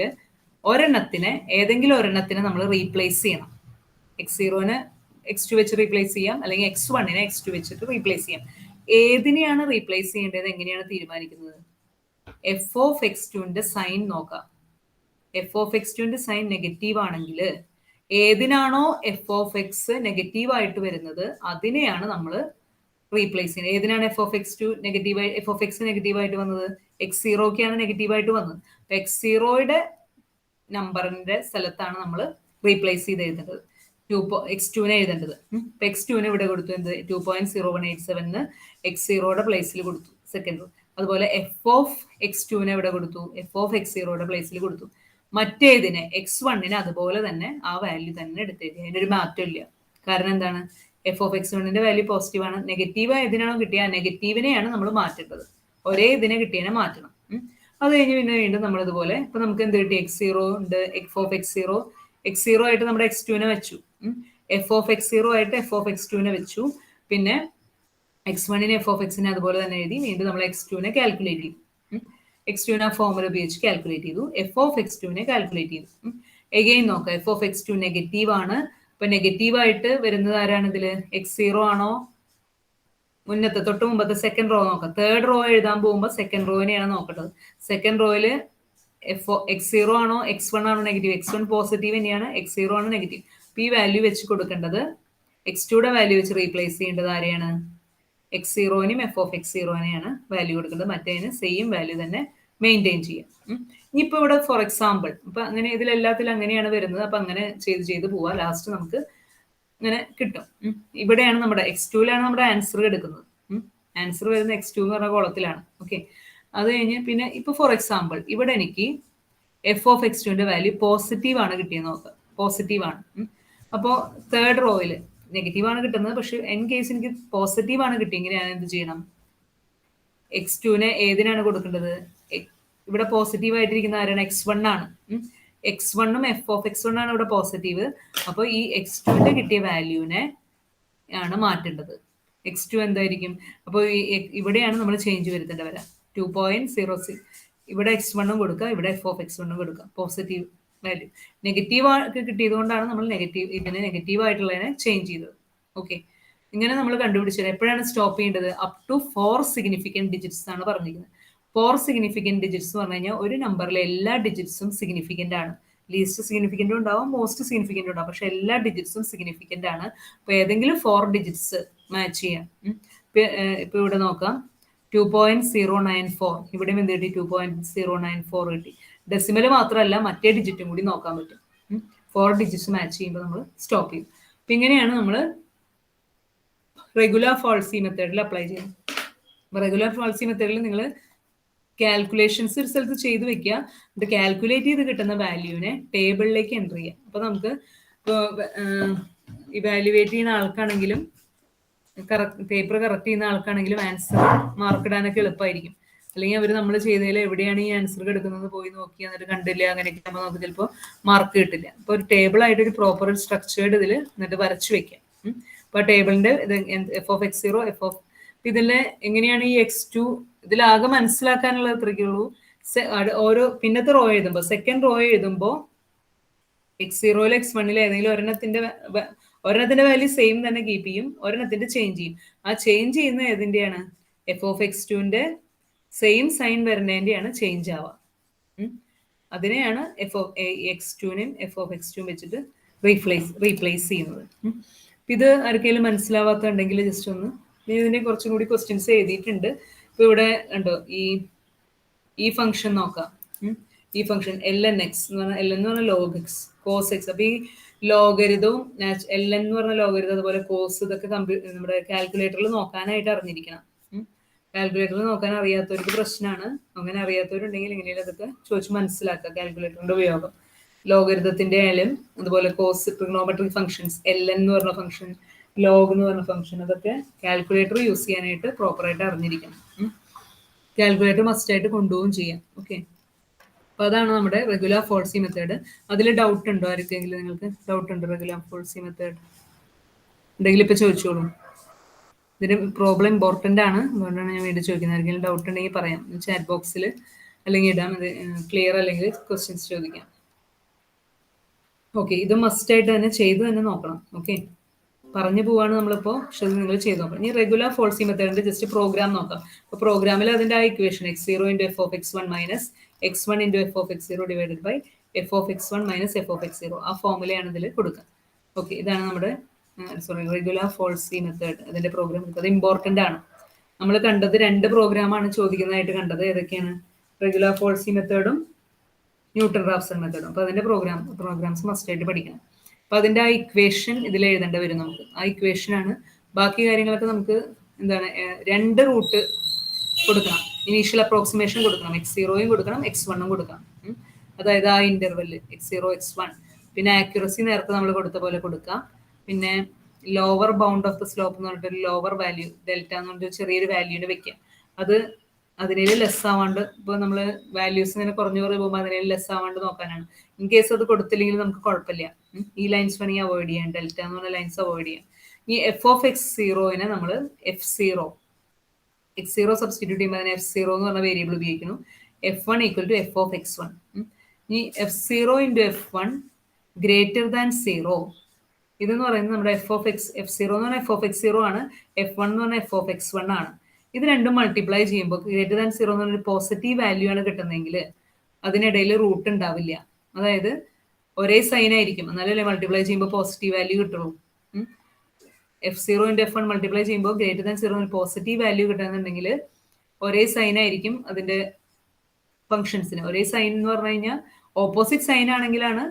[SPEAKER 1] ഏതെങ്കിലും ഒരെണ്ണത്തിനെ നമ്മൾ റീപ്ലേസ് ചെയ്യണം. x0നെ x2 വെച്ച് റീപ്ലേസ് ചെയ്യാം, അല്ലെങ്കിൽ x1നെ x2 വെച്ചിട്ട് റീപ്ലേസ് ചെയ്യാം. ഏതിനെയാണ് റീപ്ലേസ് ചെയ്യേണ്ടത്, എങ്ങനെയാണ് തീരുമാനിക്കുന്നത്? f(x2)ന്റെ സൈൻ നോക്കാം. f(x2)ന്റെ സൈൻ നെഗറ്റീവ് ആണെങ്കിൽ ഏതിനാണോ f(x) നെഗറ്റീവ് ആയിട്ട് വരുന്നത് അതിനെയാണ് നമ്മൾ റീപ്ലേസ് ചെയ്യുന്നത്. ഏതിനാണ് എഫ് ഓഫ് എക്സ് ടു നെഗറ്റീവായി എഫ് ഓഫ് എക്സ് നെഗറ്റീവായിട്ട് വന്നത്? എക്സ് സീറോക്കാണ് നെഗറ്റീവായിട്ട് വന്നത്. അപ്പൊ എക്സ് സീറോയുടെ നമ്പറിന്റെ സ്ഥലത്താണ് നമ്മൾ റീപ്ലേസ് ചെയ്ത് എഴുതേണ്ടത്, എക്സ് ടുവിനെ എഴുതേണ്ടത്. ഇപ്പൊ എക്സ് ടുവിന് ഇവിടെ കൊടുത്തു എന്ത് 2.0187 എക്സ് സീറോയുടെ പ്ലേസിൽ കൊടുത്തു സെക്കൻഡ് റോ. അതുപോലെ എഫ് ഓഫ് എക്സ് ടുവിനെ ഇവിടെ കൊടുത്തു, എഫ് ഓഫ് എക്സ് സീറോയുടെ പ്ലേസിൽ കൊടുത്തു. മറ്റേതിനെ എക്സ് വണ്ണിന് അതുപോലെ തന്നെ ആ വാല്യൂ തന്നെ എടുത്തേക്ക്, അതിനൊരു മാറ്റം ഇല്ല. കാരണം എന്താണ്? എഫ് ഓഫ് എക്സ് വണ്ണിന്റെ വാല്യൂ പോസിറ്റീവ് ആണ്. നെഗറ്റീവ് ഏതിനാണോ കിട്ടിയ ആ നെഗറ്റീവിനെയാണ് നമ്മൾ മാറ്റേണ്ടത്. ഒരേ ഇതിനെ കിട്ടിയതിനെ മാറ്റണം. അത് കഴിഞ്ഞ് പിന്നെ വീണ്ടും നമ്മൾ ഇതുപോലെ ഇപ്പൊ നമുക്ക് എന്ത് കിട്ടി? എക്സ് സീറോ ഉണ്ട്, എഫ് ഓഫ് എക്സ് സീറോ ആയിട്ട് നമ്മുടെ എക്സ് ടുവിനെ വെച്ചു, എഫ് ഓഫ് എക്സ് സീറോ ആയിട്ട് എഫ് ഓഫ് എക്സ് ടുവിനെ വെച്ചു. പിന്നെ എക്സ് വണ്ണിന് എഫ് ഓഫ് എക്സിനെ അതുപോലെ തന്നെ എഴുതി. വീണ്ടും നമ്മൾ എക്സ് ടുവിനെ കാൽക്കുലേറ്റ് ചെയ്തു. എക്സ് ടുവിനെ ആ ഫോമുല ഉപയോഗിച്ച് കാൽക്കുലേറ്റ് ചെയ്തു. എഫ് ഓഫ് എക്സ് ടുവിനെ കാൽക്കുലേറ്റ് ചെയ്തു. എഗെയിൻ നോക്കാം, F of X two negative ആണ്. ഇപ്പൊ നെഗറ്റീവ് ആയിട്ട് വരുന്നത് ആരാണ് ഇതില്? എക്സ് സീറോ ആണോ? മുന്നത്തെ തൊട്ട് മുമ്പത്തെ സെക്കൻഡ് റോ നോക്കാം. തേർഡ് റോ എഴുതാൻ പോകുമ്പോൾ സെക്കൻഡ് റോയിനെയാണ് നോക്കേണ്ടത്. സെക്കൻഡ് റോയില് എക്സ് സീറോ ആണോ എക്സ് വൺ ആണോ നെഗറ്റീവ്? എക്സ് വൺ പോസിറ്റീവ് തന്നെയാണ്, എക്സ് സീറോ ആണ് നെഗറ്റീവ്. അപ്പൊ ഈ വാല്യൂ വെച്ച് കൊടുക്കേണ്ടത്, എക്സ് ടുയുടെ വാല്യൂ വെച്ച് റീപ്ലേസ് ചെയ്യേണ്ടത് ആരെയാണ്? എക്സ് സീറോനും എഫ് ഓഫ് എക്സ് സീറോനെയാണ് വാല്യൂ കൊടുക്കേണ്ടത്. മറ്റേതിന് സെയിം വാല്യൂ തന്നെ മെയിൻറ്റെയിൻ ചെയ്യാം. ഇനിയിപ്പോ ഇവിടെ ഫോർ എക്സാമ്പിൾ ഇപ്പൊ അങ്ങനെ ഇതിലെല്ലാത്തിലും അങ്ങനെയാണ് വരുന്നത്. അപ്പൊ അങ്ങനെ ചെയ്ത് പോവാ. ലാസ്റ്റ് നമുക്ക് ഇങ്ങനെ കിട്ടും. ഇവിടെയാണ് നമ്മുടെ എക്സ് ടുവിലാണ് നമ്മുടെ ആൻസർ എടുക്കുന്നത്. ആൻസർ വരുന്ന എക്സ് ടു എന്ന് പറഞ്ഞ കോളത്തിലാണ്. ഓക്കെ, അത് കഴിഞ്ഞ് പിന്നെ ഇപ്പൊ ഫോർ എക്സാമ്പിൾ ഇവിടെ എനിക്ക് എഫ് ഓഫ് എക്സ് ടുവിന്റെ വാല്യൂ പോസിറ്റീവ് ആണ് കിട്ടിയെന്ന് നോക്കാം. പോസിറ്റീവ് ആണ്. അപ്പോൾ തേർഡ് റോയില് നെഗറ്റീവ് ആണ് കിട്ടുന്നത്, പക്ഷെ എൻ കേസ് എനിക്ക് പോസിറ്റീവ് ആണ് കിട്ടിയെങ്കിൽ ഞാൻ എന്ത് ചെയ്യണം? എക്സ് ടുവിനെ ഏതിനാണ് കൊടുക്കേണ്ടത്? ഇവിടെ പോസിറ്റീവ് ആയിട്ടിരിക്കുന്ന ആരാണ്? എക്സ് വൺ ആണ്. എക്സ് വണ്ണും എഫ് ഓഫ് എക്സ് വൺ ആണ് ഇവിടെ പോസിറ്റീവ്. അപ്പോൾ ഈ എക്സ് ടുവിന്റെ കിട്ടിയ വാല്യൂവിനെ ആണ് മാറ്റേണ്ടത്. എക്സ് ടു എന്തായിരിക്കും? അപ്പോൾ ഇവിടെയാണ് നമ്മൾ ചേഞ്ച് വരുത്തേണ്ടത് വരാം. 2.06 ഇവിടെ എക്സ് വണ്ണും കൊടുക്കുക, ഇവിടെ എഫ് ഓഫ് എക്സ് വണ്ണും കൊടുക്കുക. പോസിറ്റീവ് വാല്യൂ നെഗറ്റീവ് കിട്ടിയത് കൊണ്ടാണ് നമ്മൾ ഇതിനെ നെഗറ്റീവ് ആയിട്ടുള്ളതിനെ ചേഞ്ച് ചെയ്തത്. ഓക്കെ, ഇങ്ങനെ നമ്മൾ കണ്ടുപിടിച്ചത്. എപ്പോഴാണ് സ്റ്റോപ്പ് ചെയ്യേണ്ടത്? അപ് ടു 4 സിഗ്നിഫിക്കൻറ്റ് ഡിജിറ്റ്സ് ആണ് പറഞ്ഞിരിക്കുന്നത്. 4 സിഗ്നിഫിക്കൻറ്റ് ഡിജിറ്റ്സ് എന്ന് പറഞ്ഞു കഴിഞ്ഞാൽ ഒരു നമ്പറിലെ എല്ലാ ഡിജിറ്റ്സും സിഗ്നിഫിക്കൻ്റ് ആണ്. ലീസ്റ്റ് സിഗ്നിഫിക്കൻ്റ് ഉണ്ടാവും, മോസ്റ്റ് സിഗ്നിഫിക്കൻ്റ് ഉണ്ടാവും, പക്ഷെ എല്ലാ ഡിജിറ്റ്സും സിഗ്നിഫിക്കൻ്റ് ആണ്. അപ്പൊ ഏതെങ്കിലും 4 ഡിജിറ്റ്സ് മാച്ച് ചെയ്യാം. ഇപ്പൊ ഇവിടെ നോക്കാം, 2.094 ഇവിടെയും എന്ത് കിട്ടി? 2.094 കിട്ടി. ഡെസിമൽ മാത്രമല്ല മറ്റേ ഡിജിറ്റും കൂടി നോക്കാൻ പറ്റും. 4 ഡിജിറ്റ്സ് മാച്ച് ചെയ്യുമ്പോൾ നമ്മൾ സ്റ്റോപ്പ് ചെയ്യും. അപ്പൊ ഇങ്ങനെയാണ് നമ്മൾ റെഗുലർ ഫോൾസി മെത്തേഡിൽ അപ്ലൈ ചെയ്യുന്നത്. റെഗുലർ ഫോൾസി മെത്തേഡിൽ നിങ്ങൾ കാൽക്കുലേഷൻസ് ഒരു സ്ഥലത്ത് ചെയ്ത് വെക്കുക. ഇത് കാൽക്കുലേറ്റ് ചെയ്ത് കിട്ടുന്ന വാല്യൂവിനെ ടേബിളിലേക്ക് എൻ്റർ ചെയ്യാം. അപ്പൊ നമുക്ക് ഇവാലുവേറ്റ് ചെയ്യുന്ന ആൾക്കാണെങ്കിലും പേപ്പർ കറക്റ്റ് ചെയ്യുന്ന ആൾക്കാണെങ്കിലും ആൻസർ മാർക്ക് ഇടാനൊക്കെ എളുപ്പമായിരിക്കും. അല്ലെങ്കിൽ അവർ നമ്മൾ ചെയ്തതിൽ എവിടെയാണ് ഈ ആൻസർ കിടക്കുന്നത് പോയി നോക്കി എന്നിട്ട് കണ്ടില്ല, അങ്ങനെയൊക്കെ ആകുമ്പോൾ നമുക്ക് ചിലപ്പോൾ മാർക്ക് കിട്ടില്ല. അപ്പോൾ ഒരു ടേബിൾ ആയിട്ട് ഒരു പ്രോപ്പർ സ്ട്രക്ചേർഡ് ഇതിൽ എന്നിട്ട് വരച്ചു വെക്കാം. അപ്പോൾ ടേബിളിന്റെ f of x zero f of ഇതിലെ എങ്ങനെയാണ് ഈ എക്സ് ടു ഇതിലാകെ മനസ്സിലാക്കാനുള്ള അത്രയ്ക്കുള്ളൂ. ഓരോ പിന്നത്തെ റോ എഴുതുമ്പോൾ സെക്കൻഡ് റോ എഴുതുമ്പോൾ എക്സ് സീറോയിൽ എക്സ് വണ്ണിൽ ഏതെങ്കിലും ഒരെണ്ണത്തിന്റെ വാല്യൂ സെയിം തന്നെ കീപ്പ് ചെയ്യും, ഒരെണ്ണത്തിന്റെ ചേഞ്ച് ചെയ്യും. ആ ചേഞ്ച് ചെയ്യുന്ന ഏതിന്റെയാണ്? എഫ് ഓഫ് എക്സ് ടുവിന്റെ സെയിം സൈൻ വരുന്നതിന്റെയാണ് ചേഞ്ച് ആവുക. അതിനെയാണ് എഫ് ഓഫ് എക്സ് ടുവിനെയും എഫ് ഓഫ് എക്സ് ടുവും വെച്ചിട്ട് റീപ്ലേസ് ചെയ്യുന്നത്. ഇത് ആർക്കെങ്കിലും മനസ്സിലാവാത്തുണ്ടെങ്കിൽ ജസ്റ്റ് ഒന്ന് ഇതിനെ കുറച്ചും കൂടി ക്വസ്റ്റ്യൻസ് എഴുതിയിട്ടുണ്ട്. ഇപ്പൊ ഇവിടെ ഉണ്ടോ ഈ ഫംഗ്ഷൻ നോക്കാം. ഈ ഫംഗ്ഷൻ എൽ എൻ എക്സ് എന്ന് പറഞ്ഞാൽ എൽ എന്ന് പറഞ്ഞാൽ ലോഗ് എക്സ് കോസ് എക്സ്. അപ്പൊ ഈ ലോഗരിതവും എൽ എൻ എന്ന് പറഞ്ഞ ലോഗരിതം അതുപോലെ കോസ് ഇതൊക്കെ നമ്മുടെ കാൽക്കുലേറ്ററിൽ നോക്കാനായിട്ട് അറിഞ്ഞിരിക്കണം. കാൽക്കുലേറ്ററിൽ നോക്കാൻ അറിയാത്തവർക്ക് പ്രശ്നമാണ്. അങ്ങനെ അറിയാത്തവരുണ്ടെങ്കിൽ എങ്ങനെയും അതൊക്കെ ചോദിച്ച് മനസ്സിലാക്കുക കാൽക്കുലേറ്ററിന്റെ ഉപയോഗം. ലോഗരിതത്തിന്റെ ആയാലും അതുപോലെ cos trigonometric functions L N എന്ന് പറഞ്ഞ ഫംഗ്ഷൻ ലോഗ് എന്ന് പറഞ്ഞ ഫംഗ്ഷൻ അതൊക്കെ കാൽക്കുലേറ്റർ യൂസ് ചെയ്യാനായിട്ട് പ്രോപ്പറായിട്ട് അറിഞ്ഞിരിക്കണം. കാൽക്കുലേറ്റർ മസ്റ്റ് ആയിട്ട് കൊണ്ടുപോവുകയും ചെയ്യാം. ഓക്കെ, അപ്പൊ അതാണ് നമ്മുടെ റെഗുലർ ഫോൾസി മെത്തേഡ്. അതിൽ ഡൗട്ട് ഉണ്ടോ ആർക്കെങ്കിലും? നിങ്ങൾക്ക് ഡൗട്ട് ഉണ്ട് റെഗുലർ ഫോൾസി മെത്തേഡ് ഉണ്ടെങ്കിൽ ഇപ്പൊ ചോദിച്ചോളൂ. ഇതിന്റെ പ്രോബ്ലം ഇമ്പോർട്ടന്റ് ആണ്, അതുകൊണ്ടാണ് ഞാൻ വീണ്ടും ചോദിക്കുന്നത്. ആർക്കെങ്കിലും ഡൗട്ട് ഉണ്ടെങ്കിൽ പറയാം, ചാറ്റ് ബോക്സിൽ അല്ലെങ്കിൽ ഇടാം. അത് ക്ലിയർ അല്ലെങ്കിൽ ക്വസ്റ്റ്യൻസ് ചോദിക്കാം. ഓക്കെ, ഇത് മസ്റ്റ് ആയിട്ട് തന്നെ ചെയ്ത് തന്നെ നോക്കണം. ഓക്കെ, പറഞ്ഞു പോവാണ് നമ്മളിപ്പോ, പക്ഷെ നിങ്ങൾ ചെയ്ത് നോക്കാം. ഇനി റെഗുലർ ഫോൾസി മെത്തേഡിന്റെ ജസ്റ്റ് പ്രോഗ്രാം നോക്കാം. അപ്പൊ പ്രോഗ്രാമിൽ അതിന്റെ ആ equation x zero into F of x one minus x one into F of x zero divided by F of x one minus F of x zero, ആ ഫോമുലയാണ് ഇതിൽ കൊടുക്കുക. ഓക്കെ, ഇതാണ് നമ്മുടെ റെഗുലർ ഫോൾസി മെത്തേഡ്, അതിന്റെ program അത് important ആണ്. നമ്മൾ കണ്ടത് 2 പ്രോഗ്രാമാണ് ചോദിക്കുന്നതായിട്ട് കണ്ടത്. ഏതൊക്കെയാണ്? റെഗുലർ ഫോൾസി മെത്തേഡും ന്യൂട്ടൺ റാഫ്സൺ മെത്തേഡും. അപ്പോൾ അതിന്റെ പ്രോഗ്രാംസ് മസ്റ്റ് ആയിട്ട് പഠിക്കണം. അപ്പോൾ അതിന്റെ ആ ഇക്വേഷൻ ഇതിൽ എഴുതേണ്ടി വരും നമുക്ക്. ആ ഇക്വേഷൻ ആണ്. ബാക്കി കാര്യങ്ങളൊക്കെ നമുക്ക് എന്താണ് 2 റൂട്ട് കൊടുക്കണം. ഇനീഷ്യൽ അപ്രോക്സിമേഷൻ കൊടുക്കണം, x0 കൊടുക്കണം, x1 കൊടുക്കണം. അതായത് ആ ഇന്റർവെല് x0 x1. പിന്നെ ആക്യുറസി നേരത്തെ നമ്മൾ കൊടുത്ത പോലെ കൊടുക്കാം. പിന്നെ lower bound of the slope എന്ന് പറഞ്ഞിട്ട് ലോവർ വാല്യൂ ഡെൽറ്റ എന്ന് പറഞ്ഞിട്ട് ചെറിയൊരു വാല്യൂന് വെക്കാം. അത് അതിനേൽ ലെസ് ആവാണ്ട്, ഇപ്പോൾ നമ്മൾ വാല്യൂസ് ഇങ്ങനെ കുറഞ്ഞു പോകുമ്പോൾ അതിനേൽ ലെസ് ആവാണ്ട് നോക്കാനാണ്. ഇൻ കേസ് അത് കൊടുത്തില്ലെങ്കിൽ നമുക്ക് കുഴപ്പമില്ല. ഈ ലൈൻസ് വേണമെങ്കിൽ അവോയ്ഡ് ചെയ്യാം, ഡെൽറ്റ എന്ന് പറഞ്ഞ ലൈൻസ് അവോയ്ഡ് ചെയ്യാം. ഈ എഫ് ഓഫ് x0 നമ്മൾ x0 സബ്സ്റ്റിറ്റ്യൂട്ട് ചെയ്യുമ്പോൾ അതിന് f0 എന്ന് പറഞ്ഞ വേരിയബിൾ ഉപയോഗിക്കുന്നു. f1 equal to F of x1. ഈ f0 into f1 greater than 0. ഇതെന്ന് പറയുന്നത് നമ്മുടെ f0 എന്ന് പറഞ്ഞാൽ f ഓഫ് x0 ആണ്, f1 എന്ന് പറഞ്ഞാൽ f ഓഫ് x1 ആണ്. ഇത് രണ്ടും മൾട്ടിപ്ലൈ ചെയ്യുമ്പോൾ ഗ്രേറ്റർ ദാൻ 0 എന്ന് പറഞ്ഞൊരു പോസിറ്റീവ് വാല്യൂ ആണ് കിട്ടുന്നതെങ്കിൽ അതിനിടയിൽ റൂട്ട് ഉണ്ടാവില്ല. അതായത് ഒരേ സൈൻ ആയിരിക്കും, എന്നാലല്ലേ മൾട്ടിപ്ലൈ ചെയ്യുമ്പോൾ പോസിറ്റീവ് വാല്യൂ കിട്ടുള്ളൂ. f0 ഇൻറ്റു f1 മൾട്ടിപ്ലൈ ചെയ്യുമ്പോൾ ഗ്രേറ്റർ ദാൻ 0 ഒരു പോസിറ്റീവ് വാല്യൂ കിട്ടുന്നുണ്ടെങ്കിൽ ഒരേ സൈൻ ആയിരിക്കും അതിന്റെ ഫംഗ്ഷൻസിന്. ഒരേ സൈൻ എന്ന് പറഞ്ഞു കഴിഞ്ഞാൽ ഓപ്പോസിറ്റ് സൈൻ ആണെങ്കിലാണ്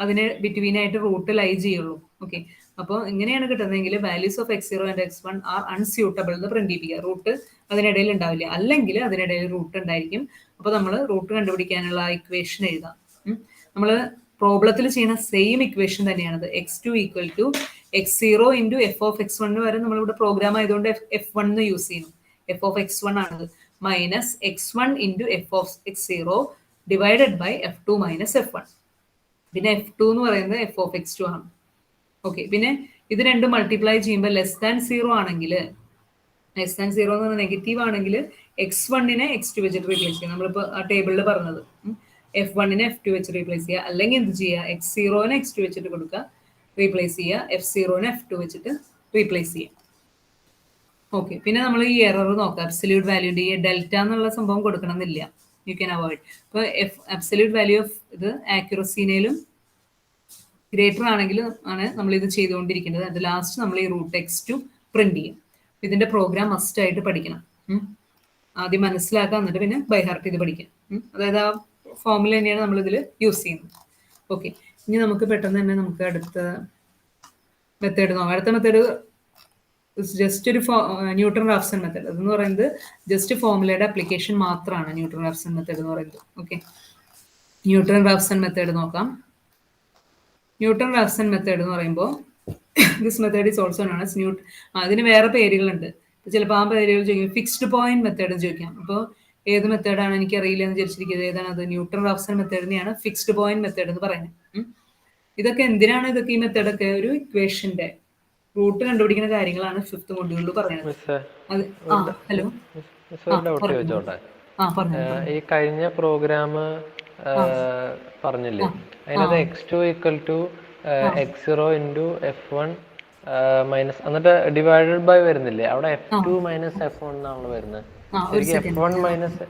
[SPEAKER 1] അതിന് ബിറ്റ്വീൻ ആയിട്ട് റൂട്ട് ലൈ ചെയ്യുള്ളൂ. ഓക്കെ, അപ്പോൾ ഇങ്ങനെയാണ് കിട്ടുന്നതെങ്കിൽ values of x0 and x1 are unsuitable എന്ന് പ്രിന്റ് ചെയ്യുക. റൂട്ട് അതിനിടയിൽ ഉണ്ടാവില്ല, അല്ലെങ്കിൽ അതിനിടയിൽ റൂട്ട് ഉണ്ടായിരിക്കും. അപ്പോൾ നമ്മൾ റൂട്ട് കണ്ടുപിടിക്കാനുള്ള ഇക്വേഷൻ എഴുതാം. നമ്മൾ പ്രോബ്ലത്തിൽ ചെയ്യുന്ന സെയിം ഇക്വേഷൻ തന്നെയാണത്. x2 equal to x0 into F of x1 വരെ നമ്മളിവിടെ പ്രോഗ്രാം ആയതുകൊണ്ട് f1 യൂസ് ചെയ്യുന്നു. എഫ് ഓഫ് x1 ആണത്. Minus x1 into F of x0 divided by f2 minus f1. പിന്നെ f2 എന്ന് പറയുന്നത് എഫ് ഓഫ് x2 ആണ്. ഓക്കെ, പിന്നെ ഇത് രണ്ടും മൾട്ടിപ്ലൈ ചെയ്യുമ്പോൾ ലെസ് ദാൻ 0 ആണെങ്കിൽ, ലെസ് ദാൻ 0 എന്ന് പറഞ്ഞാൽ നെഗറ്റീവ് ആണെങ്കിൽ x1നെ x2 വെച്ചിട്ട് റീപ്ലേസ് ചെയ്യാം. നമ്മളിപ്പോൾ ആ ടേബിളിൽ പറഞ്ഞത് f1നെ f2 വെച്ച് റീപ്ലേസ് ചെയ്യുക. അല്ലെങ്കിൽ എന്ത് ചെയ്യുക, x0നെ x2 വെച്ചിട്ട് കൊടുക്കുക, റീപ്ലേസ് ചെയ്യുക. f0നെ f2 വെച്ചിട്ട് റീപ്ലേസ് ചെയ്യുക. ഓക്കെ, പിന്നെ നമ്മൾ ഈ എറർ നോക്കാം. അബ്സല്യൂട്ട് വാല്യൂന്റെ ഈ ഡെൽറ്റ എന്നുള്ള സംഭവം കൊടുക്കണമെന്നില്ല, യു ക്യാൻ അവോയ്ഡ്. ഇപ്പോൾ അബ്സല്യൂട്ട് വാല്യൂ ഓഫ് ഇത് ആക്യുറസിനേലും ഗ്രേറ്റർ ആണെങ്കിലും ആണ് നമ്മൾ ഇത് ചെയ്തുകൊണ്ടിരിക്കുന്നത്. അത് ലാസ്റ്റ് നമ്മൾ ഈ റൂട്ട് x2 പ്രിന്റ് ചെയ്യും. ഇതിന്റെ പ്രോഗ്രാം മസ്റ്റ് ആയിട്ട് പഠിക്കണം. ആദ്യം മനസ്സിലാക്കുക, എന്നിട്ട് പിന്നെ ബൈ ഹാർട്ട് ചെയ്ത് പഠിക്കാം. അതായത് ആ ഫോമുല തന്നെയാണ് നമ്മൾ ഇതിൽ യൂസ് ചെയ്യുന്നത്. ഓക്കെ, ഇനി നമുക്ക് പെട്ടെന്ന് തന്നെ നമുക്ക് അടുത്ത മെത്തേഡ് നോക്കാം. അടുത്ത മെത്തേഡ് ജസ്റ്റ് ഒരു ന്യൂട്ടൺ റാഫ്സൺ മെത്തേഡ്. അതെന്ന് പറയുന്നത് ജസ്റ്റ് ഫോമുലയുടെ അപ്ലിക്കേഷൻ മാത്രമാണ് ന്യൂട്ടൺ റാഫ്സൺ മെത്തേഡ് എന്ന് പറയുന്നത്. ഓക്കെ, ന്യൂട്ടൺ റാഫ്സൺ മെത്തേഡ് നോക്കാം. ന്യൂട്ടൺ റാഫ്സൺ മെത്തേഡ് എന്ന് പറയുമ്പോൾ this method is also known as അതിന് വേറെ പേരുകളുണ്ട്. ചിലപ്പോൾ ആ പേരുകൾ ചോദിക്കും. ഫിക്സ്ഡ് പോയിന്റ് മെത്തേഡ് ചോദിക്കാം. അപ്പോൾ ഏത് മെത്തേഡാണ് എനിക്ക് അറിയില്ല എന്ന് വിചാരിച്ചിരിക്കുന്നത്. ഏതാണ് അത്? ന്യൂട്ടൺ റാഫ്സൺ മെത്തേഡിനെയാണ് ഫിക്സ്ഡ് പോയിന്റ് മെത്തേഡ് എന്ന് പറയുന്നത്. ഇതൊക്കെ എന്തിനാണ്? ഇതൊക്കെ ഈ മെത്തേഡൊക്കെ ഒരു ഇക്വേഷന്റെ റൂട്ട് കണ്ടുപിടിക്കുന്ന കാര്യങ്ങളാണ് 5th മൊഡ്യൂളിൽ പറയുന്നത്. ഹലോ,
[SPEAKER 3] ഈ കഴിഞ്ഞ പ്രോഗ്രാം പറഞ്ഞില്ലേ, അതിനകത്ത് x2 equal to x0 into f1 minus എന്നിട്ട് ഡിവൈഡഡ് ബൈ വരുന്നില്ലേ, അവിടെ f2 മൈനസ് f1 എന്നാണ് വരുന്നത്. f1 മൈനസ്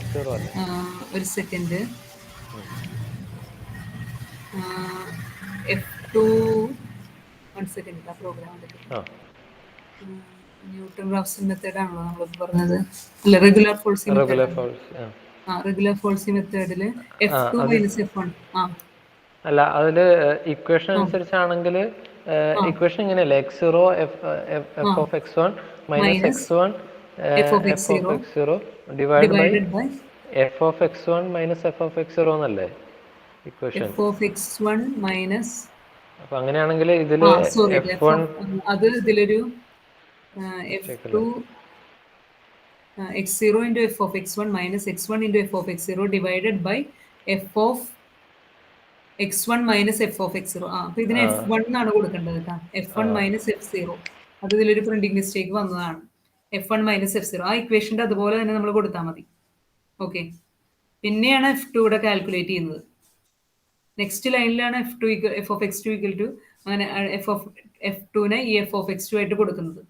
[SPEAKER 3] f0 അല്ലേ?
[SPEAKER 1] ഒരു സെക്കൻഡ്. f2 1 second. ആ പ്രോഗ്രാം ന്യൂട്ടൺ റാഫ്സൺ മെത്തേഡ് ആണല്ലോ നമ്മൾ പറഞ്ഞത്. അല്ല, റെഗുലർ ഫോൾസി മെത്തേഡിൽ f2 മൈനസ് f1.
[SPEAKER 3] അല്ല, അതില് ഇക്വേഷൻ അനുസരിച്ചാണെങ്കിൽ ഇക്വേഷൻ ഇങ്ങനെയല്ലേ, x0 f of x1 minus x1 f of x0 divide by f of x1 minus f of x0 എന്നല്ലേ equation?
[SPEAKER 1] f of x1 minus,
[SPEAKER 3] അപ്പൊ അങ്ങനെയാണെങ്കിൽ ഇതില് f1
[SPEAKER 1] അത് ഇതിലൊരു f2 x0 into f of x1 minus x1 into f of x0 divided by f of x1 minus f of x0. അപ്പൊ ഇതിന് f1 എന്നാണ് കൊടുക്കേണ്ടത് കേട്ടോ. f1 minus f0. അത് ഇതിലൊരു പ്രിന്റിംഗ് മിസ്റ്റേക്ക് വന്നതാണ്. f1 മൈനസ് f0 ആ ഇക്വേഷന്റെ അതുപോലെ തന്നെ നമ്മൾ കൊടുത്താൽ മതി. ഓക്കെ, പിന്നെയാണ് f2 ഇവിടെ കാൽക്കുലേറ്റ് ചെയ്യുന്നത്. നെക്സ്റ്റ് ലൈനിലാണ് f of x2 equal to അങ്ങനെ f2നെ ഈ f of x2 ആയിട്ട് കൊടുക്കുന്നത്.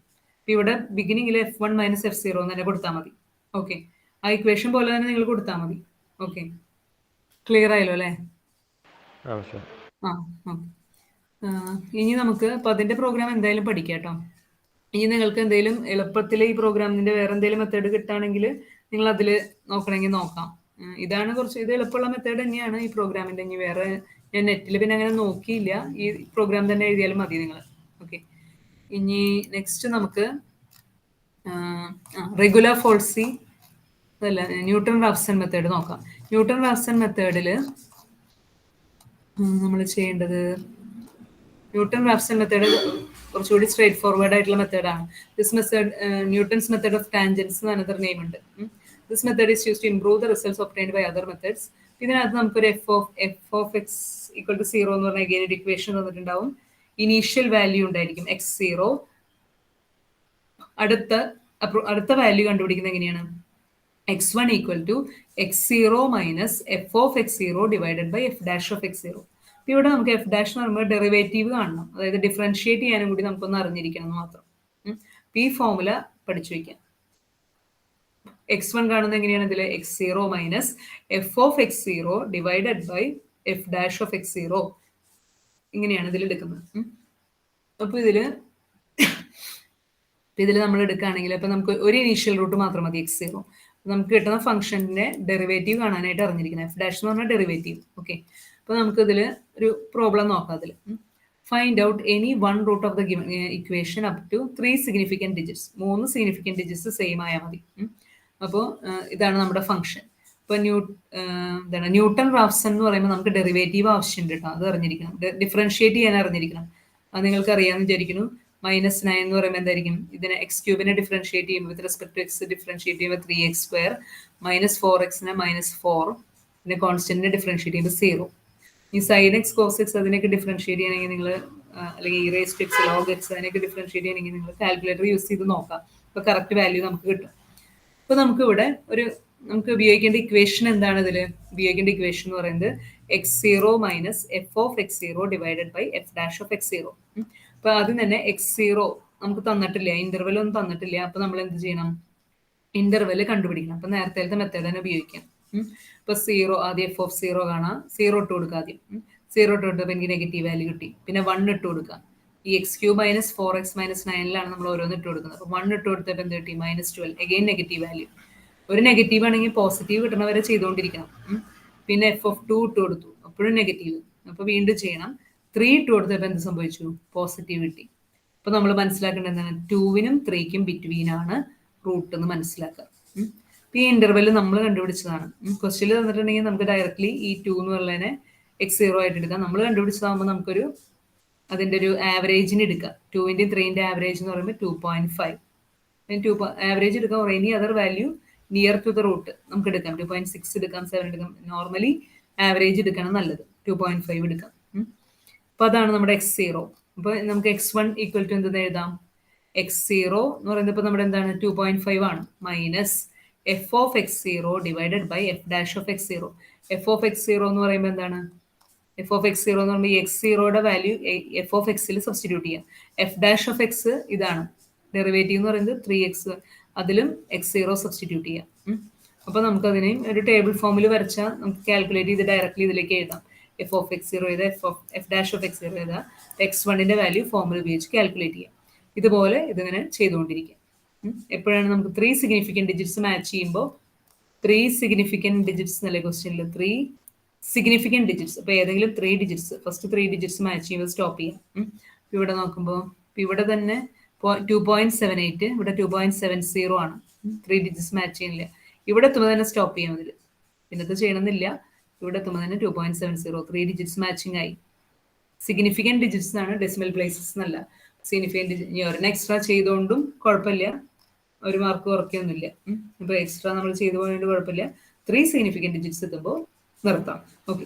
[SPEAKER 1] ഇവിടെ ബിഗിനിങ്ങിൽ f1 മൈനസ് f0 എന്ന് തന്നെ കൊടുത്താൽ മതി. ഓക്കെ, ആ ഇക്വേഷൻ പോലെ തന്നെ നിങ്ങൾ കൊടുത്താൽ മതി. ഓക്കെ, ക്ലിയർ ആയല്ലോ അല്ലേ? ഓക്കെ, ഇനി നമുക്ക് അപ്പോൾ അതിൻ്റെ പ്രോഗ്രാം എന്തായാലും പഠിക്കാം കേട്ടോ. ഇനി നിങ്ങൾക്ക് എന്തെങ്കിലും എളുപ്പത്തിൽ ഈ പ്രോഗ്രാമിൻ്റെ വേറെ എന്തെങ്കിലും മെത്തേഡ് കിട്ടുകയാണെങ്കിൽ നിങ്ങൾ അതിൽ നോക്കണമെങ്കിൽ നോക്കാം. ഇതാണ് കുറച്ച് ഇത് എളുപ്പമുള്ള മെത്തേഡ് തന്നെയാണ് ഈ പ്രോഗ്രാമിൻ്റെ. ഇനി വേറെ ഞാൻ നെറ്റിൽ പിന്നെ അങ്ങനെ നോക്കിയില്ല, ഈ പ്രോഗ്രാം തന്നെ എഴുതിയാലും മതി നിങ്ങൾ. ഓക്കെ, ഇനി നെക്സ്റ്റ് നമുക്ക് റെഗുലർ ഫോൾസി അതല്ല ന്യൂട്ടൺ റാഫ്സൺ മെത്തേഡ് നോക്കാം. ന്യൂട്ടൺ റാഫ്സൺ മെത്തേഡിൽ നമ്മൾ ചെയ്യേണ്ടത്, ന്യൂട്ടൺ റാഫ്സൺ മെത്തേഡ് കുറച്ചുകൂടി സ്ട്രേറ്റ് ഫോർവേഡ് ആയിട്ടുള്ള മെത്തേഡാണ്. This method Newton's method of tangents എന്ന് അനദർ നെയിം ഉണ്ട്. This method is use to improve the results obtained by other methods. ഇതിനകത്ത് നമുക്കൊരു F of X equal to 0 എന്ന് പറഞ്ഞ അഗൈൻ ഒരു ഇക്വേഷൻ തന്നിട്ടുണ്ടാവും. ഇനീഷ്യൽ വാല്യൂ ഉണ്ടായിരിക്കും x0. അടുത്ത വാല്യൂ കണ്ടുപിടിക്കുന്നത് എങ്ങനെയാണ്? x1 equal to x0 minus F of x0 divided by F dash of x0. ഇവിടെ നമുക്ക് എഫ് ഡാഷ് എന്ന് പറയുമ്പോൾ ഡെറിവേറ്റീവ് കാണണം, അതായത് ഡിഫറൻഷിയേറ്റ് ചെയ്യാനും കൂടി നമുക്കൊന്ന് അറിഞ്ഞിരിക്കണം എന്ന് മാത്രം. ഈ ഫോർമുല പഠിച്ചു വയ്ക്കാം. x1 കാണുന്നത് എങ്ങനെയാണ്? ഇതിൽ x0 minus F of x0 divided by F dash of x0 ഇങ്ങനെയാണ് ഇതിൽ എടുക്കുന്നത്. അപ്പോൾ ഇതിൽ നമ്മൾ എടുക്കുകയാണെങ്കിൽ ഇപ്പം നമുക്ക് ഒരു ഇനീഷ്യൽ റൂട്ട് മാത്രം മതി x0. നമുക്ക് കിട്ടുന്ന ഫംഗ്ഷൻ്റെ ഡെറിവേറ്റീവ് കാണാനായിട്ട് അറിഞ്ഞിരിക്കണം. എഫ് ഡാഷ് എന്ന് പറഞ്ഞാൽ ഡെറിവേറ്റീവ്. ഓക്കെ, അപ്പോൾ നമുക്ക് ഇതിൽ ഒരു പ്രോബ്ലം നോക്കാം. അതിൽ find out any one root of the given equation up to 3 significant digits. 3 significant digits same ആയാൽ മതി. അപ്പോൾ ഇതാണ് നമ്മുടെ ഫംഗ്ഷൻ. ഇപ്പോൾ ന്യൂട്ടൺ റാഫ്സൺ എന്ന് പറയുമ്പോൾ നമുക്ക് ഡെറിവേറ്റീവ് ആവശ്യമുണ്ട് കേട്ടോ, അത് അറിഞ്ഞിരിക്കണം. ഡിഫറൻഷിയേറ്റ് ചെയ്യാൻ അറിഞ്ഞിരിക്കണം. അത് നിങ്ങൾക്ക് അറിയാമെന്ന് വിചാരിക്കുന്നു. -9 എന്ന് പറയുമ്പോൾ എന്തായിരിക്കും? ഇതിനെ x³ ഡിഫറൻഷിയേറ്റ് ചെയ്യുമ്പോൾ with respect to X differentiate ചെയ്യുമ്പോൾ 3x², -4x -4, പിന്നെ കോൺസ്റ്റന്റിനെ ഡിഫറൻഷിയേറ്റ് ചെയ്യുമ്പോൾ 0. ഈ sin x cos x അതിനൊക്കെ ഡിഫറൻഷിയേറ്റ് ചെയ്യണമെങ്കിൽ നിങ്ങൾ അല്ലെങ്കിൽ e⁻x log x അതിനൊക്കെ ഡിഫറൻഷിയേറ്റ് ചെയ്യണമെങ്കിൽ നിങ്ങൾ കാൽക്കുലേറ്റർ യൂസ് ചെയ്ത് നോക്കാം. അപ്പോൾ കറക്റ്റ് വാല്യൂ നമുക്ക് കിട്ടും. അപ്പോൾ നമുക്കിവിടെ നമുക്ക് ഉപയോഗിക്കേണ്ട ഇക്വേഷൻ എന്താണ്? ഇതിൽ ഉപയോഗിക്കേണ്ട ഇക്വേഷൻ എന്ന് പറയുന്നത് x0 minus F of x0 divided by F dash of x0. അപ്പോൾ ആദ്യം തന്നെ x0 നമുക്ക് തന്നിട്ടില്ല, ഇന്റർവെൽ ഒന്നും തന്നിട്ടില്ല. അപ്പോൾ നമ്മൾ എന്ത് ചെയ്യണം? ഇന്റർവെൽ കണ്ടുപിടിക്കണം. അപ്പോൾ നേരത്തെ മെത്തേഡ് തന്നെ ഉപയോഗിക്കാം. ഇപ്പോൾ 0 ആദ്യം എഫ് ഓഫ് 0 കാണാം, 0 ഇട്ട് കൊടുക്കുക. ആദ്യം 0 ഇട്ട് കൊടുത്തപ്പോൾ എനിക്ക് നെഗറ്റീവ് വാല്യൂ കിട്ടി. പിന്നെ 1 ഇട്ട് കൊടുക്കുക. ഈ x³ മൈനസ് 4x മൈനസ് 9 നമ്മൾ ഓരോന്ന് ഇട്ട് കൊടുക്കുന്നത്. അപ്പോൾ 1 ഇട്ട് കൊടുത്തപ്പോൾ എന്ത് കിട്ടി? -12. Again negative value. ഒരു നെഗറ്റീവ് ആണെങ്കിൽ പോസിറ്റീവ് കിട്ടണവരെ ചെയ്തുകൊണ്ടിരിക്കണം. പിന്നെ എഫ് ഓഫ് 2 ഇട്ട് കൊടുത്തു, അപ്പോഴും നെഗറ്റീവ്. അപ്പോൾ വീണ്ടും ചെയ്യണം. 3 ഇട്ട് കൊടുത്തപ്പോൾ എന്ത് സംഭവിച്ചു? പോസിറ്റീവ് കിട്ടി. അപ്പോൾ നമ്മൾ മനസ്സിലാക്കേണ്ടത് എന്താണ്? 2-നും 3-ക്കും ബിറ്റ്വീൻ ആണ് റൂട്ട് എന്ന് മനസ്സിലാക്കുക. ഈ ഇന്റർവെൽ നമ്മൾ കണ്ടുപിടിച്ചതാണ്. ക്വസ്റ്റ്യൻ തന്നിട്ടുണ്ടെങ്കിൽ നമുക്ക് ഡയറക്ട്ലി ഈ 2 എന്ന് പറയുന്നതിനെ x0 ആയിട്ട് എടുക്കാം. നമ്മൾ കണ്ടുപിടിച്ചതാകുമ്പോൾ നമുക്കൊരു അതിൻ്റെ ഒരു ആവറേജിന് എടുക്കാം. 2-ൻ്റെയും 3-ൻ്റെ ആവറേജ് എന്ന് പറയുമ്പോൾ 2.5. ആവറേജ് എടുക്കാം. Or any other value near to the root നമുക്ക് എടുക്കാം. 2.6 എടുക്കാം, 7 എടുക്കാം. നോർമലി ആവറേജ് എടുക്കണം നല്ലത്. 2.5 എടുക്കാം. അപ്പോൾ അതാണ് നമ്മുടെ x0. അപ്പോൾ നമുക്ക് x1 ഈക്വൽ ടു എന്തെന്ന് എഴുതാം? x0 എന്ന് പറയുന്നത് ഇപ്പോൾ നമ്മുടെ എന്താണ്? 2.5 ആണ്. Minus F of x0 divided by F dash of x0. F of x0 എന്ന് പറയുമ്പോൾ എന്താണ്? എഫ് ഓഫ് x0 എന്ന് പറയുമ്പോൾ ഈ x0യുടെ വാല്യൂ എഫ് ഓഫ് എക്സിൽ സബ്സ്റ്റിറ്റ്യൂട്ട് ചെയ്യാം. എഫ് ഡാഷ് ഓഫ് എക്സ് ഇതാണ് ഡെറിവേറ്റീവ് എന്ന് പറയുന്നത് 3x, അതിലും x0 സബ്സ്റ്റിറ്റ്യൂട്ട് ചെയ്യാം. അപ്പോൾ നമുക്കതിനെയും ഒരു ടേബിൾ ഫോമിൽ വരച്ചാൽ നമുക്ക് കാൽക്കുലേറ്റ് ചെയ്ത് ഡയറക്റ്റ്ലി ഇതിലേക്ക് എഴുതാം. എഫ് ഓഫ് x0 എഴുതാം, എഫ് ഡാഷ് ഓഫ് x0 എഴുതാം. x1ൻ്റെ വാല്യൂ ഫോമിൽ ഉപയോഗിച്ച് കാൽക്കുലേറ്റ് ചെയ്യാം. ഇതുപോലെ ഇതിങ്ങനെ ചെയ്തുകൊണ്ടിരിക്കുക. എപ്പോഴാണ് നമുക്ക് 3 സിഗ്നിഫിക്കൻറ്റ് ഡിജിറ്റ്സ് മാച്ച് ചെയ്യുമ്പോൾ 3 സിഗ്നിഫിക്കൻറ്റ് ഡിജിറ്റ്സ് എന്നല്ലേ ക്വസ്റ്റ്യനിൽ? 3 സിഗ്നിഫിക്കൻറ്റ് ഡിജിറ്റ്സ്. അപ്പോൾ ഏതെങ്കിലും 3 ഡിജിറ്റ്സ് ഫസ്റ്റ് 3 ഡിജിറ്റ്സ് മാച്ച് ചെയ്യുമ്പോൾ സ്റ്റോപ്പ് ചെയ്യാം. ഇവിടെ നോക്കുമ്പോൾ ഇവിടെ തന്നെ 2.78, ഇവിടെ 2.70 ആണ്. 3 ഡിജിറ്റ്സ് മാച്ച് ചെയ്യുന്നില്ല. ഇവിടെ എത്തുമ്പോൾ തന്നെ സ്റ്റോപ്പ് ചെയ്യാം. ഇതിൽ പിന്നത്തെ ചെയ്യണമെന്നില്ല. ഇവിടെ എത്തുമ്പോൾ തന്നെ 2.70, 3 ഡിജിറ്റ്സ് മാച്ചിങ് ആയി. സിഗ്നിഫിക്കൻറ്റ് ഡിജിറ്റ്സ് ആണ്, ഡെസിമൽ പ്ലേസസ് എന്നല്ല. സിഗ്നിഫിക്കൻറ്റ് ഡിജിറ്റ് ഒരെണ്ണം എക്സ്ട്രാ ചെയ്തുകൊണ്ടും കുഴപ്പമില്ല, ഒരു മാർക്ക് കുറയ്ക്കൊന്നുമില്ല. ഇപ്പോൾ എക്സ്ട്രാ നമ്മൾ ചെയ്തു പോയതുകൊണ്ട് കുഴപ്പമില്ല. 3 സിഗ്നിഫിക്കൻറ്റ് ഡിജിറ്റ്സ് എത്തുമ്പോൾ നിർത്താം. ഓക്കെ,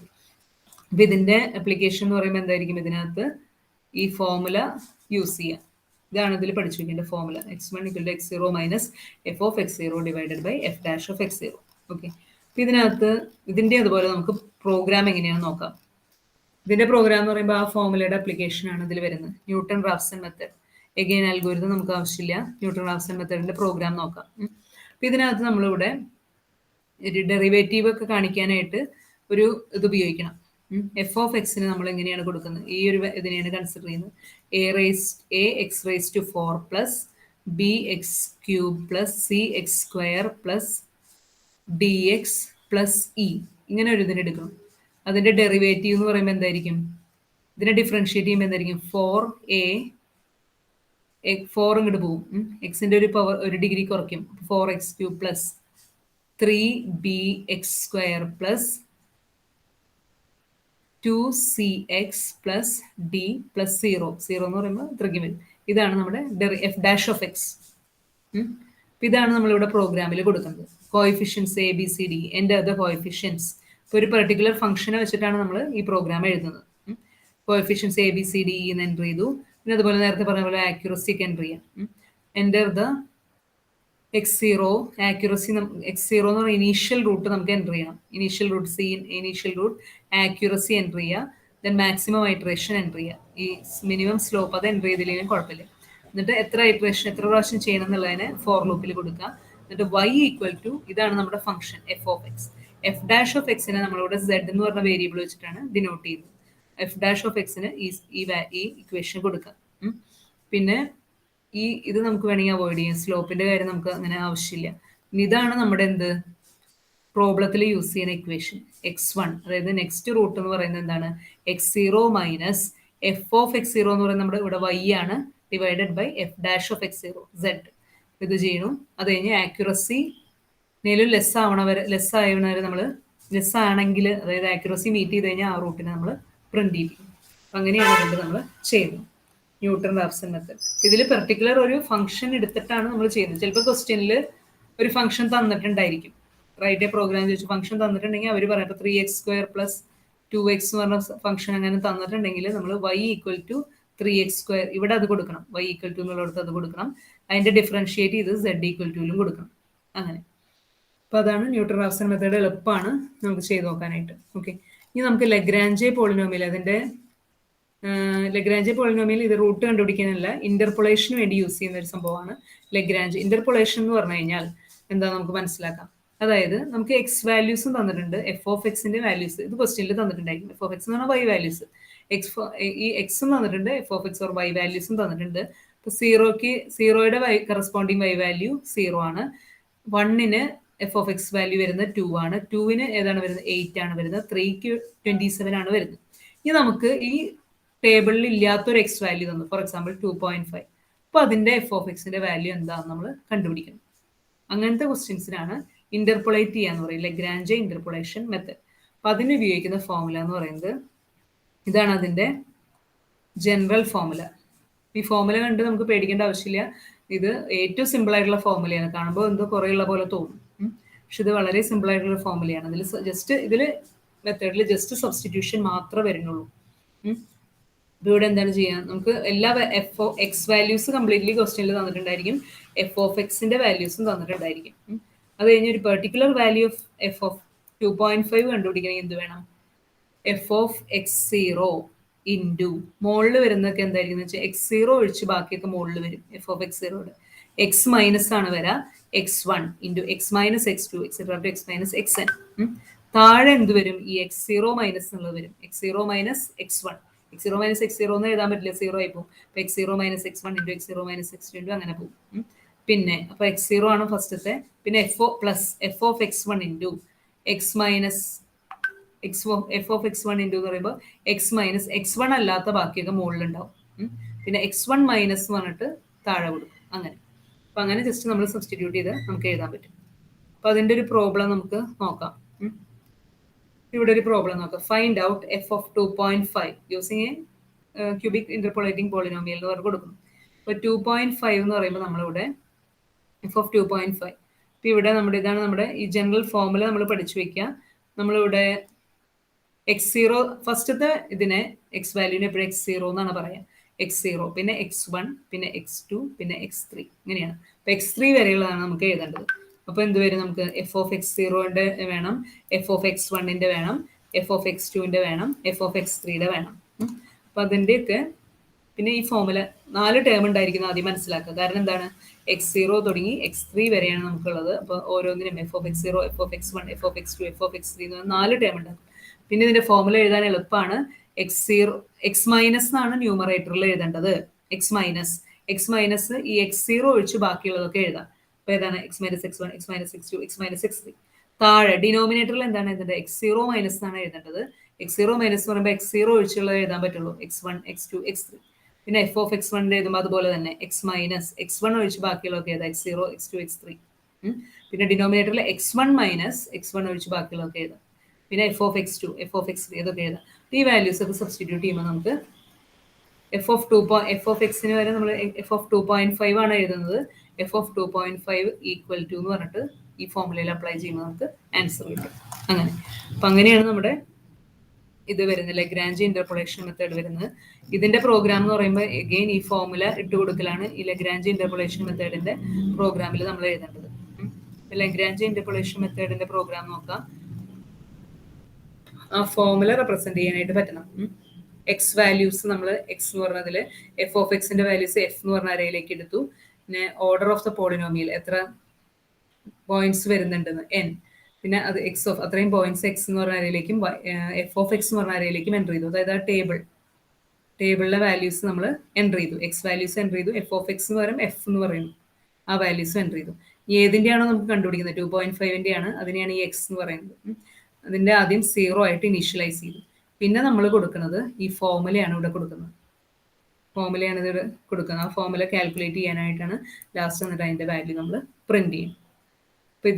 [SPEAKER 1] അപ്പോൾ ഇതിൻ്റെ അപ്ലിക്കേഷൻ എന്ന് പറയുമ്പോൾ എന്തായിരിക്കും? ഇതിനകത്ത് ഈ ഫോർമുല യൂസ് ചെയ്യാം. ഇതാണ് ഇതിൽ പഠിച്ചു വയ്ക്കേണ്ട formula. x1 = x0 minus F of x0 divided by F dash of x0. Okay, അപ്പോൾ ഇതിനകത്ത് ഇതിൻ്റെ അതുപോലെ നമുക്ക് പ്രോഗ്രാം എങ്ങനെയാണെന്ന് നോക്കാം. ഇതിൻ്റെ പ്രോഗ്രാം എന്ന് പറയുമ്പോൾ ആ ഫോർമുലയുടെ അപ്ലിക്കേഷനാണ് ഇതിൽ വരുന്നത്. Newton Raphson method. Again algorithm നമുക്ക് ആവശ്യമില്ല. ന്യൂട്ടൺ റാഫ്സൺ മെത്തേഡിൻ്റെ പ്രോഗ്രാം നോക്കാം. അപ്പോൾ ഇതിനകത്ത് നമ്മളിവിടെ ഒരു ഡെറിവേറ്റീവ് ഒക്കെ കാണിക്കാനായിട്ട് ഒരു ഇത് ഉപയോഗിക്കണം. എഫ് ഓഫ് എക്സിന് നമ്മൾ എങ്ങനെയാണ് കൊടുക്കുന്നത്? ഈ ഒരു ഇതിനെയാണ് കൺസിഡർ ചെയ്യുന്നത്. A X raise to 4 plus B X cube plus C X square plus D X plus E, ഇങ്ങനെ ഒരു ഇതിന് എടുക്കണം. അതിന്റെ ഡെറിവേറ്റീവ് എന്ന് പറയുമ്പോൾ എന്തായിരിക്കും? ഇതിനെ ഡിഫറൻഷിയേറ്റ് ചെയ്യുമ്പോൾ എന്തായിരിക്കും? 4a 4 ഇങ്ങോട്ട് പോകും, എക്സിന്റെ ഒരു പവർ ഒരു ഡിഗ്രി കുറയ്ക്കും. 4x³ plus 3bx square plus 2cx plus d plus 0 എന്ന് പറയുമ്പോൾ ഇത്രയ്ക്കും വരും. ഇതാണ് നമ്മുടെ എഫ് ഡാഷ് ഓഫ് എക്സ്. ഇതാണ് നമ്മളിവിടെ പ്രോഗ്രാമിൽ കൊടുക്കുന്നത്. Coefficients A B C D എൻ്റെ അതർ കോയിഫിഷ്യൻസ്. ഇപ്പോൾ ഒരു പെർട്ടിക്കുലർ ഫംഗ്ഷനെ വെച്ചിട്ടാണ് നമ്മൾ ഈ പ്രോഗ്രാം എഴുതുന്നത്. Coefficients A B C D എന്ന് എൻ്റർ ചെയ്തു. പിന്നെ അതുപോലെ നേരത്തെ പറഞ്ഞ പോലെ ആക്യുറസി ഒക്കെ എൻ്റർ ചെയ്യാം. Enter the x0 accuracy. x0 എന്ന് പറഞ്ഞാൽ ഇനീഷ്യൽ റൂട്ട് നമുക്ക് എൻ്റർ ചെയ്യണം. Initial root C, initial root accuracy enter ചെയ്യുക. ദെൻ മാക്സിമം ഐട്രേഷൻ എൻ്റർ ചെയ്യുക. ഈ മിനിമം സ്ലോപ്പ് അത് എൻ്റർ ചെയ്തില്ലെങ്കിലും കുഴപ്പമില്ല. എന്നിട്ട് എത്ര ഐട്രേഷൻ എത്ര പ്രാവശ്യം ചെയ്യണം എന്നുള്ളതിനെ ഫോർ ലൂപ്പിൽ കൊടുക്കുക. എന്നിട്ട് y ഈക്വൽ ടു, ഇതാണ് നമ്മുടെ function f of X. F dash of എക്സിനെ നമ്മളിവിടെ z എന്ന് പറഞ്ഞ വേരിയബിൾ വെച്ചിട്ടാണ് ഡിനോട്ട് ചെയ്യുന്നത്. എഫ് ഡാഷ് ഓഫ് എക്സിന് ഈ ഇക്വേഷൻ കൊടുക്കുക. പിന്നെ ഇത് നമുക്ക് വേണമെങ്കിൽ അവോയ്ഡ് ചെയ്യാം. സ്ലോപ്പിന്റെ കാര്യം നമുക്ക് അങ്ങനെ ആവശ്യമില്ല. ഇതാണ് നമ്മുടെ എന്ത് പ്രോബ്ലത്തിൽ യൂസ് ചെയ്യുന്ന ഇക്വേഷൻ x1. അതായത് നെക്സ്റ്റ് റൂട്ട് എന്ന് പറയുന്നത് എന്താണ്? x0 minus F of x0 എന്ന് പറയുന്നത് നമ്മുടെ ഇവിടെ y ആണ്, divided by F dash of x0 z. ഇത് ചെയ്യണം. അത് കഴിഞ്ഞ് ആക്യുറസി നേലും ലെസ് ആവണവരെ നമ്മൾ ലെസ് ആണെങ്കിൽ, അതായത് ആക്യുറസി മീറ്റ് ചെയ്ത് കഴിഞ്ഞാൽ ആ റൂട്ടിനെ നമ്മൾ പ്രിന്റ് ചെയ്യിപ്പിക്കും. അപ്പം അങ്ങനെയാണ് അതുകൊണ്ട് നമ്മൾ ചെയ്യുന്നത് ന്യൂട്ടൺ റാപ്സൺ മെത്തേഡ്. ഇതിൽ പെർട്ടിക്കുലർ ഒരു ഫംഗ്ഷൻ എടുത്തിട്ടാണ് നമ്മൾ ചെയ്യുന്നത്. ചിലപ്പോൾ ക്വസ്റ്റ്യനിൽ ഒരു ഫംഗ്ഷൻ തന്നിട്ടുണ്ടായിരിക്കും. റൈറ്റ് എ പ്രോഗ്രാം ചോദിച്ചു ഫംഗ്ഷൻ തന്നിട്ടുണ്ടെങ്കിൽ അവർ പറയാം, ഇപ്പോൾ 3x² പ്ലസ് 2x എന്ന് പറഞ്ഞ ഫംഗ്ഷൻ അങ്ങനെ തന്നിട്ടുണ്ടെങ്കിൽ നമ്മൾ y ഈക്വൽ ടു 3x², ഇവിടെ അത് കൊടുക്കണം. y ഈക്വൽ ടു എന്നുള്ളടത്ത് അത് കൊടുക്കണം. അതിന്റെ ഡിഫറൻഷിയേറ്റ് ചെയ്ത് z ഈക്വൽ ടുവിലും കൊടുക്കണം. അങ്ങനെ. അപ്പോൾ അതാണ് ന്യൂട്ടൺ റാപ്സൺ മെത്തേഡ്. എളുപ്പമാണ് നമുക്ക് ചെയ്ത് നോക്കാനായിട്ട്. ഓക്കെ, ഇനി നമുക്ക് ലഗ്രാഞ്ചെ പോളിനോമിയൽ, അതിന്റെ ലഗ്രാഞ്ചെ പോളിനോമിയൽ ഇത് റൂട്ട് കണ്ടുപിടിക്കാനല്ല, ഇന്റർപൊളേഷന് വേണ്ടി യൂസ് ചെയ്യുന്ന ഒരു സംഭവമാണ് ലഗ്രാഞ്ച്. ഇന്റർപൊളേഷൻ എന്ന് പറഞ്ഞു കഴിഞ്ഞാൽ എന്താ നമുക്ക് മനസ്സിലാക്കാം. അതായത് നമുക്ക് എക്സ് വാല്യൂസും തന്നിട്ടുണ്ട്, എഫ് ഓഫ് എക്സിന്റെ വാല്യൂസ് ഇത് ക്വസ്റ്റ്യനിൽ തന്നിട്ടുണ്ടായിരിക്കും. എഫ് ഓഫ് എക്സ് എന്ന് പറഞ്ഞാൽ വൈ വാല്യൂസ്, ഈ എക്സും തന്നിട്ടുണ്ട്, F of x or y വാല്യൂസും തന്നിട്ടുണ്ട്. ഇപ്പൊ സീറോയുടെ കറസ്പോണ്ടിങ് വൈ വാല്യൂ 0 ആണ്. 1ന് എഫ് ഓഫ് എക്സ് വാല്യൂ വരുന്നത് 2 ആണ്. 2ന് ഏതാണ് വരുന്നത്? 8 ആണ് വരുന്നത്. 3ക്ക് 27 ആണ് വരുന്നത്. ഇനി നമുക്ക് ഈ ടേബിളിൽ ഇല്ലാത്തൊരു എക്സ് വാല്യൂ തന്നു, ഫോർ എക്സാമ്പിൾ 2.5. അപ്പോൾ അതിന്റെ എഫ് ഓഫ് എക്സിന്റെ വാല്യൂ എന്താണെന്ന് നമ്മൾ കണ്ടുപിടിക്കണം. അങ്ങനത്തെ ക്വസ്റ്റ്യൻസിനാണ് ഇന്റർപൊളേറ്റ് ചെയ്യാന്ന് പറയും, ലഗ്രാഞ്ചെ ഇന്റർപൊളേഷൻ മെത്തേഡ്. അപ്പൊ അതിന് ഉപയോഗിക്കുന്ന ഫോർമുല എന്ന് പറയുന്നത് ഇതാണ്, അതിന്റെ ജനറൽ ഫോർമുല. ഈ ഫോർമുല കണ്ട് നമുക്ക് പേടിക്കേണ്ട ആവശ്യമില്ല. ഇത് ഏറ്റവും സിമ്പിൾ ആയിട്ടുള്ള ഫോർമുലയാണ്. കാണുമ്പോൾ എന്തോ കുറേ ഉള്ള പോലെ തോന്നും, പക്ഷെ ഇത് വളരെ സിമ്പിൾ ആയിട്ടുള്ള ഫോർമുലയാണ്. ഇതിൽ മെത്തേഡിൽ ജസ്റ്റ് സബ്സ്റ്റിറ്റ്യൂഷൻ മാത്രമേ വരുന്നുള്ളൂ. ഇവിടെ എന്താണ് ചെയ്യാൻ, നമുക്ക് എല്ലാ എക്സ് വാല്യൂസ് കംപ്ലീറ്റ്ലി ക്വസ്റ്റ്യനിൽ തന്നിട്ടുണ്ടായിരിക്കും, എഫ് ഓഫ് എക്സിന്റെ വാല്യൂസും തന്നിട്ടുണ്ടായിരിക്കും. അത് കഴിഞ്ഞ് ഒരു particular value of F of 2.5 കണ്ടുപിടിക്കണമെങ്കിൽ എന്ത് വേണം? എഫ് ഓഫ് x0 ഇൻറ്റു മുകളിൽ വരുന്നതൊക്കെ എന്തായിരിക്കും എന്ന് വെച്ചാൽ x0 ഒഴിച്ച് ബാക്കിയൊക്കെ മുകളിൽ വരും. എഫ് ഓഫ് x0യുടെ എക്സ് മൈനസ് ആണ് വരാ, x1 into X minus x2 etcetera to X minus xn. താഴെ എന്ത് വരും? ഈ x0 മൈനസ് എന്നുള്ളത് വരും, x0 minus x1. x0 minus x0 എന്ന് എഴുതാൻ പറ്റില്ല, 0 ആയി പോകും. അപ്പൊ x0 minus x1 into x0 minus x2 into അങ്ങനെ പോകും. പിന്നെ അപ്പൊ x0 ആണ് ഫസ്റ്റത്തെ. പിന്നെ F of x1 into X minus F of x1 into എന്ന് പറയുമ്പോൾ എക്സ് മൈനസ് x1 അല്ലാത്ത ബാക്കിയൊക്കെ മുകളിലുണ്ടാവും. പിന്നെ x1 മൈനസ് പറഞ്ഞിട്ട് താഴെ കൊടുക്കും. അങ്ങനെ അപ്പൊ അങ്ങനെ ജസ്റ്റ് നമ്മൾ സബ്സ്റ്റിറ്റ്യൂട്ട് ചെയ്ത് നമുക്ക് എഴുതാൻ പറ്റും. അപ്പൊ അതിന്റെ ഒരു പ്രോബ്ലം നമുക്ക് നോക്കാം. ഇവിടെ ഒരു പ്രോബ്ലം നോക്കാം. Find out F of 2.5 using A cubic interpolating polynomial എന്ന് പറഞ്ഞ് കൊടുക്കുന്നു. അപ്പൊ 2.5 എന്ന് പറയുമ്പോൾ നമ്മളിവിടെ എഫ് ഓഫ് 2.5. ഇപ്പൊ ഇവിടെ ഇതാണ് നമ്മുടെ ഈ ജനറൽ ഫോർമുല നമ്മൾ പഠിച്ചു വെക്കുക. നമ്മളിവിടെ x0 ഫസ്റ്റത്തെ ഇതിനെ എക്സ് വാല്യൂവിനെ എപ്പോഴും x0 എന്നാണ് പറയാം. x0 പിന്നെ x1 പിന്നെ x2 പിന്നെ x3 ഇങ്ങനെയാണ്. അപ്പൊ x3 വരെയുള്ളതാണ് നമുക്ക് എഴുതേണ്ടത്. അപ്പൊ എന്ത് വരും? നമുക്ക് എഫ് ഓഫ് x0ന്റെ വേണം, എഫ് ഓഫ് x1ന്റെ വേണം, എഫ് ഓഫ് x2ന്റെ വേണം, എഫ് ഓഫ് x3യുടെ വേണം. അപ്പൊ അതിന്റെയൊക്കെ പിന്നെ ഈ ഫോർമുല 4 ടേം ഉണ്ടായിരിക്കുന്നത് ആദ്യം മനസ്സിലാക്കുക. കാരണം എന്താണ്? x0 തുടങ്ങി x3 വരെയാണ് നമുക്കുള്ളത്. അപ്പൊ ഓരോന്നിനും F of x0, F of x1, F of x2, F of x3 എന്ന് 4 ടേം ഉണ്ടാകും. പിന്നെ ഇതിന്റെ ഫോർമുല എഴുതാൻ എളുപ്പമാണ്. എക്സ് മൈനസ് എന്നാണ് ന്യൂമറേറ്ററിൽ എഴുതേണ്ടത്. എക്സ് മൈനസ് ഈ x0 ഒഴിച്ച് ബാക്കിയുള്ളതൊക്കെ എഴുതാം. അപ്പൊ ഏതാണ് X minus x1, X minus x2, X minus x3. താഴെ ഡിനോമിനേറ്ററിൽ എന്താണ് എഴുതേണ്ടത്? x0 മൈനസ് എന്നാണ് എഴുതേണ്ടത്. x0 മൈനസ് എന്ന് പറയുമ്പോൾ x0 ഒഴിച്ചുള്ളത് എഴുതാൻ പറ്റുള്ളൂ. x1, x2, x3. പിന്നെ എഫ് ഓഫ് എക്സ് വണ്ണിന്റെ എഴുതുമ്പോൾ അതുപോലെ തന്നെ എക്സ് മൈനസ് x1 ഒഴിച്ച് ബാക്കിയുള്ളതൊക്കെ എഴുതാം. x0, x2, x3. പിന്നെ ഡിനോമിനേറ്ററിൽ x1 മൈനസ് x1 ഒഴിച്ച് ബാക്കിയുള്ളതൊക്കെ എഴുതാം. പിന്നെ F of x2, F of x3 ഇതൊക്കെ എഴുതാം. ഈ വാല്യൂസ് ഒക്കെ സബ്സ്റ്റിറ്റ്യൂട്ട് ചെയ്യുമ്പോൾ നമുക്ക് എഫ് ഓഫ് എക്സിന് വരെ നമ്മൾ എഫ് ഓഫ് 2.5 ആണ് എഴുതുന്നത്. എഫ് ഓഫ് 2.5 ഈക്വൽ ടു എന്ന് പറഞ്ഞിട്ട് ഈ ഫോർമുലയിൽ അപ്ലൈ ചെയ്യുമ്പോൾ നമുക്ക് ആൻസർ കിട്ടും. അങ്ങനെ അപ്പൊ അങ്ങനെയാണ് നമ്മുടെ ഇത് വരുന്നത്, ലഗ്രാഞ്ച് ഇന്റർപോളേഷൻ മെത്തേഡ് വരുന്നത്. ഇതിന്റെ പ്രോഗ്രാം എന്ന് പറയുമ്പോൾ എഗെയിൻ ഈ ഫോർമുല ഇട്ട് കൊടുക്കലാണ് ഈ ലഗ്രാഞ്ച് ഇന്റർപോളേഷൻ മെത്തേഡിന്റെ പ്രോഗ്രാമിൽ നമ്മൾ എഴുതേണ്ടത്. ലഗ്രാഞ്ച് ഇന്റർപോളേഷൻ മെത്തേഡിന്റെ പ്രോഗ്രാം നോക്കാം. ആ ഫോർമുല റെപ്രസെന്റ് ചെയ്യാനായിട്ട് പറ്റണം. എക്സ് വാല്യൂസ് നമ്മൾ എക്സ് എന്ന് പറഞ്ഞതിൽ എഫ് ഓഫ് എക്സിന്റെ വാല്യൂസ് എഫ് എന്ന് പറഞ്ഞ അരയിലേക്ക് എടുത്തു. പിന്നെ ഓർഡർ ഓഫ് ദ പോളിനോമിയൽ എത്ര പോയിന്റ്സ് വരുന്നുണ്ടെന്ന് n, പിന്നെ അത് എക്സ് ഓഫ് അത്രയും പോയിന്റ്സ് എക്സ് എന്ന് പറഞ്ഞ അരയിലേക്കും എഫ് ഓഫ് എക്സ് എന്ന് പറഞ്ഞ അരയിലേക്കും എൻ്റർ ചെയ്തു. അതായത് ആ ടേബിളിലെ വാല്യൂസ് നമ്മൾ എൻ്റർ ചെയ്തു. എക്സ് വാല്യൂസ് എൻ്റർ ചെയ്തു. എഫ് ഓഫ് എക്സ് എന്ന് പറയുമ്പോൾ എഫ് എന്ന് പറയുന്നു ആ വാല്യൂസ് എൻ്റർ ചെയ്തു. ഏതിൻ്റെയാണോ നമുക്ക് കണ്ടുപിടിക്കുന്നത് 2.5 ആണ്, അതിനെയാണ് ഈ എക്സ് എന്ന് പറയുന്നത്. അതിന്റെ ആദ്യം 0 ആയിട്ട് ഇനീഷ്യലൈസ് ചെയ്തു. പിന്നെ നമ്മൾ കൊടുക്കുന്നത് ഈ ഫോർമുലയാണ് ഇവിടെ കൊടുക്കുന്നത്. ആ ഫോർമുല കാൽക്കുലേറ്റ് ചെയ്യാനായിട്ടാണ് ലാസ്റ്റ് എന്നിട്ട് അതിന്റെ വാല്യൂ നമ്മൾ പ്രിന്റ് ചെയ്യും. അപ്പൊ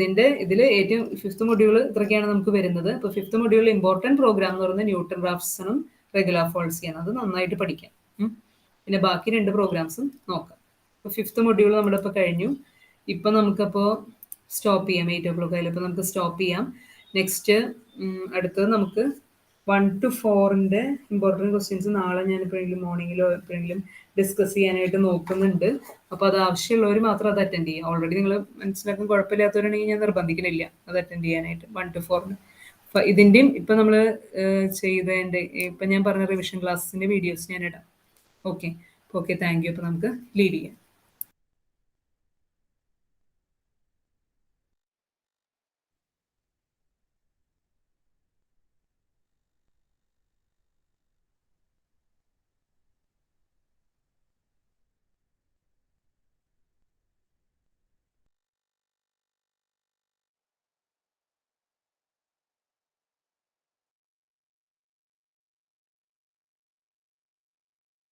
[SPEAKER 1] ഇതിൽ ഏറ്റവും 5th മൊഡ്യൂൾ ഇത്രയൊക്കെയാണ് നമുക്ക് വരുന്നത്. അപ്പൊ 5th മൊഡ്യൂളിൽ ഇമ്പോർട്ടന്റ് പ്രോഗ്രാം എന്ന് പറയുന്നത് ന്യൂട്ടൺ റാഫ്സണും റെഗുലാർ ഫോൾസിയാണ്. അത് നന്നായിട്ട് പഠിക്കാം. പിന്നെ ബാക്കി 2 പ്രോഗ്രാംസും നോക്കാം. അപ്പൊ 5th മൊഡ്യൂൾ നമ്മുടെ ഇപ്പൊ കഴിഞ്ഞു. ഇപ്പൊ നമുക്കപ്പോ സ്റ്റോപ്പ് ചെയ്യാം. 8 o'clock ആയാലും ഇപ്പൊ നമുക്ക് സ്റ്റോപ്പ് ചെയ്യാം. നെക്സ്റ്റ് അടുത്തത് നമുക്ക് 1 to 4ന്റെ ഇമ്പോർട്ടൻറ്റ് ക്വസ്റ്റ്യൻസ് നാളെ ഞാൻ എപ്പോഴെങ്കിലും മോർണിംഗിലോ എപ്പോഴെങ്കിലും ഡിസ്കസ് ചെയ്യാനായിട്ട് നോക്കുന്നുണ്ട്. അപ്പോൾ അത് ആവശ്യമുള്ളവർ മാത്രം അത് അറ്റൻഡ് ചെയ്യുക. ഓൾറെഡി നിങ്ങൾ മനസ്സിലാക്കാൻ കുഴപ്പമില്ലാത്തവരാണെങ്കിൽ ഞാൻ നിർബന്ധിക്കുന്നില്ല അത് അറ്റൻഡ് ചെയ്യാനായിട്ട് 1 to 4. അപ്പം ഇതിൻ്റെയും ഇപ്പം നമ്മൾ ചെയ്തതിൻ്റെ ഇപ്പം ഞാൻ പറഞ്ഞ റിവിഷൻ ക്ലാസ്സിൻ്റെ വീഡിയോസ് ഞാൻ ഇടാം. Okay thank you. അപ്പോൾ നമുക്ക് ലീഡ് ചെയ്യാം.